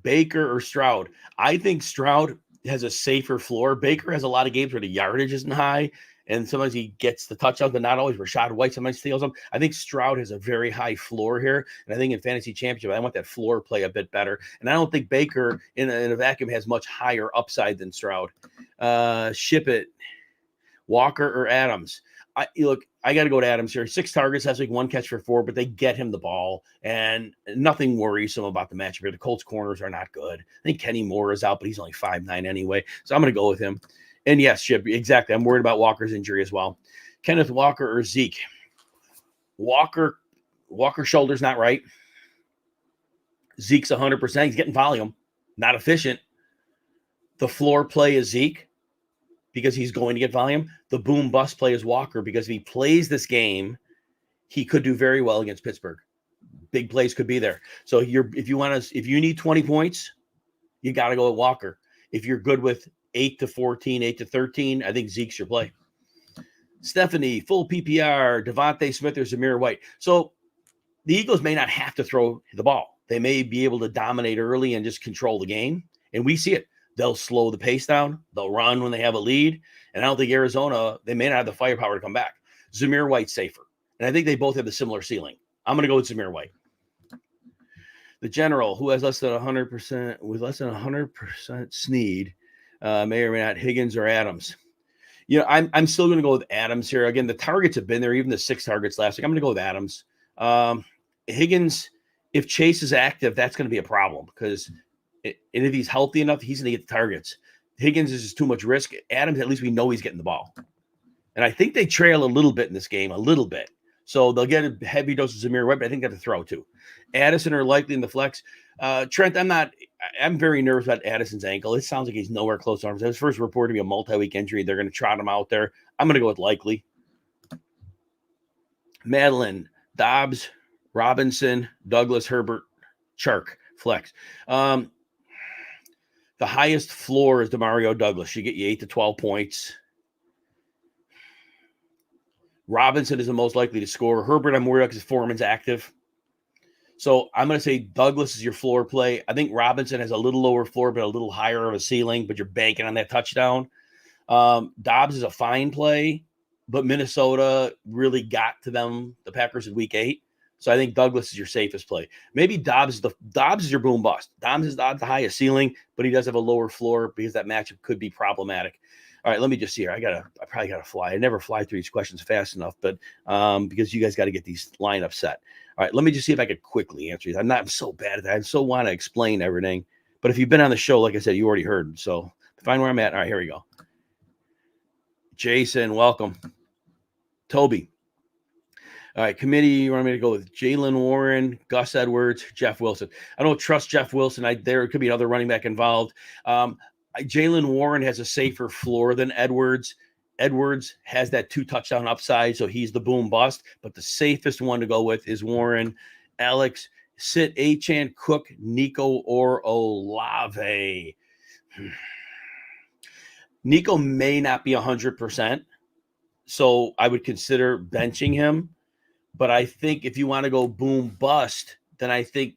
Baker, or Stroud. I think Stroud has a safer floor. Baker has a lot of games where the yardage isn't high, and sometimes he gets the touchdowns, but not always. Rashad White sometimes steals them. I think Stroud has a very high floor here, and I think in fantasy championship, I want that floor play a bit better. And I don't think Baker in a vacuum has much higher upside than Stroud. Ship it, Walker or Adams. I got to go to Adams here. 6 targets, has like 1 catch for 4, but they get him the ball, and nothing worrisome about the matchup here. The Colts corners are not good. I think Kenny Moore is out, but he's only 5'9" anyway, so I'm going to go with him. And yes, Chip, exactly. I'm worried about Walker's injury as well. Kenneth Walker or Zeke. Walker's shoulder's not right. Zeke's 100%. He's getting volume, not efficient. The floor play is Zeke because he's going to get volume. The boom bust play is Walker because if he plays this game, he could do very well against Pittsburgh. big plays could be there. So if you need 20 points, you got to go with Walker. If you're good with 8 to 14, 8 to 13, I think Zeke's your play. Stephanie, full PPR, Devontae Smith or Zamir White. So the Eagles may not have to throw the ball. They may be able to dominate early and just control the game. And we see it. They'll slow the pace down. They'll run when they have a lead. And I don't think Arizona, they may not have the firepower to come back. Zamir White's safer. And I think they both have a similar ceiling. I'm going to go with Zamir White. The general, who has less than 100%, with less than 100% Snead, may or may not Higgins or Adams. I'm still going to go with Adams here. Again, the targets have been there, even the 6 targets last week. I'm going to go with Adams. Higgins, if Chase is active, that's going to be a problem because if he's healthy enough, he's going to get the targets. Higgins is just too much risk. Adams, at least we know he's getting the ball. And I think they trail a little bit in this game, a little bit. So they'll get a heavy dose of Zamir White, but I think they have to throw too. Addison are likely in the flex. Trent, I'm very nervous about Addison's ankle. It sounds like he's nowhere close to arms. His first report to be a multi-week injury. They're going to trot him out there. I'm going to go with likely. Madeline, Dobbs, Robinson, Douglas, Herbert, Chark, flex. The highest floor is DeMario Douglas. Should get you 8 to 12 points. Robinson is the most likely to score. Herbert, I'm worried about because Foreman's active. So I'm going to say Douglas is your floor play. I think Robinson has a little lower floor, but a little higher of a ceiling, but you're banking on that touchdown. Dobbs is a fine play, but Minnesota really got to them, the Packers, in week 8. So I think Douglas is your safest play. Maybe Dobbs is your boom bust. Dobbs is not the highest ceiling, but he does have a lower floor because that matchup could be problematic. All right, let me just see here. I probably gotta fly. I never fly through these questions fast enough, but because you guys got to get these lineups set. All right, let me just see if I could quickly answer these. I'm so bad at that. I so want to explain everything. But if you've been on the show, like I said, you already heard. So find where I'm at. All right, here we go. Jason, welcome. Toby. All right, committee, you want me to go with Jalen Warren, Gus Edwards, Jeff Wilson. I don't trust Jeff Wilson. There could be another running back involved. Jalen Warren has a safer floor than Edwards. Edwards has that 2 touchdown upside, so he's the boom bust. But the safest one to go with is Warren. Alex, sit Achane, Cook, Nico, or Olave. Nico may not be 100%, so I would consider benching him. But I think if you want to go boom bust, then I think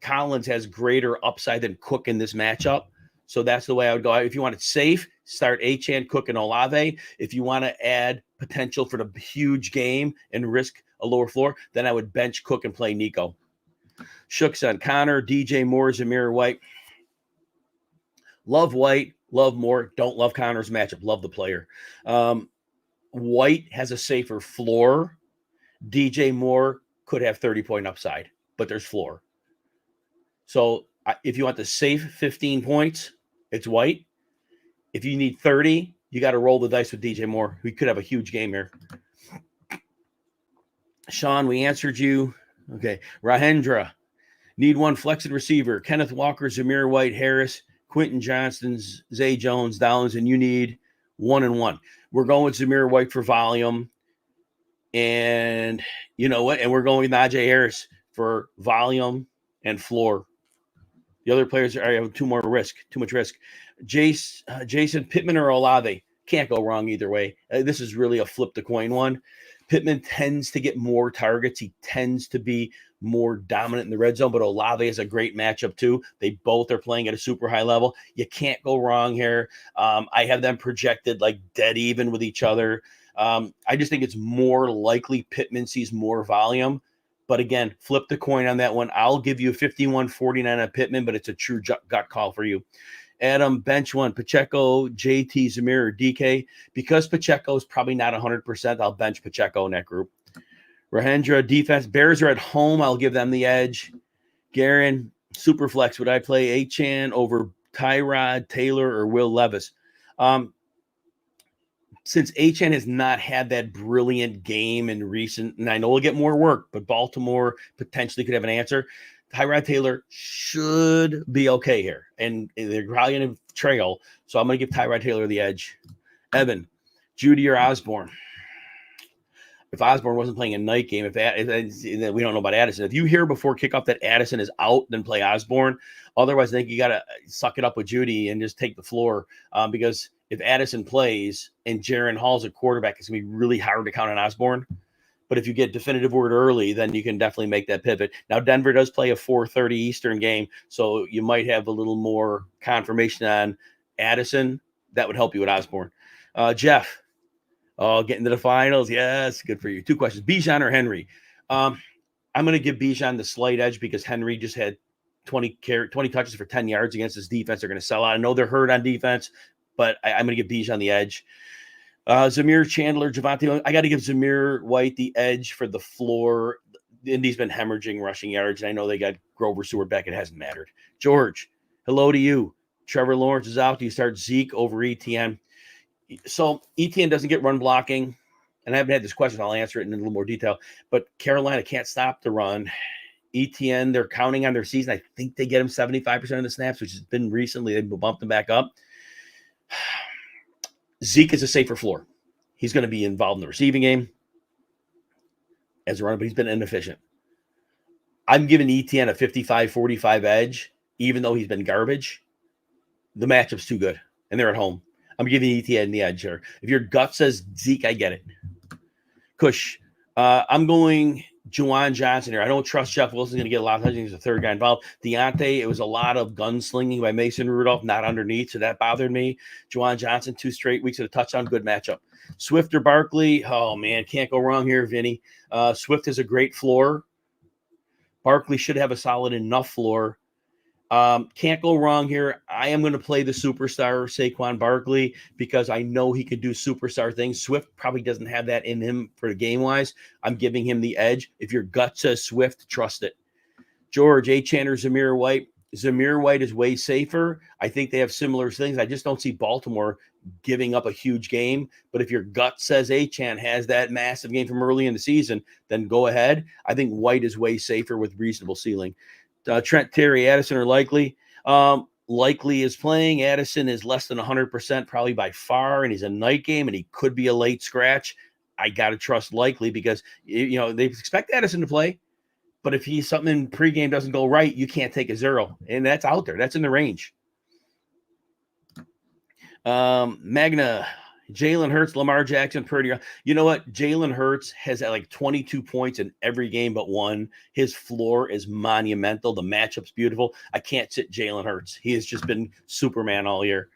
Collins has greater upside than Cook in this matchup. So that's the way I would go. If you want it safe, start Achane, Cook, and Olave. If you want to add potential for the huge game and risk a lower floor, then I would bench Cook and play Nico. Shooks on Connor, DJ Moore, Zamir White. Love White, love Moore. Don't love Connor's matchup. Love the player. White has a safer floor. DJ Moore could have 30-point upside, but there's floor. So if you want the safe 15 points, it's White. If you need 30, you got to roll the dice with DJ Moore. We could have a huge game here. Sean, we answered you. Okay. Rahendra, need one flexed receiver. Kenneth Walker, Zamir White, Harris, Quentin Johnston, Zay Jones, Downs, and you need 1 and 1. We're going with Zamir White for volume. And you know what? And we're going with Najee Harris for volume and floor. The other players have too much risk. Jason Pittman or Olave. Can't go wrong either way. This is really a flip the coin one. Pittman tends to get more targets. He tends to be more dominant in the red zone, but Olave is a great matchup too. They both are playing at a super high level. You can't go wrong here. I have them projected like dead even with each other. I just think it's more likely Pittman sees more volume. But again, flip the coin on that one. I'll give you 51-49 on Pittman, but it's a true gut call for you. Adam, bench one, Pacheco, JT, Zamir, or DK. Because Pacheco is probably not 100%, I'll bench Pacheco in that group. Rahendra, defense. Bears are at home. I'll give them the edge. Garen, Superflex. Would I play Achane over Tyrod, Taylor, or Will Levis? Since Achane has not had that brilliant game in recent, and I know we'll get more work, but Baltimore potentially could have an answer. Tyrod Taylor should be okay here, and they're probably going to trail, so I'm going to give Tyrod Taylor the edge. Evan, Judy or Osborne? if Osborne wasn't playing a night game, if we don't know about Addison, if you hear before kickoff that Addison is out, then play Osborne. Otherwise, I think you got to suck it up with Judy and just take the floor, because if Addison plays and Jaron Hall's a quarterback, it's going to be really hard to count on Osborne. But if you get definitive word early, then you can definitely make that pivot. Now, Denver does play a 4:30 Eastern game, so you might have a little more confirmation on Addison. That would help you with Osborne. Jeff, getting to the finals. Yes, good for you. 2 questions. Bijan or Henry? I'm going to give Bijan the slight edge because Henry just had 20 touches for 10 yards against his defense. They're going to sell out. I know they're hurt on defense, but I'm going to give Bijan the edge. Zamir Chandler, Javonte. I got to give Zamir White the edge for the floor. Indy's been hemorrhaging rushing yards, and I know they got Grover Seward back. It hasn't mattered. George, hello to you. Trevor Lawrence is out. Do you start Zeke over ETN? So ETN doesn't get run blocking, and I haven't had this question. I'll answer it in a little more detail. But Carolina can't stop the run. ETN, they're counting on their season. I think they get him 75% of the snaps, which has been recently. They've bumped him back up. Zeke is a safer floor. He's going to be involved in the receiving game as a runner, but he's been inefficient. I'm giving ETN a 55-45 edge, even though he's been garbage. The matchup's too good, and they're at home. I'm giving ETN the edge here. If your gut says Zeke, I get it. Kush, I'm going Juwan Johnson here. I don't trust Jeff Wilson's going to get a lot of touches. He's the third guy involved. Deontay, it was a lot of gunslinging by Mason Rudolph, not underneath, so that bothered me. Juwan Johnson, 2 straight weeks of a touchdown, good matchup. Swift or Barkley? Oh, man, can't go wrong here, Vinny. Swift has a great floor. Barkley should have a solid enough floor. Can't go wrong here. I am going to play the superstar Saquon Barkley because I know he can do superstar things. Swift probably doesn't have that in him for the game-wise. I'm giving him the edge. If your gut says Swift, trust it. George, Achane or Zamir White? Zamir White is way safer. I think they have similar things. I just don't see Baltimore giving up a huge game. But if your gut says Achane has that massive game from early in the season, then go ahead. I think White is way safer with reasonable ceiling. Trent, Terry, Addison are likely. Likely is playing. Addison is less than 100% probably by far, and he's a night game, and he could be a late scratch. I got to trust likely because, they expect Addison to play. But if something in pregame doesn't go right, you can't take a 0. And that's out there. That's in the range. Magna, Jalen Hurts, Lamar Jackson, Purdy. You know what? Jalen Hurts has like 22 points in every game but one. His floor is monumental. The matchup's beautiful. I can't sit Jalen Hurts. He has just been Superman all year.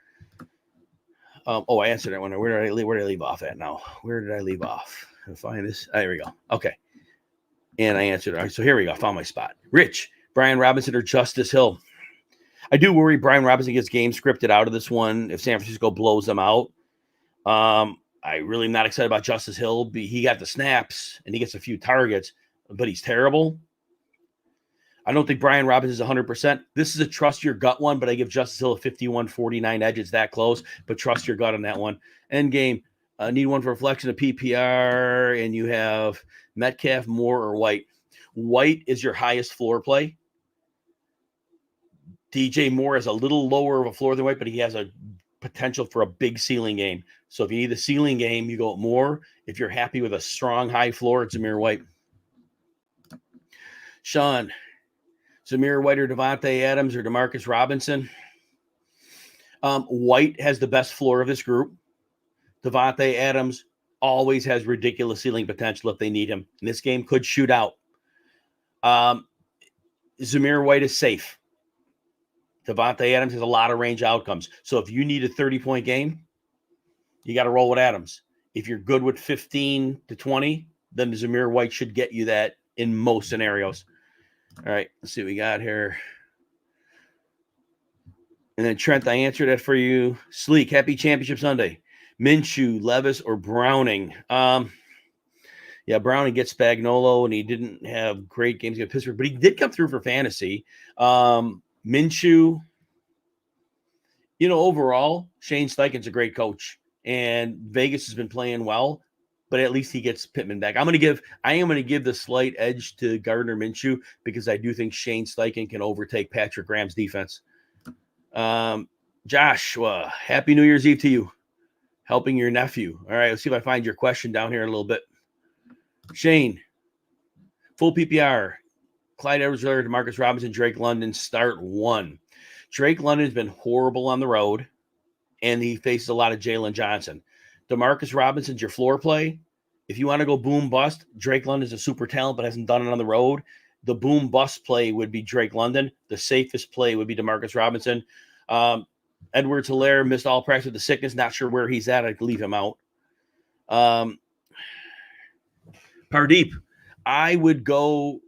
I answered that one. Where did I leave off at now? Where did I leave off? I'll find this. There we go. Okay. And I answered. All right, so here we go. I found my spot. Rich, Brian Robinson or Justice Hill? I do worry Brian Robinson gets game scripted out of this one if San Francisco blows them out. I really am not excited about Justice Hill. He got the snaps and he gets a few targets, but he's terrible. I don't think Brian Robinson is 100%. This is a trust your gut one, but I give Justice Hill a 51-49 edge. It's that close, but trust your gut on that one. End game. Need one for reflection of PPR, and you have Metcalf, Moore, or White. White is your highest floor play. DJ Moore has a little lower of a floor than White, but he has a potential for a big ceiling game. So if you need a ceiling game, you go Moore. If you're happy with a strong high floor, it's Zamir White. Sean, Zamir White or Devontae Adams or Demarcus Robinson? White has the best floor of this group. Devontae Adams always has ridiculous ceiling potential if they need him. And this game could shoot out. Zamir White is safe. Devontae Adams has a lot of range outcomes. So if you need a 30-point game, you got to roll with Adams. If you're good with 15 to 20, then Zamir White should get you that in most scenarios. All right, let's see what we got here. And then Trent, I answered that for you. Sleek, happy Championship Sunday. Minshew, Levis, or Browning? Browning gets Spagnuolo, and he didn't have great games against Pittsburgh, but he did come through for fantasy. Minshew, overall, Shane Steichen's a great coach, and Vegas has been playing well, but at least he gets Pittman back. I am going to give the slight edge to Gardner Minshew because I do think Shane Steichen can overtake Patrick Graham's defense. Joshua, happy New Year's Eve to you. Helping your nephew. All right, let's see if I find your question down here in a little bit. Shane, full PPR. Clyde Edwards-Helaire, Demarcus Robinson, Drake London, start 1. Drake London's been horrible on the road, and he faces a lot of Jalen Johnson. Demarcus Robinson's your floor play. If you want to go boom bust, Drake London's a super talent but hasn't done it on the road. The boom bust play would be Drake London. The safest play would be Demarcus Robinson. Edwards-Helaire missed all practice with the sickness. Not sure where he's at. I'd leave him out. Pardeep, I would go.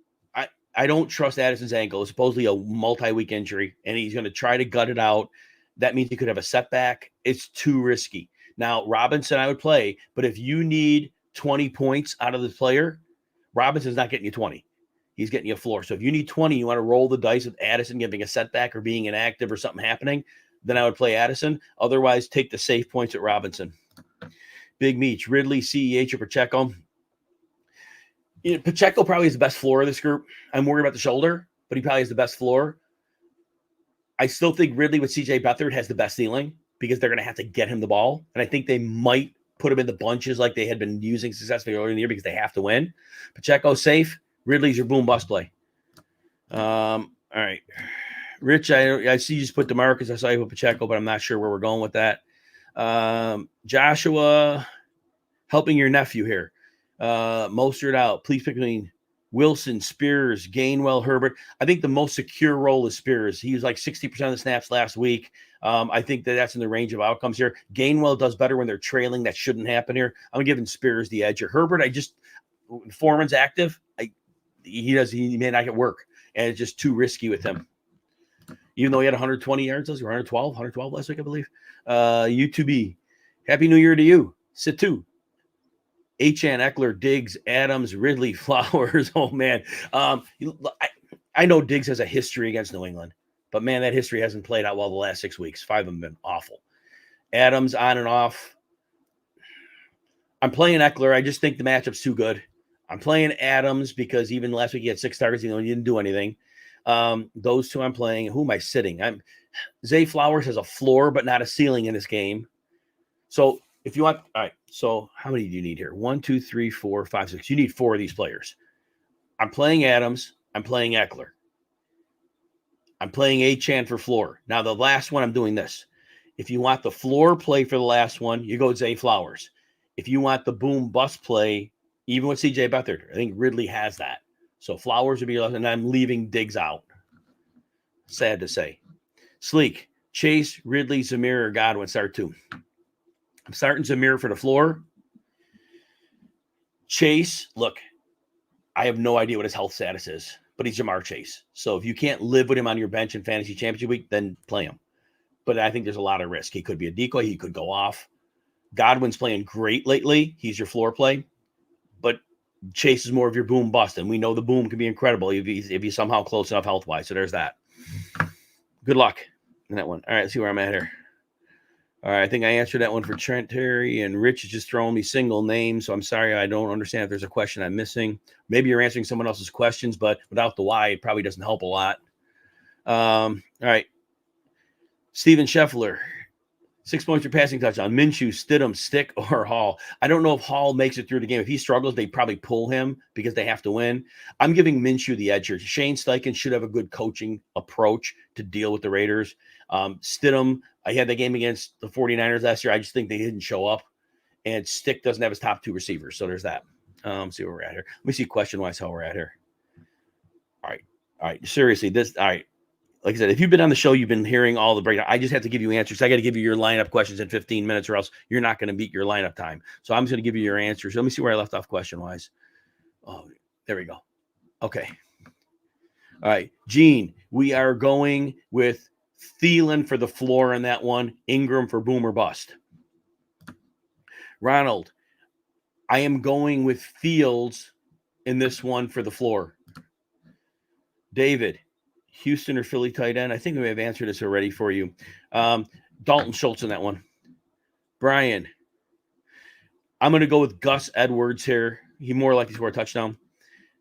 I don't trust Addison's ankle. It's supposedly a multi-week injury, and he's going to try to gut it out. That means he could have a setback. It's too risky. Now, Robinson, I would play, but if you need 20 points out of the player, Robinson's not getting you 20. He's getting you a floor. So if you need 20, you want to roll the dice with Addison giving a setback or being inactive or something happening, then I would play Addison. Otherwise, take the safe points at Robinson. Big Meech, Ridley, CEH, or Pacheco. Pacheco probably is the best floor of this group. I'm worried about the shoulder, but he probably has the best floor. I still think Ridley with CJ Beathard has the best ceiling because they're going to have to get him the ball. And I think they might put him in the bunches like they had been using successfully earlier in the year because they have to win. Pacheco safe. Ridley's your boom bust play. All right. Rich, I see you just put DeMarcus. I saw you put Pacheco, but I'm not sure where we're going with that. Joshua, helping your nephew here. Mostert out. Please pick between Wilson, Spears, Gainwell, Herbert. I think the most secure role is Spears. He was like 60% of the snaps last week. I think that's in the range of outcomes here. Gainwell does better when they're trailing. That shouldn't happen here. I'm giving Spears the edge here. Herbert, Foreman's active. He may not get work, and it's just too risky with him. Even though he had 120 yards, 112 last week, I believe. U2B. Happy New Year to you. Sit two. Achane, Eckler, Diggs, Adams, Ridley, Flowers. Oh, man. I know Diggs has a history against New England, but, man, that history hasn't played out well the last 6 weeks. 5 of them have been awful. Adams on and off. I'm playing Eckler. I just think the matchup's too good. I'm playing Adams because even last week he had 6 targets. He didn't do anything. Those two I'm playing. Who am I sitting? Zay Flowers has a floor but not a ceiling in this game. So if you want, all right, so how many do you need here? 1, 2, 3, 4, 5, 6. You need 4 of these players. I'm playing Adams. I'm playing Eckler. I'm playing Achane for floor. Now, the last one, I'm doing this. If you want the floor play for the last one, you go Zay Flowers. If you want the boom bust play, even with CJ Beathard, I think Ridley has that. So Flowers would be left, and I'm leaving Diggs out. Sad to say. Sleek, Chase, Ridley, Zamir, or Godwin, start 2. I'm starting Zamir for the floor. Chase, look, I have no idea what his health status is, but he's Jamar Chase. So if you can't live with him on your bench in fantasy championship week, then play him. But I think there's a lot of risk. He could be a decoy. He could go off. Godwin's playing great lately. He's your floor play. But Chase is more of your boom bust, and we know the boom can be incredible if he's somehow close enough health-wise. So there's that. Good luck in that one. All right, let's see where I'm at here. All right, I think I answered that one for Trent Terry, and Rich is just throwing me single names, so I'm sorry I don't understand if there's a question I'm missing. Maybe you're answering someone else's questions, but without the why, it probably doesn't help a lot. All right. Steven Scheffler, 6 points for passing touchdown. Minshew, Stidham, Stick, or Hall. I don't know if Hall makes it through the game. If he struggles, they probably pull him because they have to win. I'm giving Minshew the edge here. Shane Steichen should have a good coaching approach to deal with the Raiders. Stidham, I had the game against the 49ers last year. I just think they didn't show up. And Stick doesn't have his top 2 receivers. So there's that. See where we're at here. Let me see question-wise how we're at here. All right. Seriously, all right. Like I said, if you've been on the show, you've been hearing all the breakdown. I just have to give you answers. I got to give you your lineup questions in 15 minutes or else you're not going to meet your lineup time. So I'm just going to give you your answers. So let me see where I left off question-wise. Oh, there we go. Okay. All right. Gene, we are going with Thielen for the floor in that one. Ingram for boom or bust. Ronald, I am going with Fields in this one for the floor. David, Houston or Philly tight end? I think we have answered this already for you. Dalton Schultz in that one. Brian, I'm going to go with Gus Edwards here. He more likely to score a touchdown.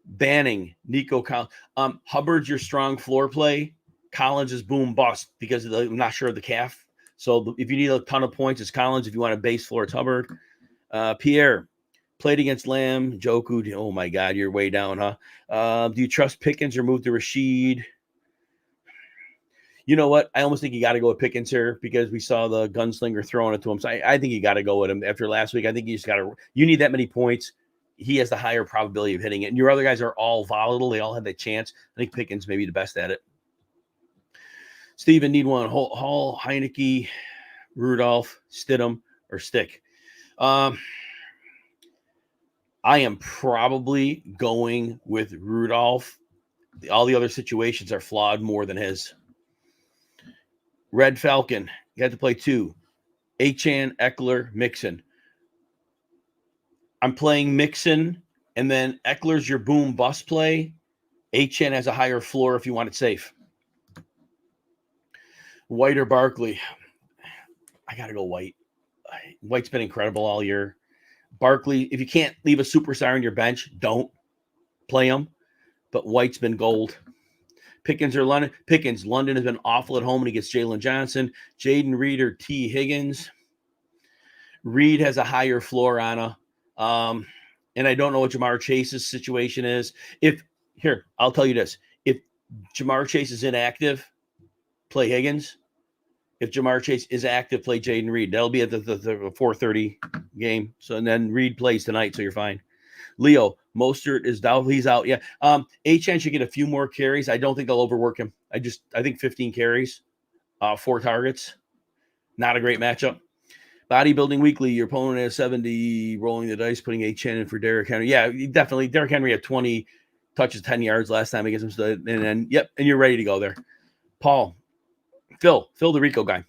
Banning, Nico Collins. Hubbard's your strong floor play. Collins is boom bust because I'm not sure of the calf. So if you need a ton of points, it's Collins. If you want a base floor, it's Hubbard. Pierre, Played against Lamb, Joku. Oh my God, you're way down, huh? Do you trust Pickens or move to Rashid? You know what? I almost think you got to go with Pickens here because we saw the gunslinger throwing it to him. So I think you got to go with him after last week. I think you just got to. You need that many points. He has the higher probability of hitting it. And your other guys are all volatile. They all have that chance. I think Pickens may be the best at it. Steven, need one. Hall, Heineke, Rudolph, Stidham, or Stick. I am probably going with Rudolph. All the other situations are flawed more than his. Red Falcon, you have to play 2. Achane, Eckler, Mixon. I'm playing Mixon, and then Eckler's your boom bust play. Achane has a higher floor if you want it safe. White or Barkley? I got to go White. White's been incredible all year. Barkley, if you can't leave a superstar on your bench, don't play him. But White's been gold. Pickens or London? Pickens. London has been awful at home when he gets Jalen Johnson. Jaden Reed or T. Higgins? Reed has a higher floor on a. And I don't know what Jamar Chase's situation is. I'll tell you this. If Jamar Chase is inactive, play Higgins. If Jamar Chase is active, play Jaden Reed. That'll be at the 4:30 game. So, and then Reed plays tonight, so you're fine. Leo, Mostert is down. He's out. Yeah. Achane should get a few more carries. I don't think they'll overwork him. I think 15 carries, 4 targets. Not a great matchup. Bodybuilding Weekly, your opponent has 70, rolling the dice, putting Achane in for Derrick Henry. Yeah, definitely. Derrick Henry had 20 touches, 10 yards last time against him. And then, yep, and you're ready to go there. Paul, Phil the Rico guy.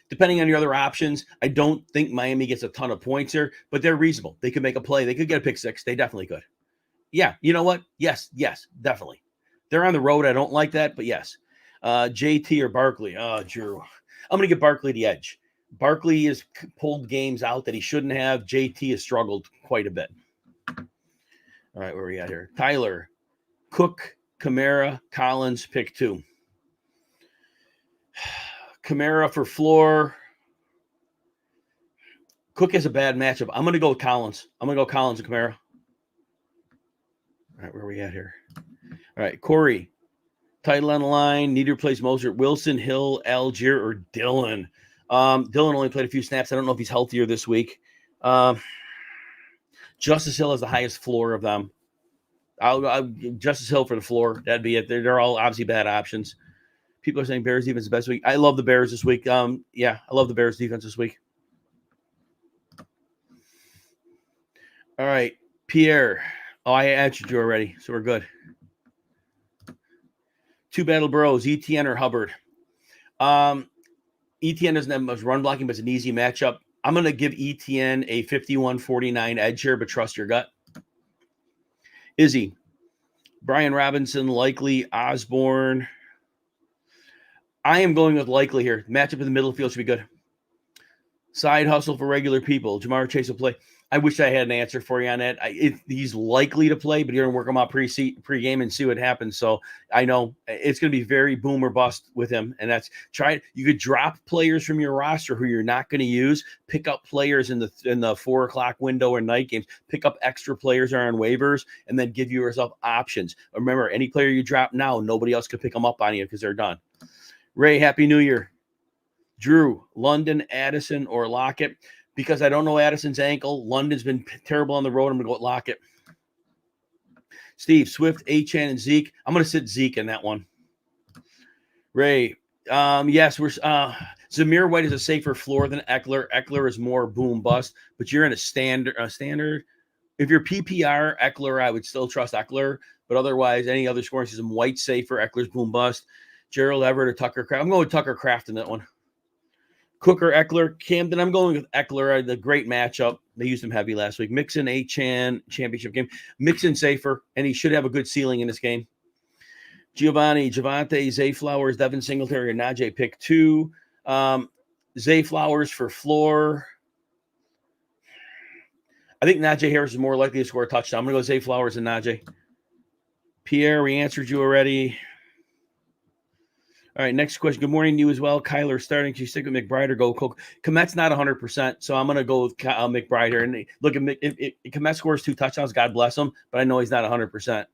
Depending on your other options, I don't think Miami gets a ton of points here, but they're reasonable. They could make a play. They could get a pick 6. They definitely could. Yeah, you know what? Yes, definitely. They're on the road. I don't like that, but yes. JT or Barkley? Drew. I'm going to give Barkley the edge. Barkley has pulled games out that he shouldn't have. JT has struggled quite a bit. All right, where are we at here? Tyler, Cook, Kamara, Collins, pick 2. Kamara for floor. Cook has a bad matchup. I'm going to go with Collins. I'm going to go Collins and Kamara. All right, where are we at here? All right, Corey. Title on the line. Need to replace Mostert. Wilson, Hill, Algier, or Dillon. Dillon only played a few snaps. I don't know if he's healthier this week. Justice Hill has the highest floor of them. I'll Justice Hill for the floor. That'd be it. They're all obviously bad options. People are saying Bears defense is the best week. I love the Bears this week. Yeah, I love the Bears defense this week. All right, Pierre. Oh, I answered you already, so we're good. 2 battle bros, ETN or Hubbard. ETN doesn't have much run blocking, but it's an easy matchup. I'm going to give ETN a 51-49 edge here, but trust your gut. Izzy, Brian Robinson, Likely, Osborne. I am going with Likely here. Matchup in the middle field should be good. Side hustle for regular people. Jamar Chase will play. I wish I had an answer for you on that. He's likely to play, but you're going to work him out pre-game and see what happens. So I know it's going to be very boom or bust with him. And that's you could drop players from your roster who you're not going to use, pick up players in the 4:00 window or night games, pick up extra players that are on waivers, and then give yourself options. Remember, any player you drop now, nobody else can pick them up on you because they're done. Ray, Happy New Year. Drew, London, Addison, or Lockett. Because I don't know Addison's ankle. London's been terrible on the road. I'm going to go with Lockett. Steve, Swift, Achane, and Zeke. I'm going to sit Zeke in that one. Ray, yes, Zamir White is a safer floor than Eckler. Eckler is more boom bust, but you're in a standard. If you're PPR, Eckler, I would still trust Eckler, but otherwise, any other scoring system, White's safer, Eckler's boom bust. Gerald Everett or Tucker Kraft. I'm going with Tucker Kraft in that one. Cook or Eckler, Camden. I'm going with Eckler. The great matchup. They used him heavy last week. Mixon, Achane, championship game. Mixon safer, and he should have a good ceiling in this game. Giovanni, Javante, Zay Flowers, Devin Singletary, or Najee, pick 2. Zay Flowers for floor. I think Najee Harris is more likely to score a touchdown. I'm going to go Zay Flowers and Najee. Pierre, we answered you already. All right, next question. Good morning to you as well. Kyler starting. Can you stick with McBride or go Coke? Komet's not 100%, so I'm going to go with McBride here. And look, if Komet scores 2 touchdowns, God bless him, but I know he's not 100%.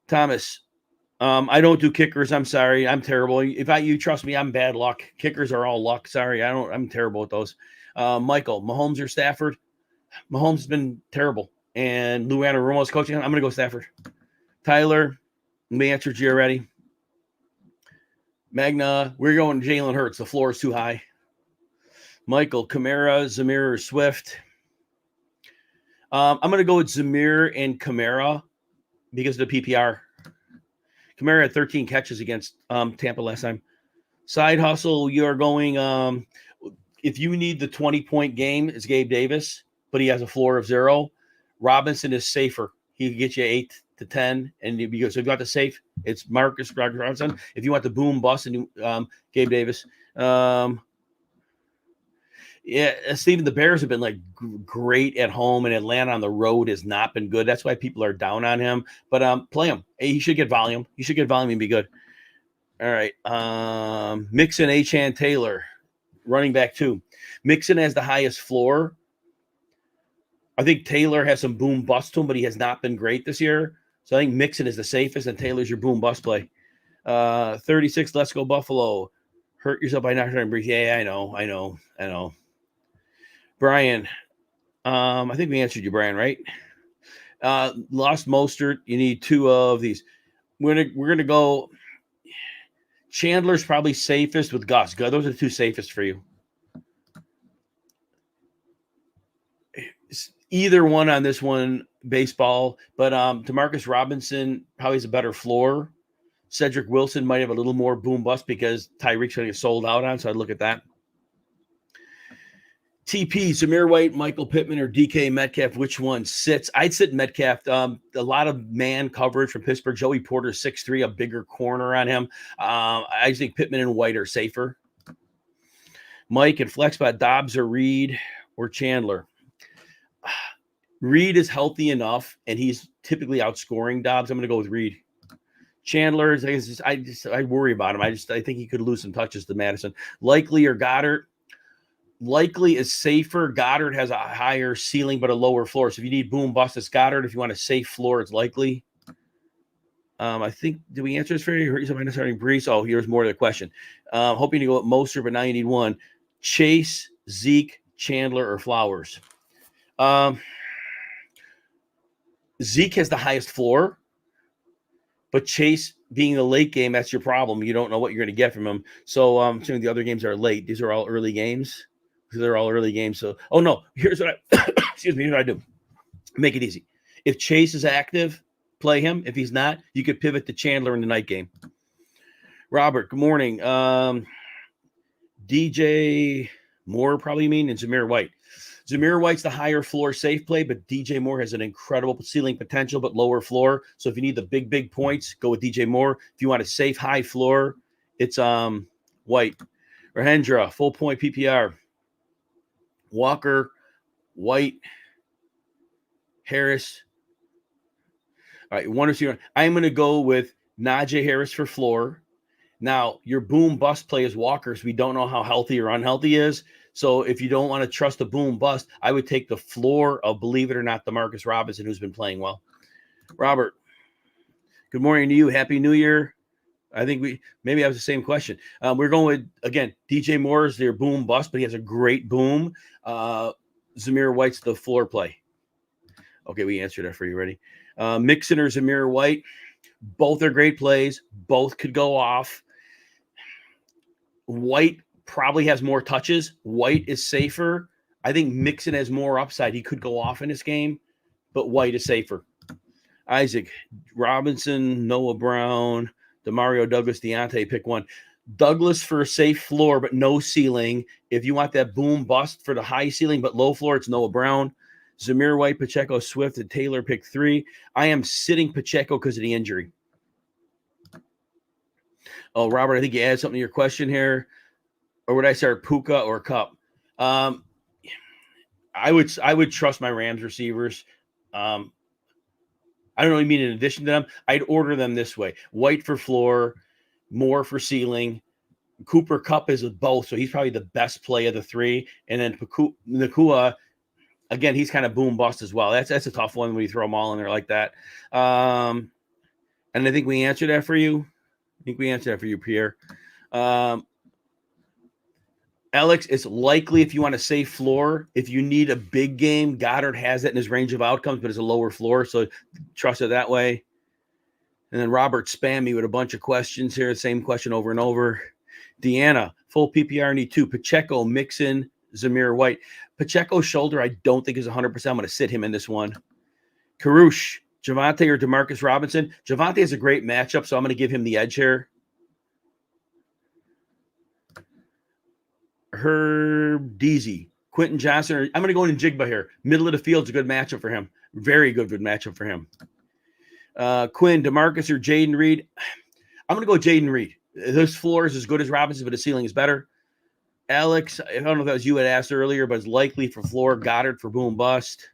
Thomas, I don't do kickers. I'm sorry. I'm terrible. You trust me, I'm bad luck. Kickers are all luck. Sorry, I'm terrible at those. Michael, Mahomes or Stafford? Mahomes has been terrible. And Lou Anarumo's coaching. I'm going to go Stafford. Tyler, we answered you already. Magna, we're going Jalen Hurts. The floor is too high. Michael, Kamara, Zamir, or Swift. I'm going to go with Zamir and Kamara because of the PPR. Kamara had 13 catches against Tampa last time. Side hustle, you're going if you need the 20-point game, it's Gabe Davis, but he has a floor of 0. Robinson is safer. He can get you 8 to 10, and so if you got the safe, it's Marcus Robinson. If you want the boom bust, and Gabe Davis. Steven, the Bears have been like great at home, and Atlanta on the road has not been good. That's why people are down on him. But play him. He should get volume. He should get volume and be good. All right. Mixon, Achane, Taylor, running back 2. Mixon has the highest floor. I think Taylor has some boom bust to him, but he has not been great this year. So I think Mixon is the safest, and Taylor's your boom bust play. 36, let's go Buffalo. Hurt yourself by not trying to breathe. Yeah, I know. Brian, I think we answered you, Brian, right? Lost Mostert. You need 2 of these. We're gonna go. Chandler's probably safest with Gus. Those are the 2 safest for you. Either one on this one, baseball. But Demarcus Robinson probably has a better floor. Cedric Wilson might have a little more boom bust because Tyreek's going to get sold out on. So I'd look at that. TP, Zamir White, Michael Pittman, or DK Metcalf, which one sits? I'd sit Metcalf. A lot of man coverage from Pittsburgh. Joey Porter, 6'3", a bigger corner on him. I think Pittman and White are safer. Mike and Flexbot, Dobbs or Reed or Chandler? Reed is healthy enough, and he's typically outscoring Dobbs. I'm going to go with Reed. Chandler, I worry about him. I think he could lose some touches to Madison. Likely or Goddard? Likely is safer. Goddard has a higher ceiling but a lower floor. So if you need boom bust, it's Goddard. If you want a safe floor, it's Likely. I think, did we answer this for you? Hurt yourself by starting Brees? Oh, here's more to the question. Hoping to go with Moser, but now you need one. Chase, Zeke, Chandler, or Flowers? Zeke has the highest floor, but Chase being the late game, that's your problem. You don't know what you're going to get from him. So some of the other games are late. These are all early games. They're all early games. So, oh no, here's what here's what I do. Make it easy. If Chase is active, play him. If he's not, you could pivot to Chandler in the night game. Robert, good morning. DJ Moore, probably mean, and Zamir White. Zamir White's the higher floor safe play, but DJ Moore has an incredible ceiling potential, but lower floor. So if you need the big points, go with DJ Moore. If you want a safe high floor, it's White. Rahendra, full point PPR. Walker, White, Harris. All right, 1 or 2. I'm going to go with Najee Harris for floor. Now, your boom bust play is Walker, so we don't know how healthy or unhealthy he is. So if you don't want to trust the boom bust, I would take the floor of, believe it or not, Demarcus Robinson, who's been playing well. Robert, good morning to you. Happy New Year. I think maybe that was the same question. We're going with, again, DJ Moore is their boom bust, but he has a great boom. Zamir White's the floor play. Okay, we answered that for you. Ready? Mixon or Zamir White. Both are great plays. Both could go off. White probably has more touches. White is safer. I think Mixon has more upside. He could go off in this game, but White is safer. Isaac, Robinson, Noah Brown, DeMario Douglas, Deontay, pick one. Douglas for a safe floor, but no ceiling. If you want that boom bust for the high ceiling, but low floor, it's Noah Brown. Zamir White, Pacheco, Swift, and Taylor, pick 3. I am sitting Pacheco because of the injury. Oh, Robert, I think you added something to your question here. Or would I start Puka or Cup? I would trust my Rams receivers. I don't really mean in addition to them. I'd order them this way. White for floor, more for ceiling. Cooper Kupp is with both, so he's probably the best play of the three. And then Nakua, again, he's kind of boom bust as well. That's a tough one when you throw them all in there like that. And I think we answered that for you. Pierre. Alex, it's likely if you want a safe floor, if you need a big game, Goddard has that in his range of outcomes, but it's a lower floor, so trust it that way. And then Robert spammed me with a bunch of questions here, same question over and over. Deanna, full PPR need 2. Pacheco, Mixon, Zamir White. Pacheco's shoulder, I don't think is 100%. I'm going to sit him in this one. Karush, Javonte or Demarcus Robinson. Javonte is a great matchup, so I'm going to give him the edge here. Herb Deasy, Quentin Johnson. I'm going to go in Jigba here. Middle of the field's a good matchup for him. Very good matchup for him. Quinn, DeMarcus, or Jaden Reed. I'm going to go Jaden Reed. His floor is as good as Robinson, but his ceiling is better. Alex, I don't know if that was you had asked earlier, but it's likely for floor. Goddard for boom bust.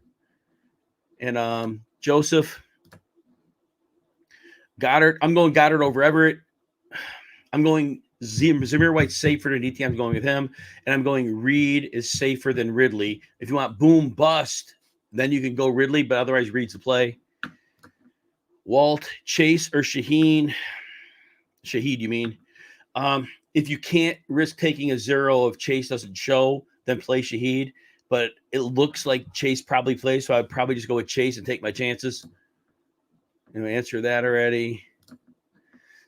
And Joseph, Goddard. I'm going Goddard over Everett. I'm going Zamir White safer than DT. I'm going with him. And I'm going Reed is safer than Ridley. If you want boom bust, then you can go Ridley, but otherwise Reed's the play. Walt, Chase, or Shaheed, you mean. If you can't risk taking a 0 if Chase doesn't show, then play Shaheed. But it looks like Chase probably plays, so I'd probably just go with Chase and take my chances. And answer that already.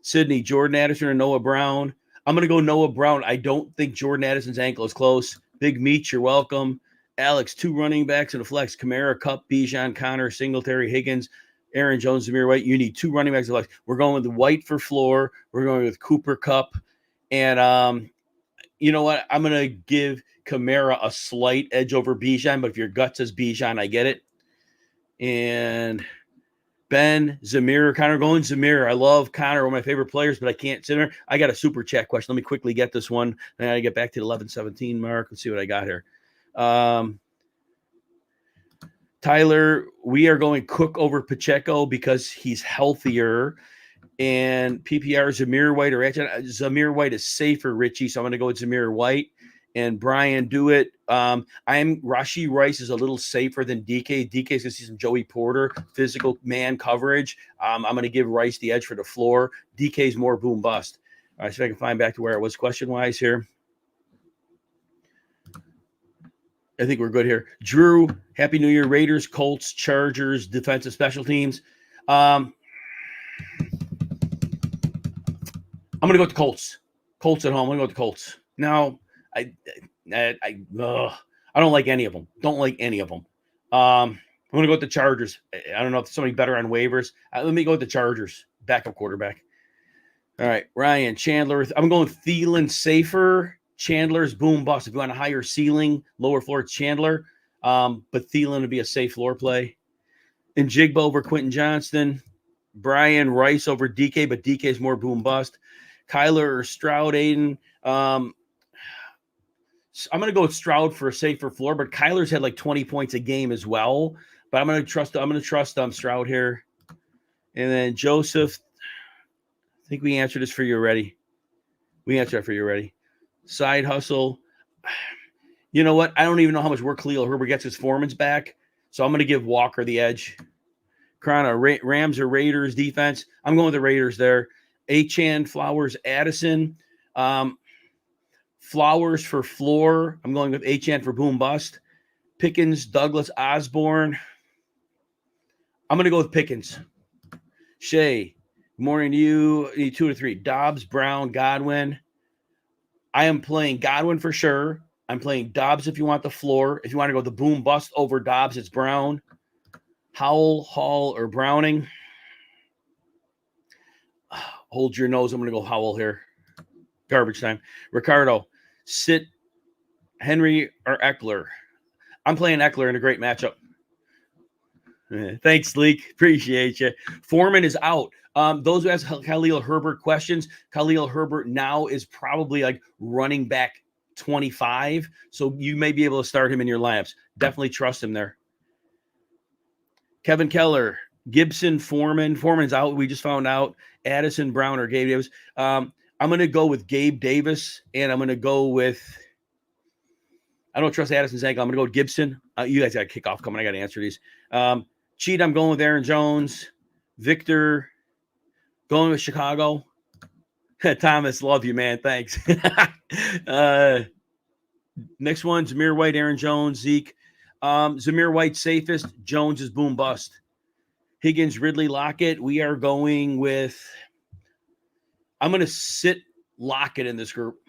Sydney, Jordan Addison or Noah Brown. I'm going to go Noah Brown. I don't think Jordan Addison's ankle is close. Big Meat, you're welcome. Alex, 2 running backs in a flex. Kamara, Kupp, Bijan, Connor, Singletary, Higgins, Aaron Jones, Zamir White. You need 2 running backs in a flex. We're going with the White for floor. We're going with Cooper Kupp. And you know what? I'm going to give Kamara a slight edge over Bijan, but if your gut says Bijan, I get it. And Ben, Zamir, Connor, going Zamir. I love Connor, one of my favorite players, but I can't sit there. I got a super chat question. Let me quickly get this one. Then I get back to the 11:17 mark. Let's see what I got here. Tyler, we are going Cook over Pacheco because he's healthier. And PPR, Zamir White or Zamir White is safer, Richie. So I'm going to go with Zamir White. And Brian, do it. Rashee Rice is a little safer than DK. DK is going to see some Joey Porter, physical man coverage. I'm going to give Rice the edge for the floor. DK is more boom bust. All right, so if I can find back to where I was question-wise here. I think we're good here. Drew, Happy New Year. Raiders, Colts, Chargers, defensive special teams. I'm going to go with the Colts. Colts at home. I'm going to go with the Colts. Now, I don't like any of them. Don't like any of them. I'm going to go with the Chargers. I don't know if there's somebody better on waivers. Let me go with the Chargers. Backup quarterback. All right, Ryan, Chandler. I'm going with Thielen safer. Chandler's boom bust. If you want a higher ceiling, lower floor, it's Chandler. But Thielen would be a safe floor play. And Jigba over Quentin Johnston. Brian Rice over DK, but DK is more boom bust. Kyler or Stroud, Aiden. I'm going to go with Stroud for a safer floor, but Kyler's had like 20 points a game as well. But I'm going to trust Stroud here. And then Joseph, I think we answered this for you already. We answered that for you already. Side hustle. You know what? I don't even know how much work Khalil Herbert gets his Foreman's back. So I'm going to give Walker the edge. Krana, Rams or Raiders defense. I'm going with the Raiders there. Achane, Flowers, Addison. Flowers for floor. I'm going with Achane for boom bust. Pickens, Douglas, Osborne. I'm going to go with Pickens. Shay, good morning to you. Need 2 to 3. Dobbs, Brown, Godwin. I am playing Godwin for sure. I'm playing Dobbs if you want the floor. If you want to go the boom bust over Dobbs, it's Brown. Howell, Hall, or Browning. Hold your nose. I'm going to go Howell here. Garbage time. Ricardo, sit Henry or Eckler. I'm playing Eckler in a great matchup. Thanks, Leak. Appreciate you. Foreman is out. Those who ask Khalil Herbert questions, Khalil Herbert now is probably like running back 25. So you may be able to start him in your lineups. Definitely trust him there. Kevin Keller, Gibson, Foreman. Foreman's out. We just found out. Addison, Brown, or Gabe Davis. I'm going to go with Gabe Davis, and I'm going to go with – I don't trust Addison's ankle. I'm going to go with Gibson. You guys got a kickoff coming. I got to answer these. Cheat, I'm going with Aaron Jones. Victor, going with Chicago. Thomas, love you, man. Thanks. Next one, Zamir White, Aaron Jones, Zeke. Zamir White, safest. Jones is boom bust. Higgins, Ridley, Lockett. We are going with – I'm going to sit Lockett in this group.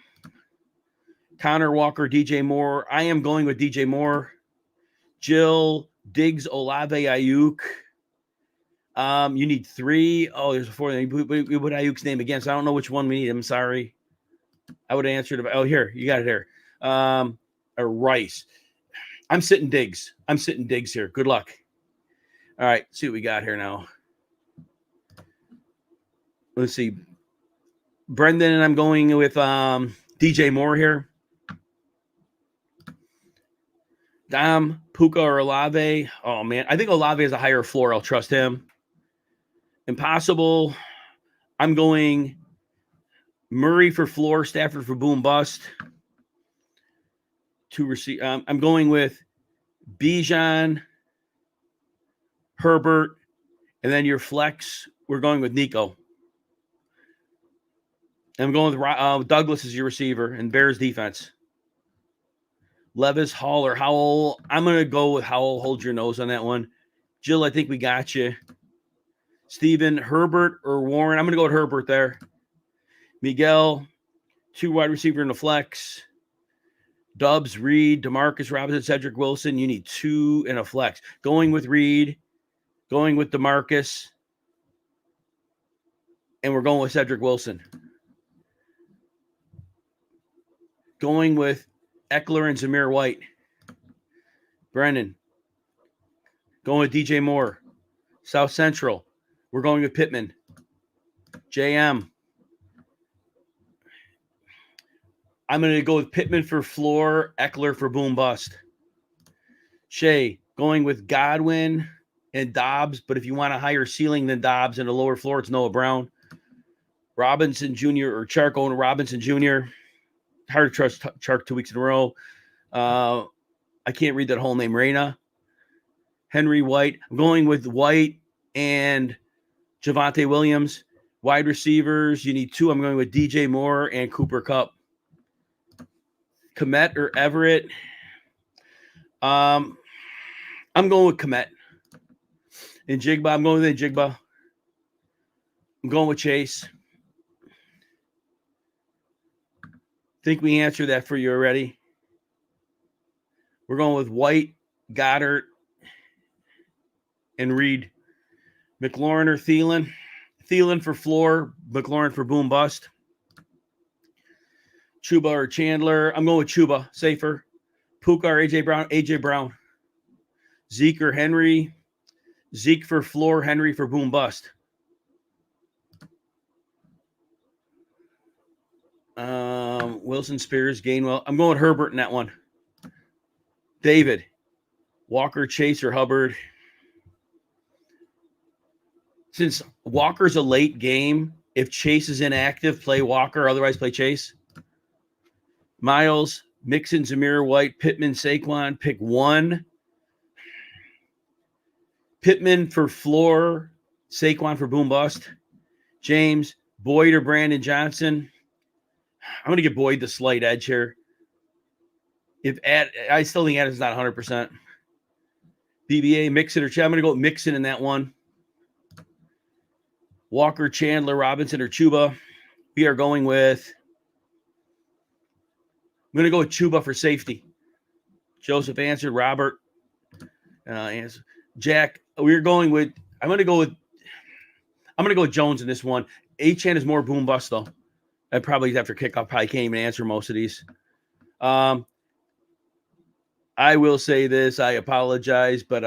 Connor Walker, DJ Moore. I am going with DJ Moore. Jill, Diggs, Olave, Ayuk. You need 3. Oh, there's a 4. We put Ayuk's name again, so I don't know which one we need. I'm sorry. I would have answered. Oh, here. You got it here. Or Rice. I'm sitting Diggs. Here. Good luck. All right, see what we got here now. Let's see. Brendan and I'm going with DJ Moore here. Dom, Puka, or Olave. Oh, man. I think Olave has a higher floor. I'll trust him. Impossible. I'm going Murray for floor, Stafford for boom bust. I'm going with Bijan, Herbert, and then your flex, we're going with Nico. I'm going with Douglas as your receiver and Bears defense. Levis, Hall, or Howell. I'm going to go with Howell. Hold your nose on that one. Jill, I think we got you. Steven, Herbert or Warren. I'm going to go with Herbert there. Miguel, 2 wide receiver in the flex. Dubs, Reed, DeMarcus Robinson, Cedric Wilson. You need 2 in a flex. Going with Reed. Going with DeMarcus. And we're going with Cedric Wilson. Going with Eckler and Zamir White. Brennan. Going with DJ Moore. South Central. We're going with Pittman. JM. I'm going to go with Pittman for floor, Eckler for boom bust. Shay, going with Godwin and Dobbs, but if you want a higher ceiling than Dobbs and a lower floor, it's Noah Brown. Robinson Jr. or Chark, going to Robinson Jr. Hard to trust Chark 2 weeks in a row. I can't read that whole name. Reyna. Henry White. I'm going with White and Javonte Williams. Wide receivers, you need 2. I'm going with DJ Moore and Cooper Kupp. Komet or Everett. I'm going with Komet. And Jigba, I'm going with Jigba. I'm going with Chase. Think we answered that for you already. We're going with White, Goddard, and Reed. McLaurin or Thielen. Thielen for floor, McLaurin for boom bust. Chuba or Chandler. I'm going with Chuba, safer. Puka or AJ Brown. AJ Brown. Zeke or Henry. Zeke for floor, Henry for boom bust. Wilson, Spears, Gainwell. I'm going with Herbert in that one. David. Walker, Chase, or Hubbard. Since Walker's a late game, if Chase is inactive, play Walker. Otherwise, play Chase. Miles, Mixon, Zamir White, Pittman, Saquon. Pick 1. Pittman for floor, Saquon for boom bust. James, Boyd or Brandon Johnson. I'm going to give Boyd the slight edge here. I still think Adams is not 100%. BBA, Mixon or Chad. I'm going to go with Mixon in that one. Walker, Chandler, Robinson, or Chuba. We are going with I'm going to go with Chuba for safety. Joseph answered. Robert answered. Jack, we're going with I'm going to go with Jones in this one. Achane is more boom bust though. I probably after kickoff probably can't even answer most of these. I will say this. I apologize, but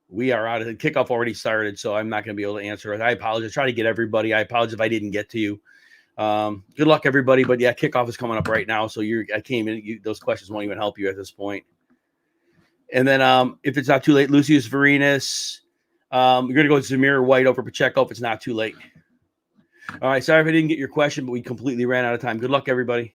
we are out of the kickoff already started, so I'm not going to be able to answer it. I apologize. Try to get everybody. I apologize if I didn't get to you. Good luck, everybody. But yeah, kickoff is coming up right now, so I came in. Those questions won't even help you at this point. And then if it's not too late, Lucius Varinas, You're going to go Zamir White over Pacheco if it's not too late. All right. Sorry if I didn't get your question, but we completely ran out of time. Good luck, everybody.